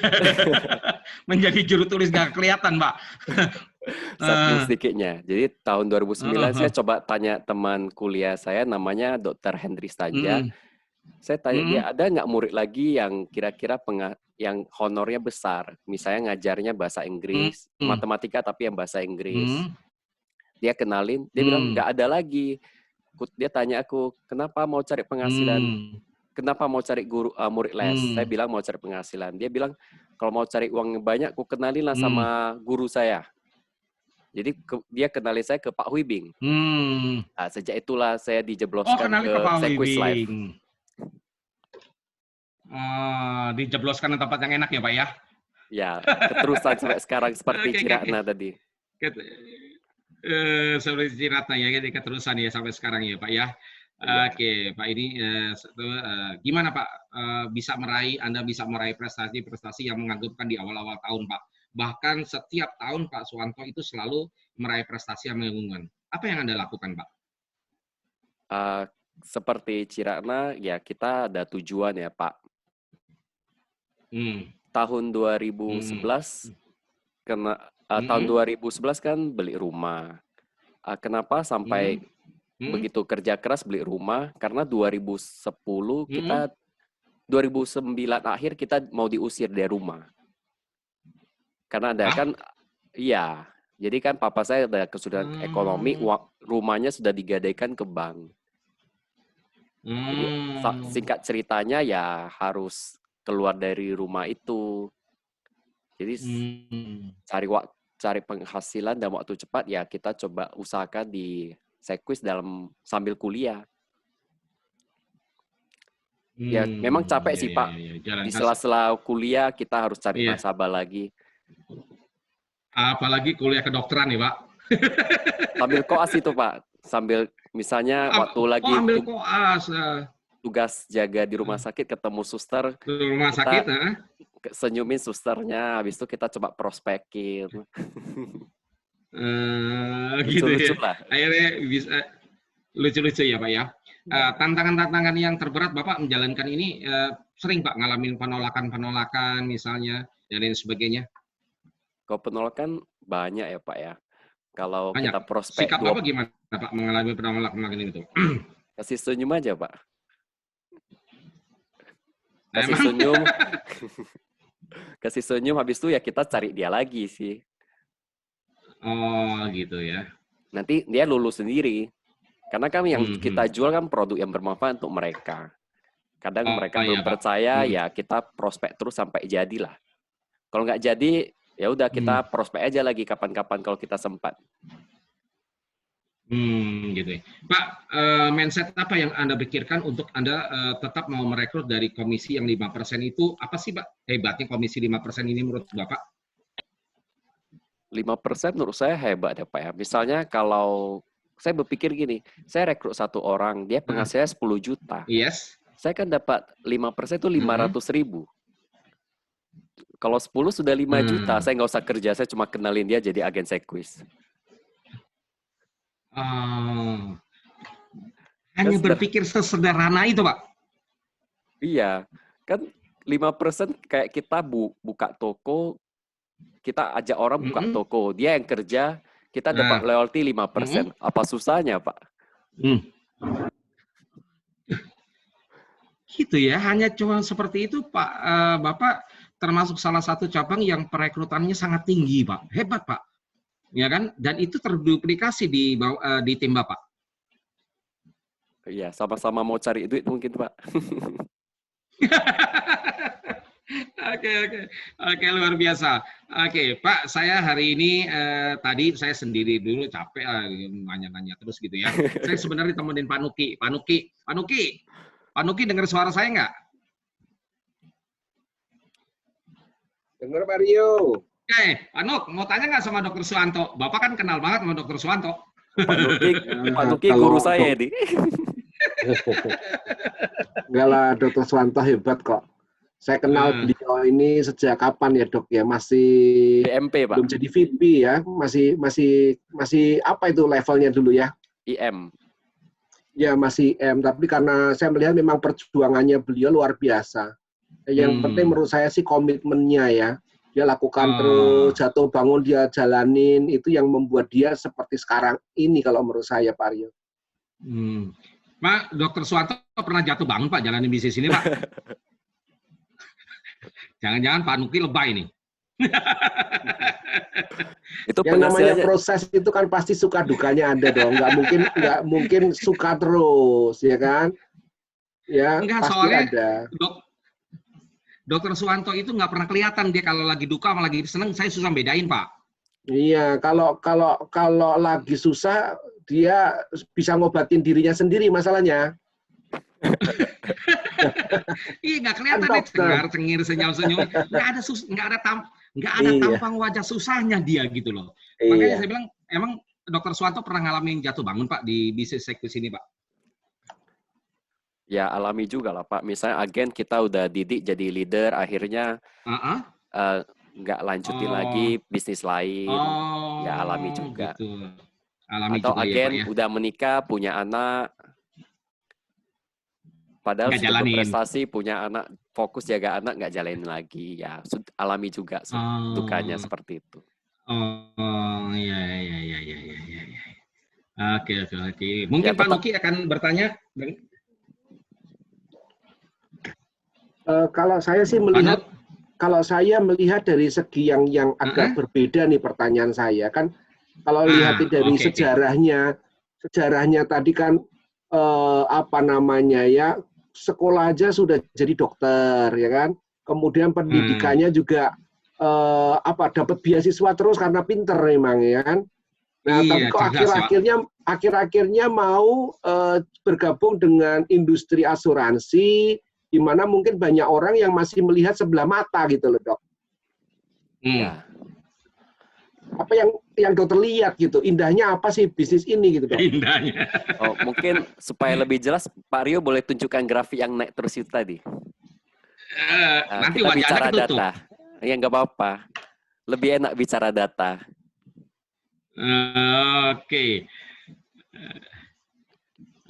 Menjadi juru tulis nggak kelihatan, Pak. Saking sedikitnya. Jadi tahun 2009 saya coba tanya teman kuliah saya namanya Dr. Henry Stanja. Saya tanya dia ada nggak murid lagi yang kira-kira yang honornya besar. Misalnya ngajarnya bahasa Inggris, matematika tapi yang bahasa Inggris. Dia kenalin, dia bilang nggak ada lagi. Dia tanya aku, kenapa mau cari penghasilan? Kenapa mau cari guru murid les? Saya bilang mau cari penghasilan. Dia bilang kalau mau cari uang yang banyak, aku kenalin lah sama guru saya. Jadi dia kenalin saya ke Pak Huibing. Nah, sejak itulah saya dijebloskan ke Sekbis Live. Dijebloskan ke tempat yang enak ya, Pak ya? Ya, keterusan sampai sekarang seperti Cirakna tadi. Seperti Ciratna ya, keterusan ya sampai sekarang ya, Pak ya. Oke, Pak, ini gimana Pak Anda bisa meraih prestasi-prestasi yang mengagumkan di awal-awal tahun, Pak? Bahkan setiap tahun Pak Suwanto itu selalu meraih prestasi yang mengagumkan. Apa yang Anda lakukan, Pak? Seperti Cirakna, ya kita ada tujuan ya, Pak. Tahun 2011, tahun 2011 kan beli rumah. Kenapa sampai begitu kerja keras beli rumah? Karena 2010 kita 2009 akhir kita mau diusir dari rumah. Karena ada kan iya. Jadi kan papa saya ada kesulitan ekonomi, rumahnya sudah digadaikan ke bank. Jadi, singkat ceritanya ya harus keluar dari rumah itu. Jadi cari penghasilan dalam waktu cepat ya kita coba usahakan di Sekbis sambil kuliah. Ya memang capek sih Pak. Di sela-sela kuliah kita harus cari nasabah lagi. Apalagi kuliah kedokteran nih Pak. Sambil koas itu Pak. Sambil misalnya waktu lagi. Ambil koas. tugas jaga di rumah sakit, ketemu suster, Di rumah sakit, senyumin susternya, habis itu kita coba prospekin. gitu Lucu-lucu ya. lah. Akhirnya bisa lucu-lucu ya Pak ya. Tantangan-tantangan yang terberat Bapak menjalankan ini sering Pak ngalamin penolakan-penolakan misalnya dan lain sebagainya. Kalau penolakan banyak ya Pak ya. Kalau Banyak. kita prospek Sikap Bapak gimana Pak mengalami penolakan itu? kasih senyum aja Pak. Kasih Emang? senyum. Kasih senyum, habis itu ya kita cari dia lagi sih. Oh gitu ya. Nanti dia lulus sendiri. Karena kan yang kita jual kan produk yang bermanfaat untuk mereka. Kadang mereka belum percaya, ya kita prospek terus sampai jadilah. Kalau nggak jadi, ya udah kita prospek aja lagi kapan-kapan kalau kita sempat. Gitu ya. Pak, mindset apa yang Anda pikirkan untuk Anda tetap mau merekrut dari komisi yang 5% itu, apa sih Pak hebatnya komisi 5% ini menurut Bapak? 5% menurut saya hebat ya Pak ya. Misalnya kalau saya berpikir gini, saya rekrut satu orang, dia penghasilannya 10 juta. Yes. Saya kan dapat 5% itu 500.000. Kalau 10 sudah 5 juta, saya nggak usah kerja, saya cuma kenalin dia jadi agen sekuis. Hanya berpikir sesederhana itu, Pak? Iya, kan 5% kayak kita buka toko, kita ajak orang buka toko, dia yang kerja, kita dapat loyalty 5%. Apa susahnya, Pak? Gitu ya, hanya cuma seperti itu, Pak. Bapak termasuk salah satu cabang yang perekrutannya sangat tinggi, Pak. Hebat, Pak. Ya kan? Dan itu terduplikasi di tim Bapak. Iya, sama-sama mau cari duit mungkin, Pak. Oke, luar biasa. Oke, Pak, saya hari ini tadi saya sendiri dulu capek nanya-nanya terus gitu ya. Saya sebenarnya temenin Pak Nuki. Pak Nuki dengar suara saya nggak? Dengar, Mario. Oke, Pak Nuk, mau tanya nggak sama Dr. Suwanto? Bapak kan kenal banget sama Dr. Suwanto. Pak Nuki guru saya ini. Enggak lah, Dr. Suwanto hebat kok. Saya kenal beliau ini sejak kapan ya, Dok? Ya masih PMP, Pak. Belum jadi VP ya, masih apa itu levelnya dulu ya? IM. Ya masih IM, tapi karena saya melihat memang perjuangannya beliau luar biasa. Yang penting menurut saya sih komitmennya ya. Dia lakukan terus, jatuh bangun dia jalanin, itu yang membuat dia seperti sekarang ini kalau menurut saya, Pak Aryo. Pak, Dr. Suwanto pernah jatuh bangun, Pak, jalanin bisnis ini, Pak? Jangan-jangan Pak Nuki lebay nih. Itu yang namanya proses itu kan pasti suka dukanya ada dong. Nggak mungkin suka terus, ya kan? Ya, enggak, pasti soalnya ada. Dr. Suwanto itu nggak pernah kelihatan dia kalau lagi duka sama lagi seneng, saya susah bedain, Pak. Iya, kalau lagi susah dia bisa ngobatin dirinya sendiri masalahnya. Iya, nggak kelihatan dia cengar, cengir, senyum-senyum. Nggak ada tampang wajah susahnya dia gitu loh. Makanya saya bilang, emang Dr. Suwanto pernah ngalamin jatuh bangun, Pak, di bisnis sekuis ini, Pak? Ya, alami juga lah, Pak. Misalnya agen kita udah didik jadi leader, akhirnya nggak lanjutin lagi bisnis lain. Ya, alami juga. Gitu. Alami atau juga, agen ya, Pak, ya? udah menikah, punya anak, padahal sudah berprestasi, punya anak, fokus jaga anak, nggak jalanin lagi. Ya, alami juga dukanya seperti itu. Iya. Oke. Mungkin ya, Pak Nuki akan bertanya. Kalau saya sih melihat, dari segi yang agak berbeda nih pertanyaan saya kan. Kalau lihat dari sejarahnya tadi kan sekolah aja sudah jadi dokter ya kan. Kemudian pendidikannya juga dapat beasiswa terus karena pinter memang ya kan. Nah, tapi kok akhir-akhirnya mau bergabung dengan industri asuransi, di mana mungkin banyak orang yang masih melihat sebelah mata gitu loh, Dok. Ya. apa yang dokter lihat gitu. Indahnya apa sih bisnis ini gitu, Dok? Indahnya. Oh, mungkin supaya lebih jelas Pak Rio boleh tunjukkan grafik yang naik terus itu tadi. Nanti Kita wajahnya bicara ketutup. data. Ya nggak apa-apa. Lebih enak bicara data. Oke.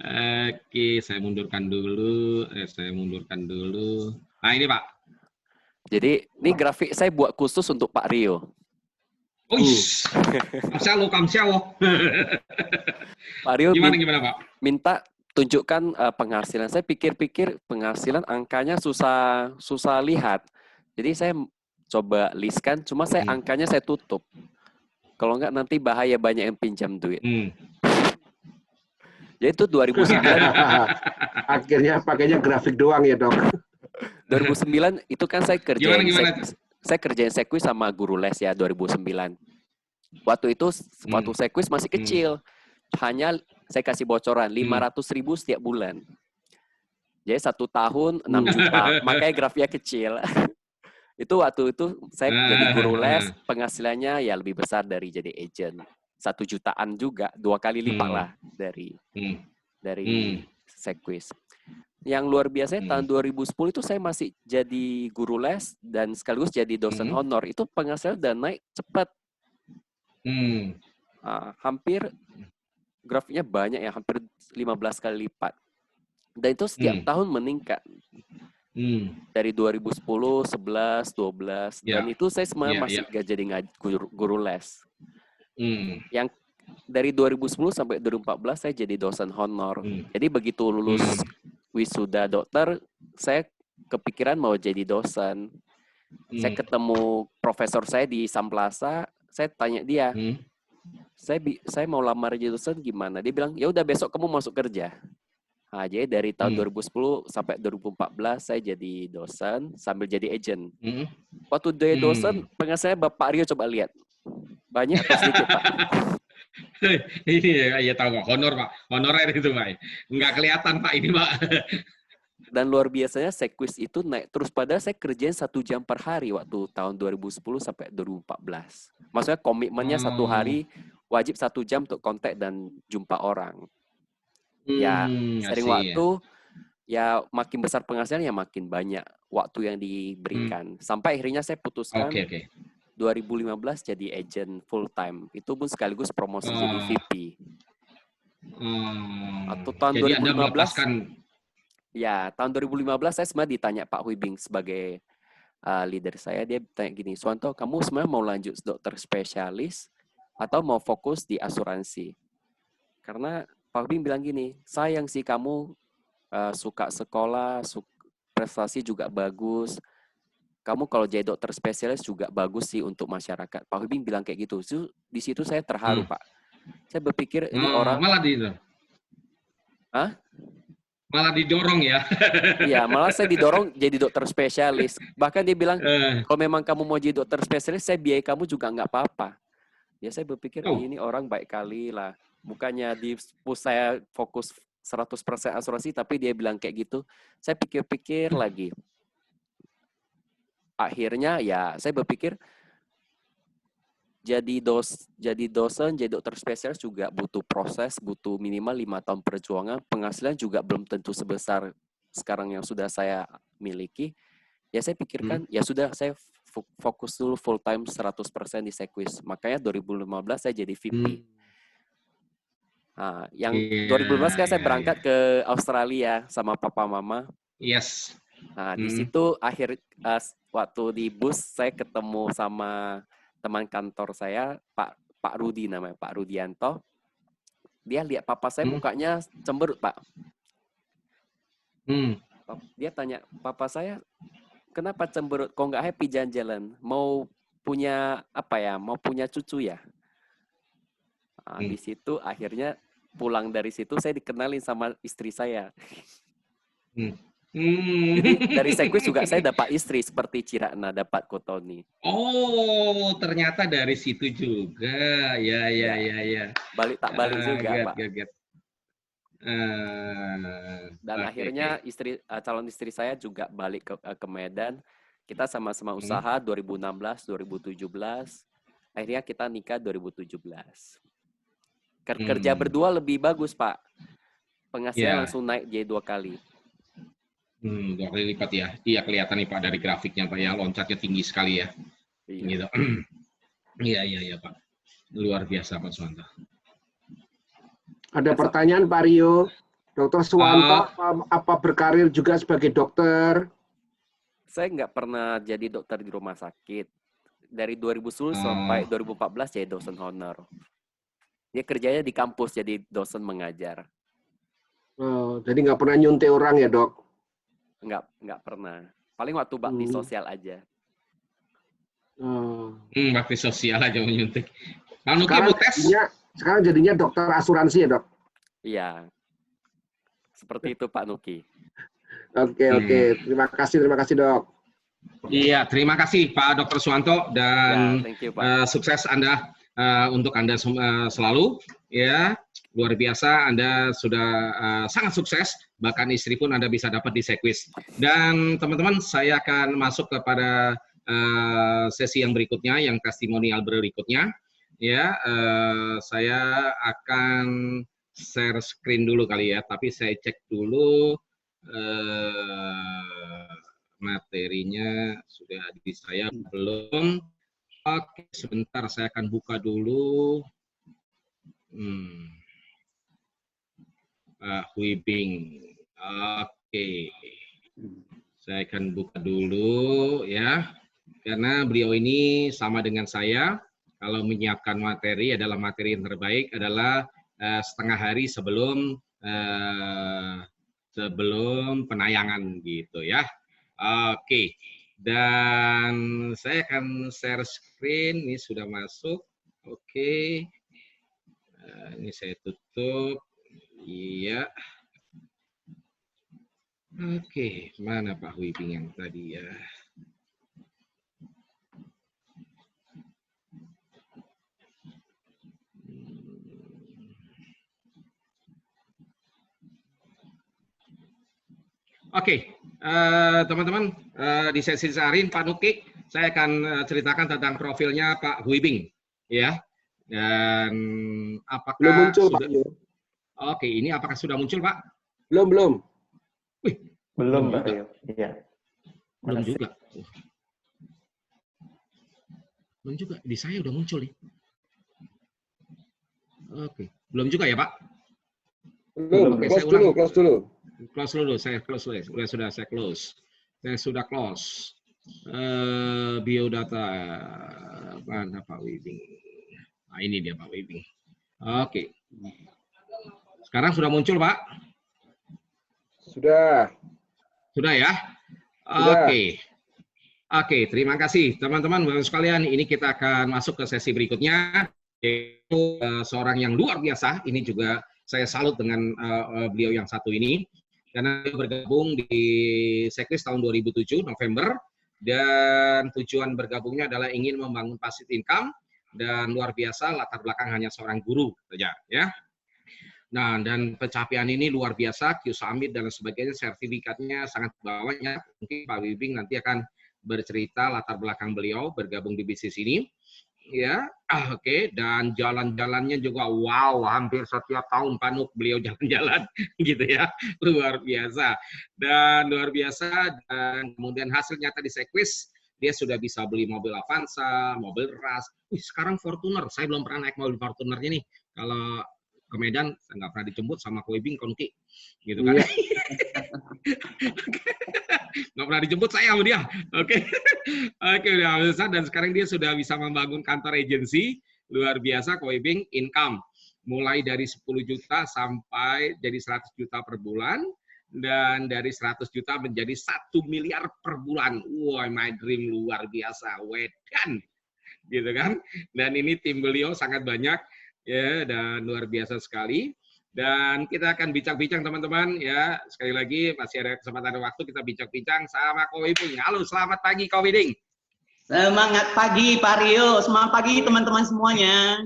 Oke, saya mundurkan dulu. Nah, ini Pak. Jadi ini grafik saya buat khusus untuk Pak Rio. Kamsialo. Pak Rio Gimana Pak? minta tunjukkan penghasilan. Saya pikir-pikir penghasilan angkanya susah lihat. Jadi saya coba listkan, cuma angkanya saya tutup. Kalau enggak nanti bahaya banyak yang pinjam duit. Jadi itu 2009. Akhirnya pakainya grafik doang ya, Dok. 2009 itu kan saya kerjain Gimana? kerjain sekuis sama guru les ya 2009. Waktu itu waktu sekuis masih kecil. Hanya saya kasih bocoran 500.000 setiap bulan. Jadi 1 tahun 6 juta. Makanya grafiknya kecil. Itu waktu itu saya jadi guru les, penghasilannya ya lebih besar dari jadi agent. 1 jutaan juga, 2 kali lipat lah dari sekuis. Yang luar biasa tahun 2010 itu saya masih jadi guru les dan sekaligus jadi dosen honor. Itu penghasilan udah naik cepat. Hampir grafiknya banyak ya, hampir 15 kali lipat. Dan itu setiap tahun meningkat. Dari 2010, 11, 12. Dan itu saya sebenarnya masih gak jadi guru les. Yang dari 2010 sampai 2014 saya jadi dosen honor. Jadi begitu lulus wisuda dokter, saya kepikiran mau jadi dosen. Saya ketemu profesor saya di Samplasa, saya tanya dia, saya mau lamar jadi dosen gimana? Dia bilang, ya udah besok kamu masuk kerja. Nah, jadi dari tahun 2010 sampai 2014 saya jadi dosen sambil jadi agent. Waktu jadi dosen, penghasilannya Bapak Rio coba lihat. Banyak atau sedikit, Pak? Ini ya tahu Pak, honor Pak. Honorer itu Pak. Nggak kelihatan Pak ini Pak. Dan luar biasanya sekuis itu naik terus, padahal saya kerjain 1 jam per hari waktu tahun 2010 sampai 2014. Maksudnya komitmennya 1 hari wajib 1 jam untuk kontak dan jumpa orang. Ya sering waktu, ya makin besar penghasilan ya makin banyak waktu yang diberikan. Sampai akhirnya saya putuskan 2015 jadi agent full time. Itu pun sekaligus promosi jadi VP. Atau tahun jadi 2015. Anda melepaskan. Ya, tahun 2015 saya sebenarnya ditanya Pak Huibing sebagai leader saya. Dia tanya gini, Suwanto, kamu sebenarnya mau lanjut dokter spesialis atau mau fokus di asuransi? Karena Pak Huibing bilang gini, sayang sih kamu suka sekolah, prestasi juga bagus. Kamu kalau jadi dokter spesialis juga bagus sih untuk masyarakat. Pak Huibing bilang kayak gitu. Di situ saya terharu, Pak. Saya berpikir ini orang malah didorong ya. Iya, malah saya didorong jadi dokter spesialis. Bahkan dia bilang, kalau memang kamu mau jadi dokter spesialis, saya biayai kamu juga nggak apa-apa. Ya saya berpikir ini orang baik kali lah. Bukannya di saya fokus 100% asuransi, tapi dia bilang kayak gitu. Saya pikir-pikir lagi. Akhirnya ya saya berpikir jadi dosen, jadi dokter spesialis juga butuh proses, butuh minimal 5 tahun perjuangan. Penghasilan juga belum tentu sebesar sekarang yang sudah saya miliki. Ya saya pikirkan, ya sudah saya fokus dulu full time 100% di sekuis. Makanya 2015 saya jadi VP. Nah, yang 2015 kan saya berangkat ke Australia sama papa mama. Yes. Nah, di situ waktu di bus saya ketemu sama teman kantor saya, Pak Rudi namanya, Pak Rudianto. Dia lihat papa saya mukanya cemberut, Pak. Dia tanya, papa saya, kenapa cemberut? Kok nggak happy jalan-jalan? Mau punya apa ya? Mau punya cucu ya? Nah, di situ akhirnya pulang dari situ saya dikenalin sama istri saya. Jadi dari sekuis juga saya dapat istri seperti Cirakna dapat Kotoni. Oh, ternyata dari situ juga. Ya. Balik juga, Pak. Dan Okay, akhirnya calon istri saya juga balik ke Medan. Kita sama-sama usaha 2016, 2017. Akhirnya kita nikah 2017. Kerja berdua lebih bagus, Pak. Penghasilan langsung naik jadi 2 kali. 2 kali lipat ya. Iya, kelihatan nih Pak dari grafiknya Pak ya, loncatnya tinggi sekali ya. Iya. Gitu. Iya Pak. Luar biasa Pak Suwanto. Ada pertanyaan Pak Rio. Dokter Suwanto apa berkarir juga sebagai dokter? Saya nggak pernah jadi dokter di rumah sakit. Dari 2010 sampai 2014 jadi dosen honor. Dia kerjanya di kampus jadi dosen mengajar. Oh, jadi nggak pernah nyuntik orang ya, Dok? Nggak pernah. Paling waktu bakti sosial aja. Bakti sosial aja menyuntik. Sekarang jadinya dokter asuransi ya, Dok? Iya. Seperti itu Pak Nuki. Oke. Terima kasih, Dok. Iya, terima kasih Pak Dr. Suwanto dan thank you, Pak. Sukses Anda untuk Anda selalu ya. Luar biasa, Anda sudah sangat sukses, bahkan istri pun Anda bisa dapat di Sekwis. Dan teman-teman, saya akan masuk kepada sesi yang berikutnya, yang testimonial berikutnya. Ya, saya akan share screen dulu kali ya, tapi saya cek dulu materinya sudah di saya belum. Oke, sebentar saya akan buka dulu. Huibing. Oke. Saya akan buka dulu ya. Karena beliau ini sama dengan saya, kalau menyiapkan materi adalah materi yang terbaik adalah setengah hari sebelum penayangan gitu ya. Oke. Dan saya akan share screen, ini sudah masuk. Oke. Ini saya tutup. Iya. Oke, mana Pak Huibing yang tadi ya? Oke, teman-teman, di sesi sehari Pak Nuki, saya akan ceritakan tentang profilnya Pak Huibing, ya. Dan apakah belum muncul sudah... Pak? Oke, ini apakah sudah muncul Pak? Belum. Wih, belum Pak Rio. Iya. Belum juga. Belum juga. Di saya udah muncul nih. Oke, belum juga ya Pak? Belum. Oke, Close dulu. Close dulu. Saya close dulu. Sudah saya close. Saya sudah close. Biodata mana Pak Huibing? Nah, ini dia Pak Huibing. Oke. Sekarang sudah muncul, Pak? Sudah ya? Oke, terima kasih. Teman-teman, Bapak sekalian, ini kita akan masuk ke sesi berikutnya. Yaitu seorang yang luar biasa. Ini juga saya salut dengan beliau yang satu ini. Karena bergabung di Sekwis tahun 2007, November. Dan tujuan bergabungnya adalah ingin membangun passive income. Dan luar biasa, latar belakang hanya seorang guru saja, ya. Nah, dan pencapaian ini luar biasa, Q Summit dan sebagainya, sertifikatnya sangat banyak. Mungkin Pak Huibing nanti akan bercerita latar belakang beliau bergabung di bisnis ini. Ya, oke. Dan jalan-jalannya juga wow, hampir setiap tahun Pak beliau jalan-jalan gitu ya. Luar biasa. Dan luar biasa, dan kemudian hasil nyata di Sekwis, dia sudah bisa beli mobil Avanza, mobil Ras. Sekarang Fortuner, saya belum pernah naik mobil Fortunernya nih. Kalau ke Medan, saya nggak pernah dijemput sama Huibing Konki, gitu kan? Iya. Nggak pernah dijemput saya sama dia, oke, udah besar dan sekarang dia sudah bisa membangun kantor agensi luar biasa. Huibing income mulai dari 10 juta sampai jadi 100 juta per bulan dan dari 100 juta menjadi 1 miliar per bulan. Wah, my dream luar biasa, wedan, gitu kan? Dan ini tim beliau sangat banyak. Ya, dan luar biasa sekali. Dan kita akan bincang-bincang teman-teman ya. Sekali lagi masih ada kesempatan ada waktu kita bincang-bincang sama Ko Huibing. Halo, selamat pagi Ko Huibing. Semangat pagi Pak Rio, semangat pagi teman-teman semuanya.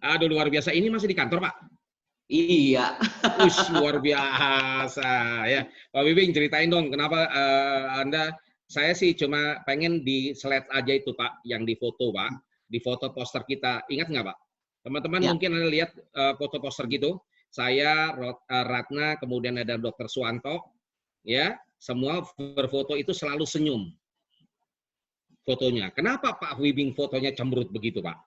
Aduh, luar biasa. Ini masih di kantor, Pak? Iya. Luar biasa ya. Pak Huibing, ceritain dong kenapa Anda, saya sih cuma pengen di slide aja itu Pak, yang di foto Pak. di foto poster kita. Ingat nggak, Pak? Teman-teman Ya. mungkin ada lihat foto poster gitu. Saya, Ratna, kemudian ada Dr. Suwanto, ya, semua berfoto itu selalu senyum fotonya. Kenapa Pak Wibing fotonya cemberut begitu, Pak?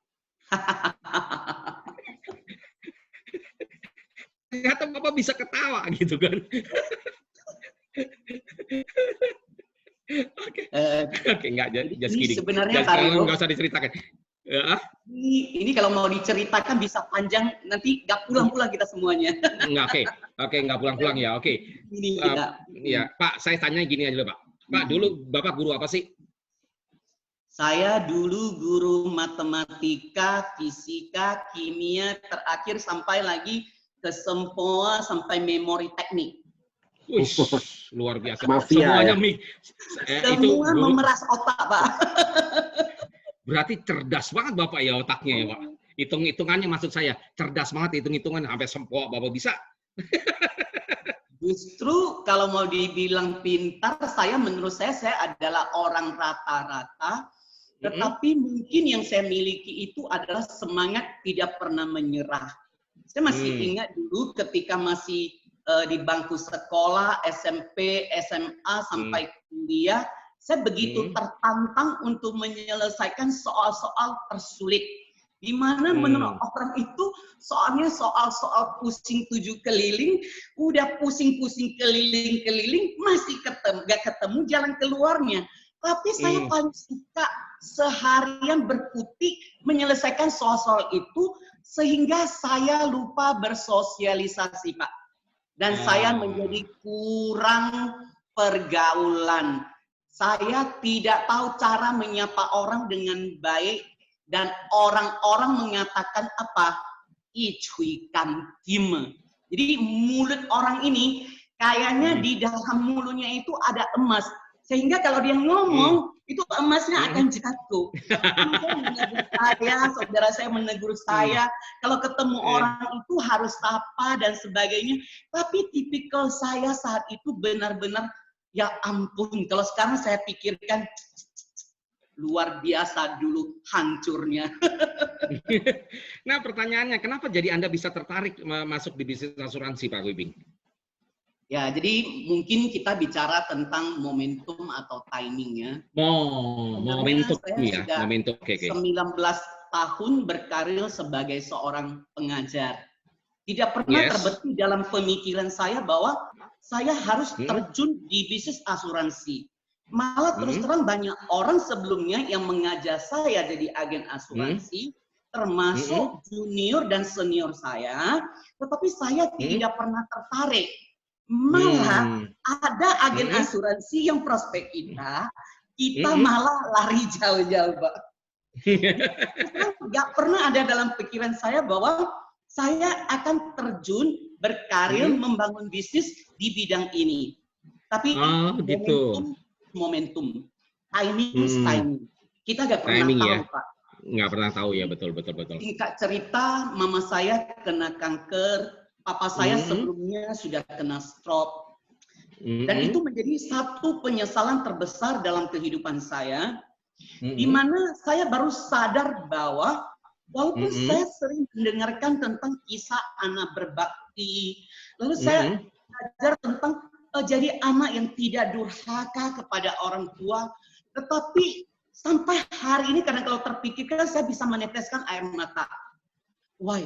Ternyata Bapak bisa ketawa gitu kan. Oke, enggak, just kidding. Sebenarnya Pak Rio, nggak usah diceritakan. ini kalau mau diceritakan bisa panjang, nanti nggak pulang-pulang kita semuanya. Enggak, oke, nggak pulang-pulang ya, oke. Ini kita. Ya, Pak, saya tanya gini aja dulu, Pak. Pak, dulu Bapak guru apa sih? Saya dulu guru matematika, fisika, kimia, terakhir sampai lagi ke sempoa sampai memori teknik. Wih, luar biasa. Mafia, Semuanya ya? Semua memeras otak, Pak. Berarti cerdas banget Bapak ya otaknya ya, Pak. Hitung-hitungannya maksud saya, cerdas banget hitung-hitungan sampai sempoa Bapak bisa. Justru kalau mau dibilang pintar, menurut saya adalah orang rata-rata. Tetapi mungkin yang saya miliki itu adalah semangat tidak pernah menyerah. Saya masih ingat dulu ketika masih di bangku sekolah, SMP, SMA, sampai kuliah, saya begitu tertantang untuk menyelesaikan soal-soal tersulit. Di mana menurut orang itu soalnya soal-soal pusing 7 keliling, udah pusing-pusing keliling-keliling, masih nggak ketemu jalan keluarnya. Tapi saya paling suka seharian berkutik menyelesaikan soal-soal itu sehingga saya lupa bersosialisasi, Pak. Dan saya menjadi kurang pergaulan. Saya tidak tahu cara menyapa orang dengan baik dan orang-orang mengatakan apa? Ichui kan tim. Jadi mulut orang ini kayaknya di dalam mulutnya itu ada emas. Sehingga kalau dia ngomong, itu emasnya akan jatuh. Saudara saya menegur saya, kalau ketemu orang itu harus sapa dan sebagainya. Tapi tipikal saya saat itu benar-benar, ya ampun, kalau sekarang saya pikirkan, luar biasa dulu hancurnya. Nah pertanyaannya, kenapa jadi Anda bisa tertarik masuk di bisnis asuransi, Pak Wibing? Ya, jadi mungkin kita bicara tentang momentum atau timing ya. Momentum ya, momentum. 19 tahun berkarir sebagai seorang pengajar. Tidak pernah terbetik dalam pemikiran saya bahwa saya harus terjun di bisnis asuransi. Malah terus terang banyak orang sebelumnya yang mengajar saya jadi agen asuransi, termasuk junior dan senior saya, tetapi saya tidak pernah tertarik. Malah ada agen asuransi yang prospek kita malah lari jauh-jauh, Pak. Nggak pernah ada dalam pikiran saya bahwa saya akan terjun berkarir membangun bisnis di bidang ini. Tapi momentum, timing. Kita nggak pernah tahu, Pak. Nggak pernah tahu ya, betul. Singkat cerita, mama saya kena kanker. Papa saya sebelumnya sudah kena stroke. Dan itu menjadi satu penyesalan terbesar dalam kehidupan saya. Di mana saya baru sadar bahwa walaupun saya sering mendengarkan tentang kisah anak berbakti, lalu saya belajar tentang jadi anak yang tidak durhaka kepada orang tua, tetapi sampai hari ini kadang kalau terpikirkan saya bisa meneteskan air mata. Why?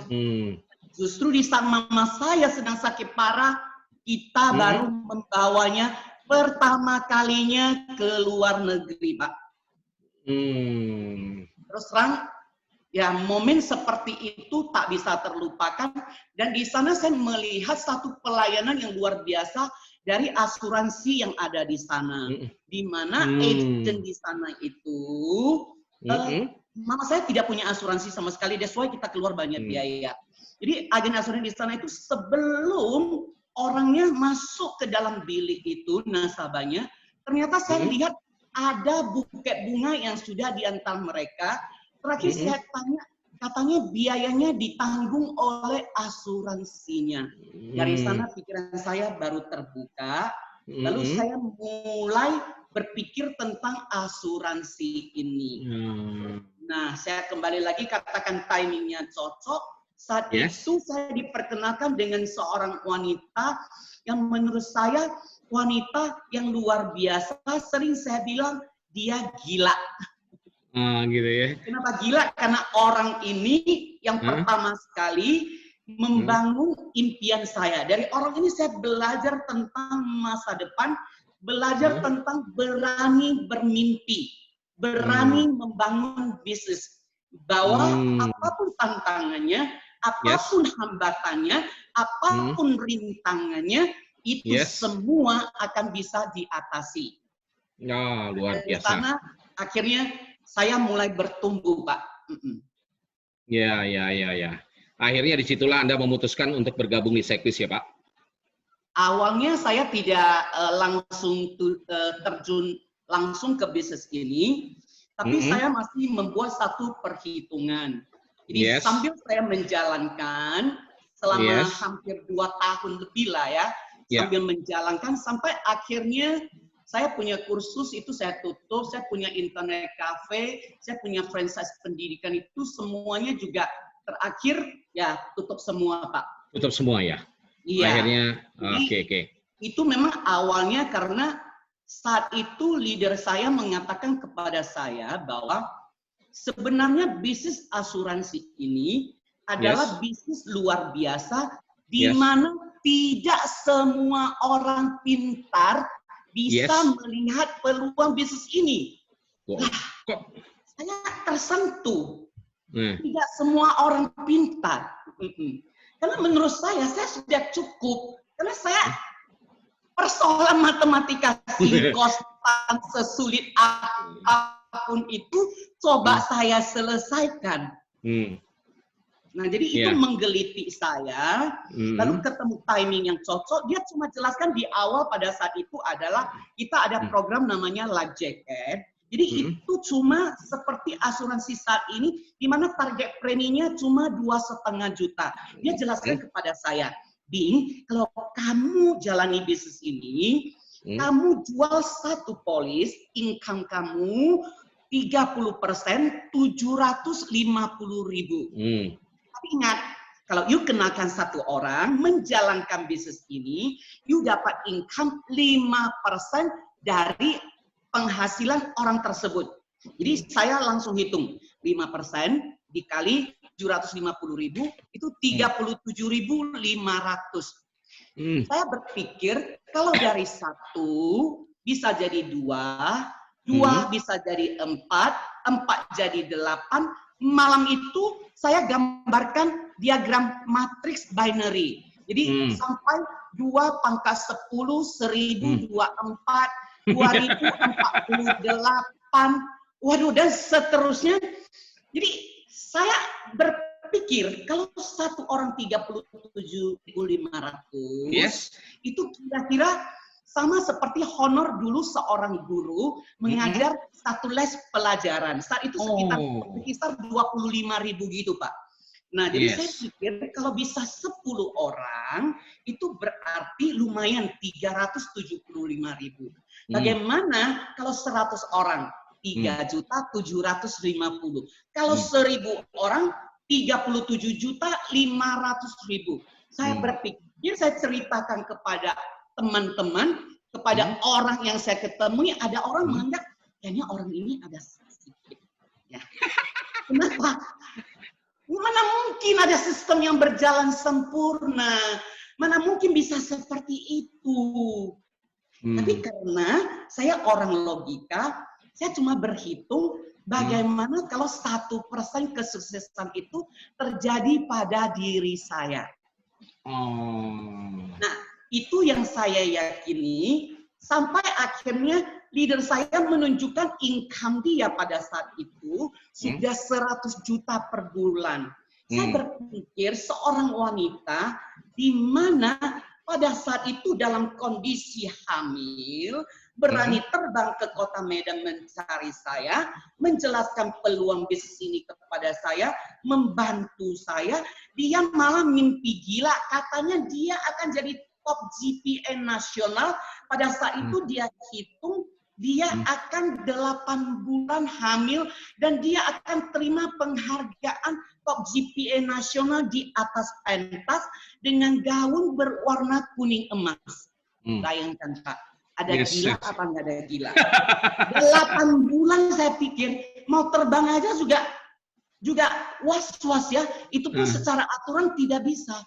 Justru di saat mama saya sedang sakit parah, kita baru membawanya pertama kalinya ke luar negeri, Pak. Terus terang, ya momen seperti itu tak bisa terlupakan. Dan di sana saya melihat satu pelayanan yang luar biasa dari asuransi yang ada di sana. Di mana agent di sana itu, mama saya tidak punya asuransi sama sekali, that's why kita keluar banyak biaya. Jadi agen asuransi di sana itu sebelum orangnya masuk ke dalam bilik itu, nasabahnya, ternyata saya lihat ada buket bunga yang sudah diantar mereka. Terakhir saya tanya, katanya biayanya ditanggung oleh asuransinya. Dari sana pikiran saya baru terbuka, lalu saya mulai berpikir tentang asuransi ini. Nah, saya kembali lagi katakan timingnya cocok. Saat itu saya diperkenalkan dengan seorang wanita yang menurut saya wanita yang luar biasa. Sering saya bilang dia gila. Gitu ya. Kenapa gila? Karena orang ini yang pertama sekali membangun impian saya. Dari orang ini saya belajar tentang masa depan, belajar tentang berani bermimpi, berani membangun bisnis. Bahwa apapun tantangannya, apapun hambatannya, apapun rintangannya, itu semua akan bisa diatasi. Luar biasa. Dari sana akhirnya saya mulai bertumbuh, Pak. Ya. Akhirnya disitulah Anda memutuskan untuk bergabung di Sekvis ya, Pak? Awalnya saya tidak langsung terjun langsung ke bisnis ini, tapi saya masih membuat satu perhitungan. Jadi sambil saya menjalankan selama hampir 2 tahun lebih lah ya, sambil menjalankan sampai akhirnya saya punya kursus itu saya tutup, saya punya internet cafe, saya punya franchise pendidikan itu semuanya juga terakhir ya tutup semua, Pak. Tutup semua ya? Iya. Akhirnya, oke. Itu memang awalnya karena saat itu leader saya mengatakan kepada saya bahwa sebenarnya bisnis asuransi ini adalah bisnis luar biasa di mana tidak semua orang pintar bisa melihat peluang bisnis ini. Nah, saya tersentuh. Tidak semua orang pintar. Karena menurut saya sudah cukup. Karena saya persoalan matematika sinkostan sesulit apapun itu coba saya selesaikan. Nah, jadi itu menggeliti saya, lalu ketemu timing yang cocok, dia cuma jelaskan di awal pada saat itu adalah kita ada program namanya Life Jacket, jadi itu cuma seperti asuransi saat ini, di mana target preminya cuma 2,5 juta. Dia jelaskan kepada saya, Bing, kalau kamu jalani bisnis ini, kamu jual satu polis, income kamu 30%, 750.000. Tapi ingat, kalau you kenalkan satu orang menjalankan bisnis ini, you dapat income 5% dari penghasilan orang tersebut. Jadi saya langsung hitung 5% dikali 750.000 itu 37.500. Saya berpikir kalau dari 1 bisa jadi 2 bisa jadi 4 jadi 8. Malam itu saya gambarkan diagram matriks binary. Jadi sampai 2 pangkat 10, 1024, 2048, waduh dan seterusnya. Jadi saya berpikir kalau satu orang 37.500 itu kira-kira sama seperti honor dulu seorang guru mengajar satu les pelajaran. Saat itu sekitar 25.000 gitu, Pak. Nah, jadi saya pikir kalau bisa 10 orang, itu berarti lumayan 375.000. Bagaimana kalau 100 orang? 3.750.000. Kalau 1.000 orang, 37.500.000. Saya berpikir, saya ceritakan kepada teman-teman, kepada orang yang saya ketemui, ada orang menganggap kayaknya orang ini ada sedikit. Ya. Kenapa? Mana mungkin ada sistem yang berjalan sempurna? Mana mungkin bisa seperti itu? Tapi karena saya orang logika, saya cuma berhitung bagaimana kalau 1% kesuksesan itu terjadi pada diri saya. Nah, itu yang saya yakini sampai akhirnya leader saya menunjukkan income dia pada saat itu sudah 100 juta per bulan. Saya berpikir seorang wanita di mana pada saat itu dalam kondisi hamil, berani terbang ke kota Medan mencari saya, menjelaskan peluang bisnis ini kepada saya, membantu saya, dia malah mimpi gila, katanya dia akan jadi top GPN nasional. Pada saat itu dia hitung dia akan 8 bulan hamil dan dia akan terima penghargaan top GPA nasional di atas pentas dengan gaun berwarna kuning emas. Bayangkan Pak, ada gila apa nggak ada gila? 8 bulan saya pikir mau terbang aja juga was-was ya. Itu pun secara aturan tidak bisa.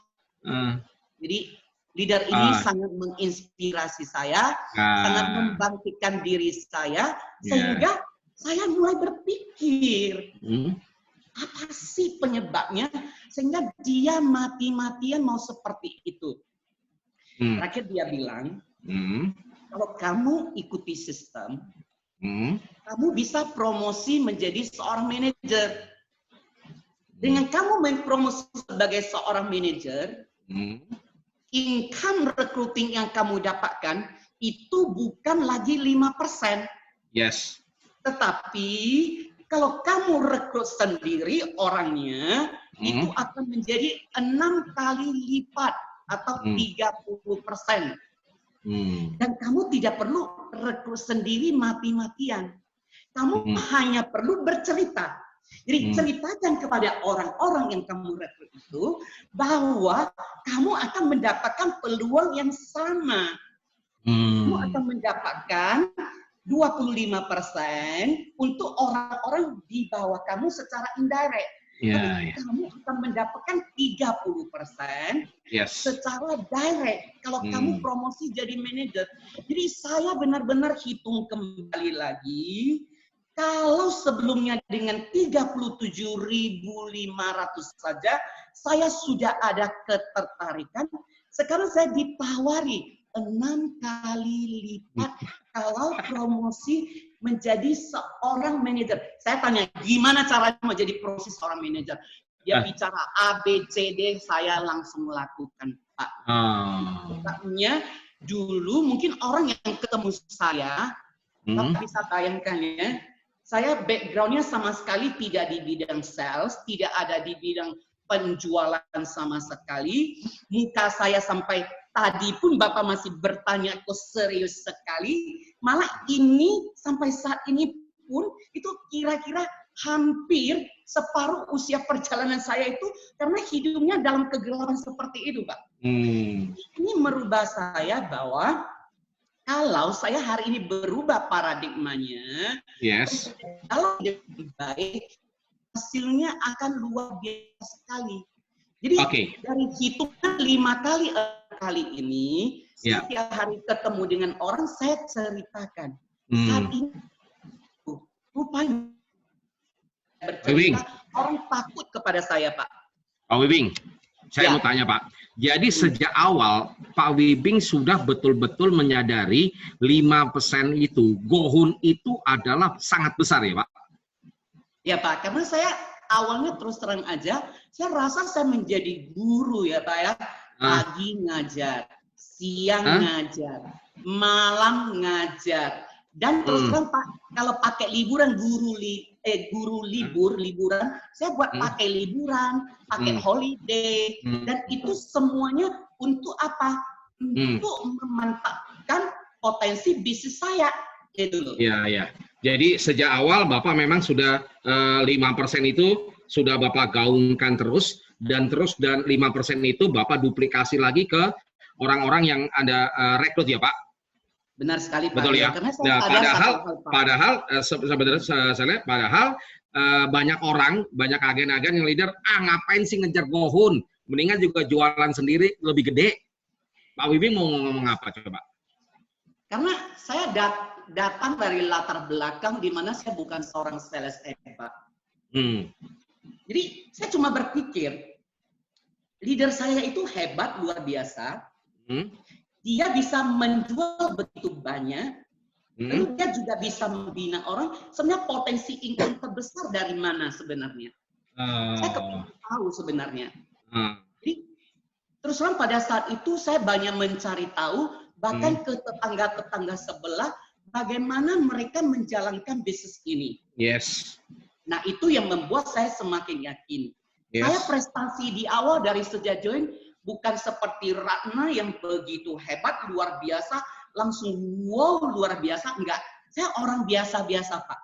Jadi leader ini sangat menginspirasi saya, sangat membangkitkan diri saya, sehingga saya mulai berpikir, apa sih penyebabnya, sehingga dia mati-matian mau seperti itu. Terakhir dia bilang, kalau kamu ikuti sistem, kamu bisa promosi menjadi seorang manajer. Dengan kamu mempromosi sebagai seorang manajer, income recruiting yang kamu dapatkan itu bukan lagi 5%. Yes. Tetapi kalau kamu rekrut sendiri orangnya, itu akan menjadi 6 kali lipat atau 30%. Dan kamu tidak perlu rekrut sendiri mati-matian. Kamu hanya perlu bercerita. Jadi ceritakan kepada orang-orang yang kamu rekrut itu bahwa kamu akan mendapatkan peluang yang sama. Kamu akan mendapatkan 25% untuk orang-orang di bawah kamu secara indirect. Tapi kamu akan mendapatkan 30% secara direct kalau kamu promosi jadi manajer. Jadi saya benar-benar hitung kembali lagi. Kalau sebelumnya dengan 37.500 saja, saya sudah ada ketertarikan. Sekarang saya ditawari 6 kali lipat kalau promosi menjadi seorang manajer. Saya tanya, gimana caranya menjadi promosi seorang manajer? Dia bicara A, B, C, D, saya langsung lakukan, Pak. Sebabnya dulu mungkin orang yang ketemu saya, tapi bisa bayangkan ya, saya background-nya sama sekali tidak di bidang sales, tidak ada di bidang penjualan sama sekali. Muka saya sampai tadi pun Bapak masih bertanya kok serius sekali. Malah ini sampai saat ini pun itu kira-kira hampir separuh usia perjalanan saya itu karena hidupnya dalam kegelapan seperti itu, Pak. Ini merubah saya bahwa kalau saya hari ini berubah paradigmanya, kalau lebih baik, hasilnya akan luar biasa sekali. Jadi dari hitungan 5 kali ini, setiap hari ketemu dengan orang, saya ceritakan. Saat ini, rupanya bercerita, orang takut kepada saya, Pak. Pak Wibing, saya mau tanya Pak. Jadi sejak awal Pak Wibing sudah betul-betul menyadari 5% itu, gohun itu adalah sangat besar ya Pak? Ya Pak, karena saya awalnya terus terang aja, saya rasa saya menjadi guru ya Pak ya. Pagi ngajar, siang ngajar, malam ngajar. Dan terus terang Pak, kalau pakai liburan liburan, saya buat pakai liburan, pakai holiday, dan itu semuanya untuk apa? Untuk memantapkan potensi bisnis saya, gitu loh. Iya. Jadi sejak awal Bapak memang sudah 5% itu sudah Bapak gaungkan terus dan 5% itu Bapak duplikasi lagi ke orang-orang yang Anda rekrut ya Pak? Benar sekali Pak. Betul ya. Padahal banyak orang, banyak agen-agen yang leader, ngapain sih ngejar gohun? Mendingan juga jualan sendiri lebih gede. Pak Wibing mau ngomong apa coba? Karena saya datang dari latar belakang di mana saya bukan seorang sales Pak. Jadi saya cuma berpikir, leader saya itu hebat, luar biasa. Dia bisa menjual begitu banyak, lalu dia juga bisa membina orang. Sebenarnya potensi income terbesar dari mana sebenarnya? Saya kepingin tahu sebenarnya. Jadi terus terang pada saat itu saya banyak mencari tahu, bahkan ke tetangga-tetangga sebelah, bagaimana mereka menjalankan bisnis ini. Nah itu yang membuat saya semakin yakin. Saya prestasi di awal dari sejak join, bukan seperti Ratna yang begitu hebat, luar biasa, langsung wow luar biasa, enggak. Saya orang biasa-biasa, Pak.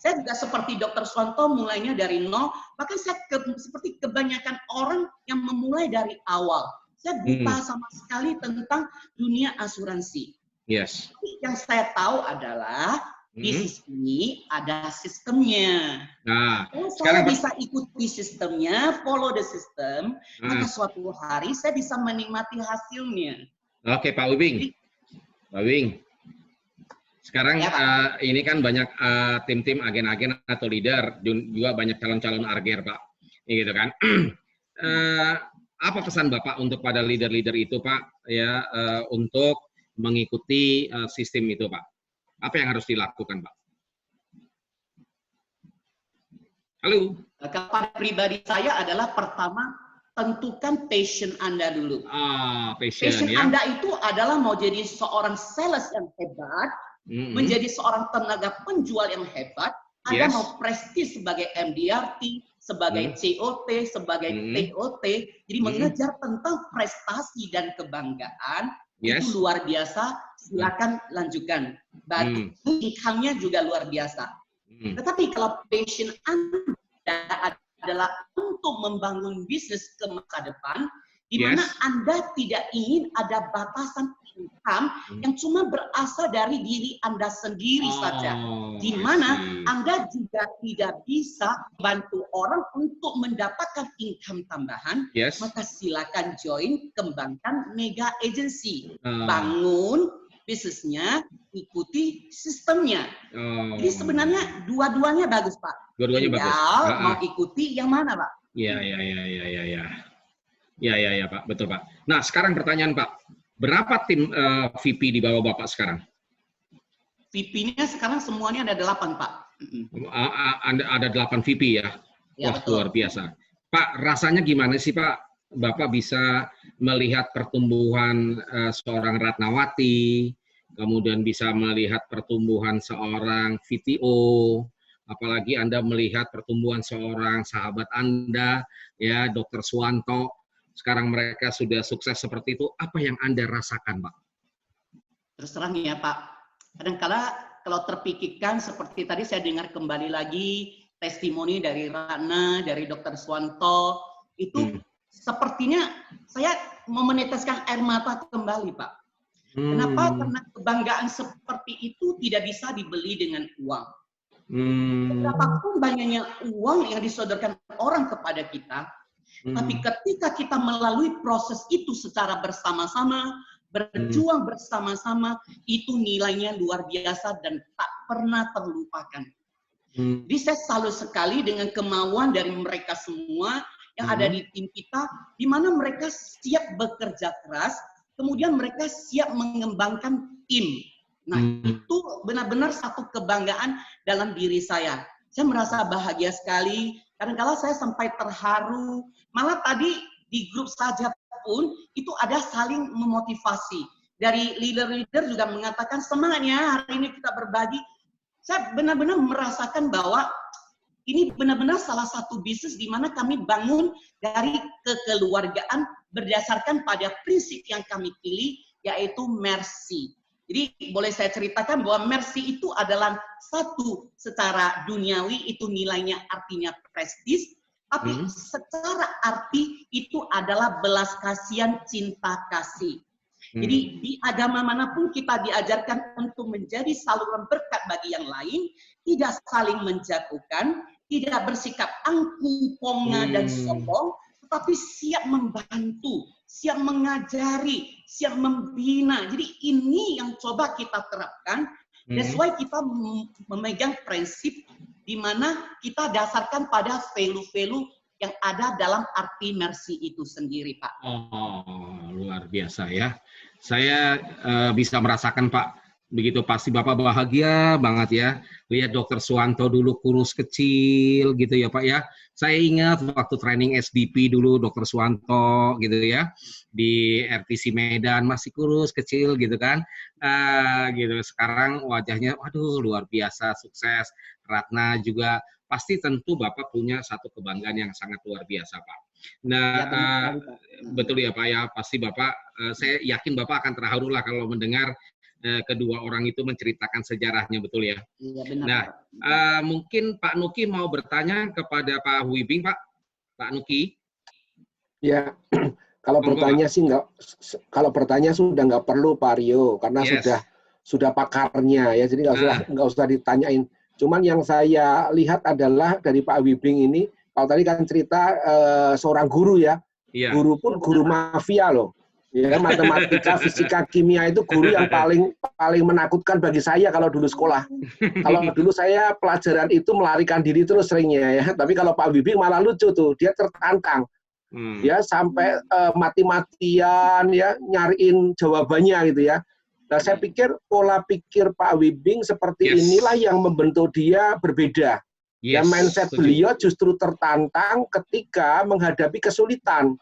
Saya juga seperti Dr. Suwanto mulainya dari nol, bahkan saya seperti kebanyakan orang yang memulai dari awal. Saya buta sama sekali tentang dunia asuransi. Yes. Yang saya tahu adalah bisnis ini ada sistemnya. Nah, kalau saya bisa ikuti sistemnya, follow the system, maka suatu hari saya bisa menikmati hasilnya. Oke, Pak Wibing. Pak Wibing. Sekarang ya, ini kan banyak tim-tim agen-agen atau leader, juga banyak calon-calon arger, Pak. Gitu kan. Apa pesan Bapak untuk pada leader-leader itu, Pak, ya, untuk mengikuti sistem itu, Pak? Apa yang harus dilakukan, Pak? Halo. Kalau pribadi saya adalah pertama, tentukan passion Anda dulu. Passion ya. Anda itu adalah mau jadi seorang sales yang hebat, menjadi seorang tenaga penjual yang hebat, Anda mau prestis sebagai MDRT, sebagai COT, sebagai TOT, jadi mengejar tentang prestasi dan kebanggaan, itu luar biasa, silakan lanjutkan. Income-nya juga luar biasa. Tetapi kalau passion Anda adalah untuk membangun bisnis ke masa depan, di mana Anda tidak ingin ada batasan income yang cuma berasal dari diri Anda sendiri saja. Di mana Anda juga tidak bisa bantu orang untuk mendapatkan income tambahan, maka silakan join, kembangkan mega agency. Bangun bisnisnya, ikuti sistemnya. Jadi sebenarnya dua-duanya bagus, Pak. Dua-duanya bagus. Mau ikuti yang mana, Pak? Ya, Pak, betul, Pak. Nah, sekarang pertanyaan, Pak. Berapa tim VP di bawah Bapak sekarang? VP-nya sekarang semuanya ada 8, Pak. Ada 8 VP ya? Wah, betul. Luar biasa. Pak, rasanya gimana sih, Pak? Bapak bisa melihat pertumbuhan seorang Ratnawati, kemudian bisa melihat pertumbuhan seorang VTO, apalagi Anda melihat pertumbuhan seorang sahabat Anda, ya, Dr. Suwanto. Sekarang mereka sudah sukses seperti itu. Apa yang Anda rasakan, Pak? Terus terang ya, Pak. Kadang-kala kalau terpikirkan seperti tadi saya dengar kembali lagi testimoni dari Ratna, dari Dr. Suwanto, itu sepertinya saya menetaskan air mata kembali, Pak. Kenapa? Karena kebanggaan seperti itu tidak bisa dibeli dengan uang. Berapapun banyaknya uang yang disodorkan orang kepada kita, tapi ketika kita melalui proses itu secara bersama-sama, berjuang bersama-sama, itu nilainya luar biasa dan tak pernah terlupakan. Jadi saya salut sekali dengan kemauan dari mereka semua yang ada di tim kita, di mana mereka siap bekerja keras, kemudian mereka siap mengembangkan tim. Nah, itu benar-benar satu kebanggaan dalam diri saya. Saya merasa bahagia sekali. Kadang-kala saya sampai terharu. Malah tadi di grup saja pun itu ada saling memotivasi. Dari leader-leader juga mengatakan semangatnya hari ini kita berbagi. Saya benar-benar merasakan bahwa ini benar-benar salah satu bisnis di mana kami bangun dari kekeluargaan berdasarkan pada prinsip yang kami pilih, yaitu mercy. Jadi boleh saya ceritakan bahwa mercy itu adalah satu secara duniawi itu nilainya artinya prestis, tapi secara arti itu adalah belas kasihan, cinta kasih. Jadi di agama manapun kita diajarkan untuk menjadi saluran berkat bagi yang lain, tidak saling menjatuhkan, tidak bersikap angku, ponga, dan sombong, tetapi siap membantu, siap mengajari, siap membina. Jadi ini yang coba kita terapkan. That's why kita memegang prinsip di mana kita dasarkan pada value-value yang ada dalam arti mercy itu sendiri, Pak. Oh, luar biasa ya. Saya bisa merasakan, Pak, begitu pasti Bapak bahagia banget ya. Lihat Dr. Suwanto dulu kurus kecil gitu ya, Pak ya. Saya ingat waktu training SDP dulu Dr. Suwanto gitu ya. Di RTC Medan masih kurus kecil gitu kan. Gitu. Sekarang wajahnya waduh luar biasa, sukses. Ratna juga pasti tentu Bapak punya satu kebanggaan yang sangat luar biasa, Pak. Nah, betul ya Pak ya, pasti Bapak, saya yakin Bapak akan terharu lah kalau mendengar kedua orang itu menceritakan sejarahnya, betul ya? Iya, benar. Nah, mungkin Pak Nuki mau bertanya kepada Pak Huibing, Pak. Pak Nuki. Ya, kalau bertanya sih sudah nggak perlu Pak Rio, karena sudah pakarnya ya, jadi nggak usah ditanyain. Cuman yang saya lihat adalah dari Pak Huibing ini, kalau tadi kan cerita seorang guru ya, guru pun guru mafia loh. Ya, matematika, fisika, kimia itu guru yang paling menakutkan bagi saya kalau dulu sekolah. Kalau dulu saya pelajaran itu melarikan diri terus seringnya ya. Tapi kalau Pak Huibing malah lucu tuh, dia tertantang. Ya sampai mati-matian ya nyariin jawabannya gitu ya. Nah, saya pikir pola pikir Pak Huibing seperti inilah yang membentuk dia berbeda. Ya, mindset beliau justru tertantang ketika menghadapi kesulitan.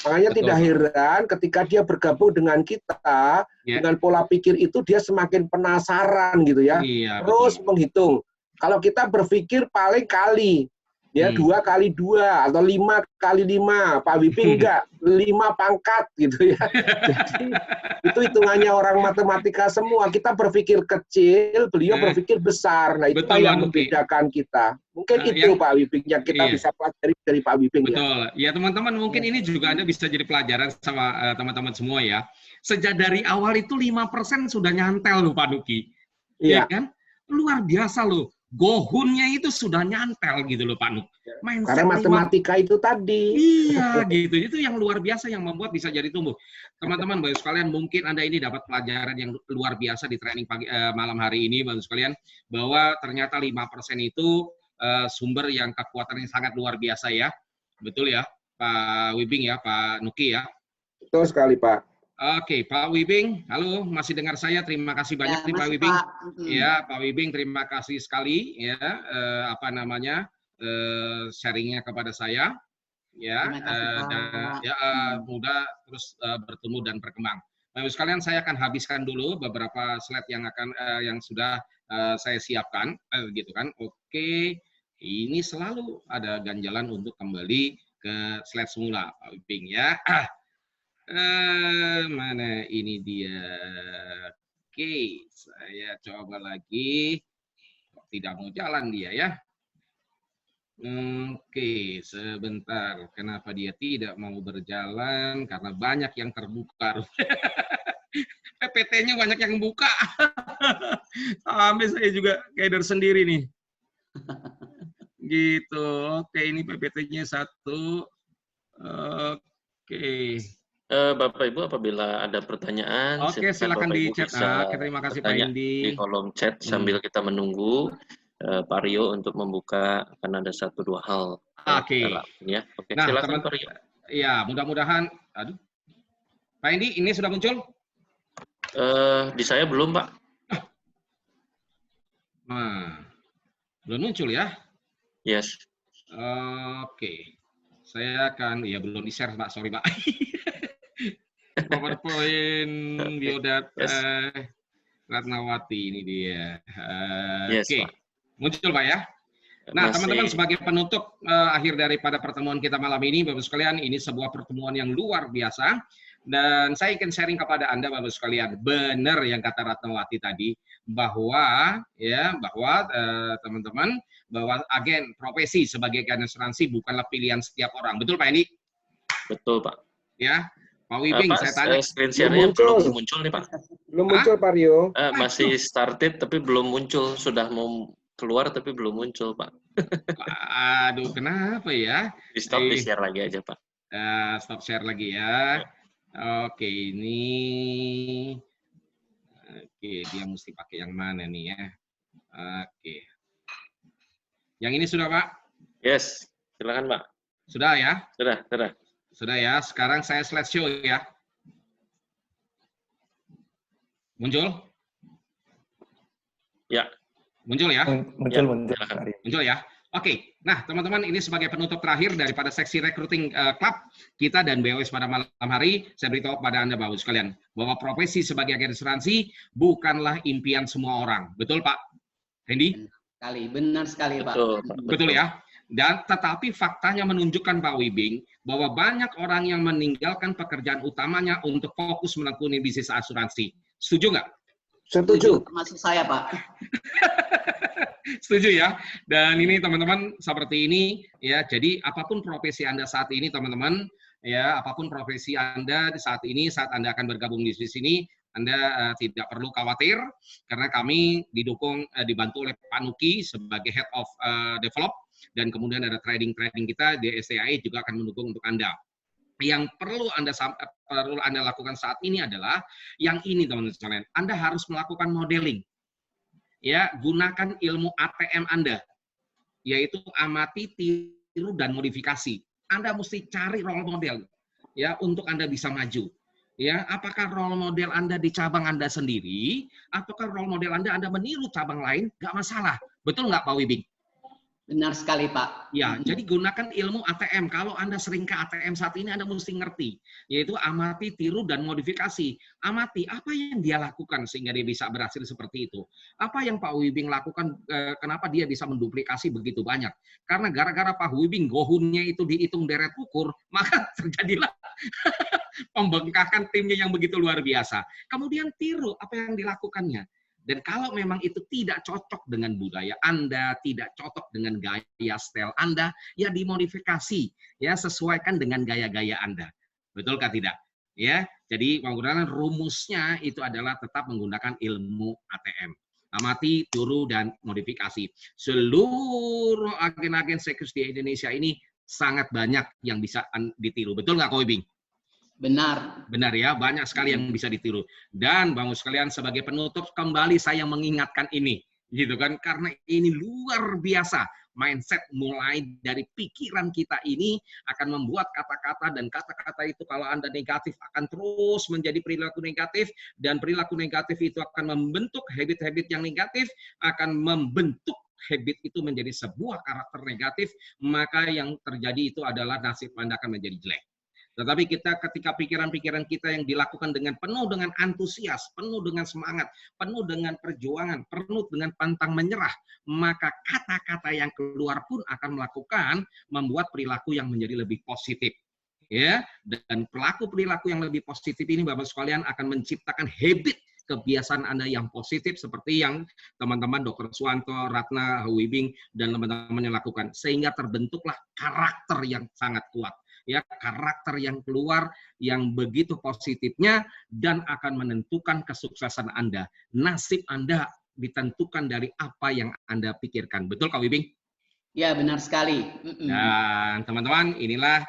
Makanya tidak heran ketika dia bergabung dengan kita, dengan pola pikir itu dia semakin penasaran gitu ya. Terus menghitung. Kalau kita berpikir paling kali, ya 2 kali 2 atau 5 kali 5, Pak Huibing enggak, 5 pangkat gitu ya. Jadi itu hitungannya orang matematika semua. Kita berpikir kecil, beliau berpikir besar. Nah itu yang membedakan kita. Mungkin itu Pak Huibing yang kita bisa pelajari dari Pak Huibing. Betul. Ya teman-teman, mungkin ini juga Anda bisa jadi pelajaran sama teman-teman semua ya. Sejak dari awal itu 5% sudah nyantel loh Pak Nuki. Iya kan? Luar biasa loh. Gohunnya itu sudah nyantel gitu loh Pak Nuk. Karena matematika itu tadi. Iya gitu. Itu yang luar biasa yang membuat bisa jadi tumbuh. Teman-teman, Bapak sekalian, mungkin Anda ini dapat pelajaran yang luar biasa di training malam hari ini, Bapak sekalian, bahwa ternyata 5% itu sumber yang kekuatannya sangat luar biasa ya. Betul ya, Pak Huibing ya, Pak Nuki ya. Betul sekali, Pak. Oke, Pak Huibing, halo, masih dengar saya? Terima kasih banyak nih Pak Huibing. Ya, Pak Huibing, terima kasih sekali ya sharingnya kepada saya. Ya, mudah terus bertumbuh dan berkembang. Bapak sekalian, saya akan habiskan dulu beberapa slide yang sudah saya siapkan, gitu kan? Oke, ini selalu ada ganjalan untuk kembali ke slide semula, Pak Huibing ya. Mana ini dia? Oke, saya coba lagi. Kok tidak mau jalan dia ya? Oke, sebentar. Kenapa dia tidak mau berjalan? Karena banyak yang terbuka. PPT-nya banyak yang buka. Sampai saya juga keder sendiri nih. Gitu. Oke, ini PPT-nya 1. Oke. Bapak Ibu, apabila ada pertanyaan, silakan di chat. Terima kasih Pak Indi. Di kolom chat sambil kita menunggu Pak Rio untuk membuka, akan ada 1-2 hal. Ya. Oke, nah, silakan Pak Rio. Ya, mudah-mudahan. Aduh, Pak Indi, ini sudah muncul? Di saya belum, Pak. Nah, belum muncul ya? Yes. Oke. Saya akan, ya belum di-share Pak, sorry Pak. PowerPoint biodata Ratnawati ini dia. Oke. Muncul Pak ya? Nah, teman-teman, sebagai penutup akhir daripada pertemuan kita malam ini, Bapak sekalian, ini sebuah pertemuan yang luar biasa. Dan saya ingin sharing kepada Anda, Bapak sekalian, benar yang kata Ratnawati tadi, bahwa teman-teman, bahwa agen profesi sebagai agen asuransi bukanlah pilihan setiap orang. Betul Pak Edi? Betul Pak. Ya, Pak Huibing, saya tanya. Screen share-nya belum muncul nih Pak. Belum muncul Pak Rio. Masih started tapi belum muncul, sudah mau keluar tapi belum muncul Pak. Aduh, kenapa ya? Di stop, di share lagi aja Pak. Stop share lagi ya. Oke, ini. Oke, dia mesti pakai yang mana nih ya? Oke. Yang ini sudah Pak? Yes, silakan Pak. Sudah ya? Sudah. Sudah ya, sekarang saya slideshow ya. Muncul? Ya. Muncul ya? Muncul ya? Oke, nah teman-teman, ini sebagai penutup terakhir daripada seksi recruiting club kita dan BOS pada malam hari, saya beritahu kepada Anda Bapak sekalian, bahwa profesi sebagai agen asuransi bukanlah impian semua orang. Betul Pak Hendy? Benar sekali Pak. Betul ya? Dan tetapi faktanya menunjukkan Pak Huibing bahwa banyak orang yang meninggalkan pekerjaan utamanya untuk fokus menekuni bisnis asuransi. Setuju nggak? Setuju. Termasuk saya, Pak. Setuju ya. Dan ini teman-teman seperti ini ya. Jadi apapun profesi Anda saat ini teman-teman ya, apapun profesi Anda saat ini saat Anda akan bergabung di sini, Anda tidak perlu khawatir karena kami dibantu oleh Pak Nuki sebagai Head of Develop dan kemudian ada trading kita di STAE juga akan mendukung untuk Anda. Yang perlu Anda lakukan saat ini adalah yang ini teman-teman sekalian. Anda harus melakukan modeling. Ya, gunakan ilmu ATM Anda, yaitu amati, tiru, dan modifikasi. Anda mesti cari role model, ya, untuk Anda bisa maju. Ya, apakah role model Anda di cabang Anda sendiri, ataukah role model Anda meniru cabang lain, nggak masalah. Betul nggak, Pak Wibing? Benar sekali, Pak. Ya, jadi gunakan ilmu ATM. Kalau Anda sering ke ATM saat ini, Anda mesti ngerti, yaitu amati, tiru, dan modifikasi. Amati, apa yang dia lakukan sehingga dia bisa berhasil seperti itu. Apa yang Pak Wibing lakukan, kenapa dia bisa menduplikasi begitu banyak. Karena gara-gara Pak Wibing, gohunnya itu dihitung deret ukur, maka terjadilah pembengkakan timnya yang begitu luar biasa. Kemudian tiru apa yang dilakukannya. Dan kalau memang itu tidak cocok dengan budaya Anda, tidak cocok dengan gaya style Anda, ya dimodifikasi, ya sesuaikan dengan gaya-gaya Anda. Betulkah tidak? Ya, jadi menggunakan rumusnya itu adalah tetap menggunakan ilmu ATM. Amati, tiru, dan modifikasi. Seluruh agen-agen sekuritas di Indonesia ini sangat banyak yang bisa ditiru. Betul nggak, Ko Wibing? Benar. Benar ya, banyak sekali yang bisa ditiru. Dan Bang sekalian sebagai penutup kembali saya mengingatkan ini, gitu kan? Karena ini luar biasa. Mindset mulai dari pikiran kita ini akan membuat kata-kata dan kata-kata itu kalau Anda negatif akan terus menjadi perilaku negatif dan perilaku negatif itu akan membentuk habit-habit yang negatif, akan membentuk habit itu menjadi sebuah karakter negatif, maka yang terjadi itu adalah nasib Anda akan menjadi jelek. Tetapi ketika pikiran-pikiran kita yang dilakukan dengan penuh dengan antusias, penuh dengan semangat, penuh dengan perjuangan, penuh dengan pantang menyerah, maka kata-kata yang keluar pun akan membuat perilaku yang menjadi lebih positif. Ya, dan perilaku yang lebih positif ini Bapak sekalian akan menciptakan habit kebiasaan Anda yang positif seperti yang teman-teman Dr. Suwanto, Ratna, Wibing, dan teman-teman yang lakukan. Sehingga terbentuklah karakter yang sangat kuat. Ya, karakter yang keluar yang begitu positifnya dan akan menentukan kesuksesan Anda. Nasib Anda ditentukan dari apa yang Anda pikirkan. Betul, Kak Wibing? Ya, benar sekali. Dan teman-teman, inilah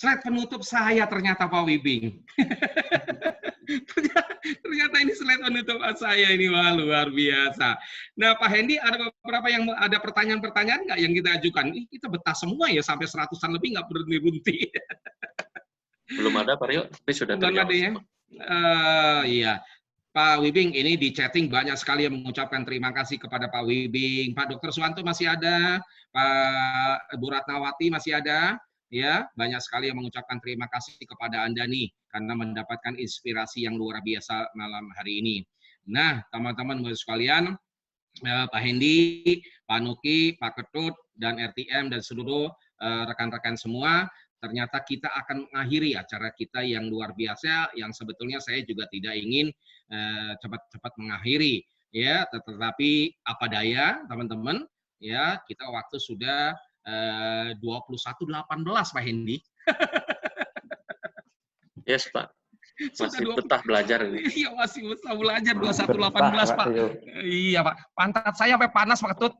slide penutup saya ternyata, Pak Wibing. Ternyata ini slide penutup saya ini, wah luar biasa. Nah Pak Hendy, ada beberapa yang ada pertanyaan-pertanyaan nggak yang kita ajukan? Kita betah semua ya, sampai 100-an lebih nggak berhenti-henti. Belum ada Pak Rio, tapi sudah terjawab. Ya? Iya. Pak Wibing, ini di chatting banyak sekali yang mengucapkan terima kasih kepada Pak Wibing. Pak Dr. Suwanto masih ada, Pak Bu Ratnawati masih ada. Ya, banyak sekali yang mengucapkan terima kasih kepada Anda nih karena mendapatkan inspirasi yang luar biasa malam hari ini. Nah, teman-teman sekalian, Pak Hendy, Pak Nuki, Pak Ketut, dan RTM dan seluruh rekan-rekan semua, ternyata kita akan mengakhiri acara kita yang luar biasa yang sebetulnya saya juga tidak ingin cepat-cepat mengakhiri ya, tetapi apa daya, teman-teman, ya, kita waktu sudah 21.18 Pak Hendy. Yes Pak, masih betah belajar ini. Iya masih betah belajar 21.18 Pak. Iya Pak, pantat saya sampai panas Pak Ketut.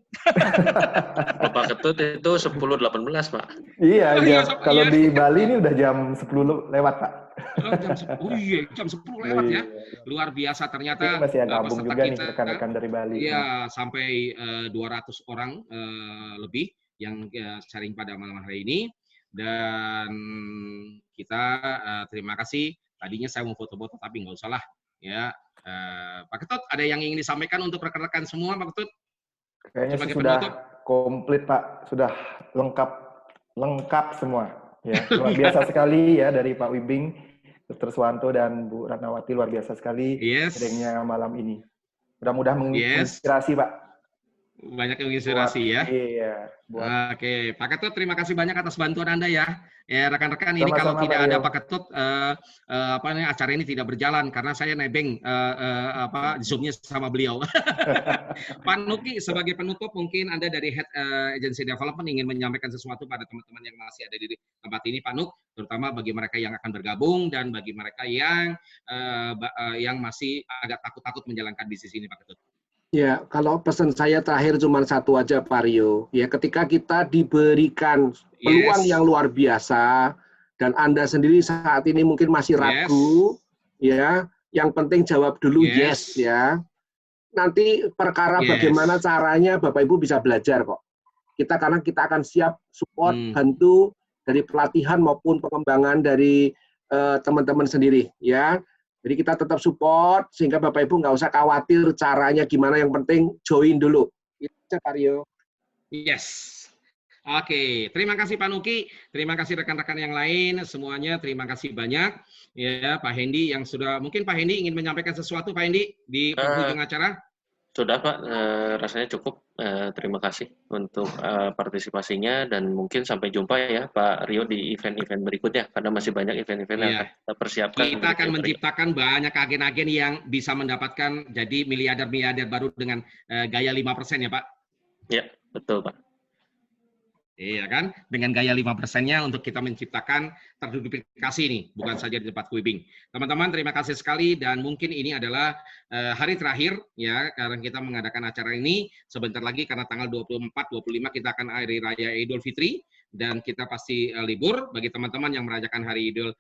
Pak Ketut itu 10.18 Pak. Iya, kalau di Bali ini udah jam 10 lewat Pak. Jam 10 lewat ya. Luar biasa ternyata. Ini masih ada gabung juga nih rekan-rekan dari Bali. Iya, sampai 200 orang lebih yang sharing pada malam hari ini, dan kita terima kasih. Tadinya saya mau foto-foto tapi nggak usah lah ya. Pak Ketut, ada yang ingin disampaikan untuk rekan-rekan semua Pak Ketut? Kayaknya sudah komplit Pak, sudah lengkap semua ya. Luar biasa sekali ya dari Pak Wibing, Dr. Suwanto dan Bu Ratnawati, luar biasa sekali sharingnya malam ini. Mudah-mudahan menginspirasi Pak. Banyak inspirasi ya. Iya. Oke, Pak Ketut, terima kasih banyak atas bantuan Anda ya. Ya, rekan-rekan, ini kalau tidak ada Pak Ketut, acara ini tidak berjalan karena saya nebeng Zoom-nya sama beliau. Pak Nuki, sebagai penutup, mungkin Anda dari Head Agency Development ingin menyampaikan sesuatu pada teman-teman yang masih ada di tempat ini, Pak Nuk, terutama bagi mereka yang akan bergabung dan bagi mereka yang masih agak takut-takut menjalankan bisnis ini, Pak Ketut. Ya, kalau pesan saya terakhir cuma satu aja, Pak Rio. Ya, ketika kita diberikan peluang yang luar biasa dan Anda sendiri saat ini mungkin masih ragu, ya, yang penting jawab dulu yes ya. Nanti perkara bagaimana caranya Bapak Ibu bisa belajar kok. Karena kita akan siap support, bantu dari pelatihan maupun pengembangan dari teman-teman sendiri, ya. Jadi kita tetap support sehingga Bapak Ibu nggak usah khawatir caranya gimana, yang penting join dulu. Itu Pak Rio. Yes. Oke, terima kasih Pak Nuki, terima kasih rekan-rekan yang lain semuanya, terima kasih banyak ya Pak Hendy yang sudah, mungkin Pak Hendy ingin menyampaikan sesuatu Pak Hendy di penghujung acara. Sudah Pak, rasanya cukup. Terima kasih untuk partisipasinya dan mungkin sampai jumpa ya Pak Rio di event-event berikutnya karena masih banyak event-event yang kita persiapkan. Kita akan menciptakan banyak agen-agen yang bisa mendapatkan jadi miliarder-miliarder baru dengan gaya 5% ya Pak? Ya, betul Pak. Iya kan, dengan gaya 5%-nya untuk kita menciptakan terduplikasi nih, bukan saja di tempat Kuibing. Teman-teman, terima kasih sekali dan mungkin ini adalah hari terakhir ya karena kita mengadakan acara ini. Sebentar lagi karena tanggal 24-25 kita akan hari raya Idul Fitri dan kita pasti libur. Bagi teman-teman yang merayakan hari Idul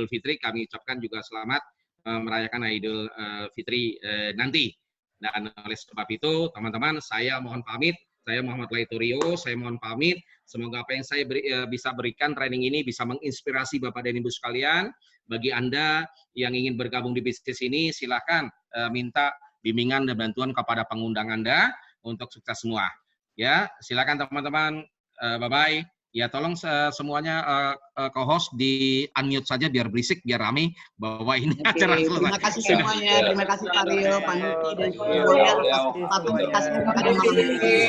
Fitri, kami ucapkan juga selamat merayakan Idul Fitri nanti. Dan oleh sebab itu, teman-teman, saya mohon pamit. Saya Muhammad Laitorio, saya mohon pamit. Semoga apa yang saya bisa berikan training ini bisa menginspirasi Bapak dan Ibu sekalian. Bagi Anda yang ingin bergabung di bisnis ini, silakan minta bimbingan dan bantuan kepada pengundang Anda untuk sukses semua. Ya, silakan teman-teman. Bye-bye. Ya, tolong semuanya co-host di unmute saja biar berisik, biar rame bahwa ini acara selesai. Terima kasih semuanya. Terima kasih Pak Rio, Pak Nuki, dan semuanya atas partisipasinya pada malam ini.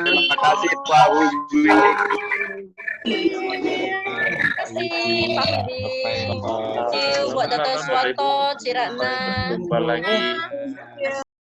Terima kasih Pak Wibi. Terima kasih Pak Wibi. Buat Dr. Suwanto, Ciratna. Jumpa lagi.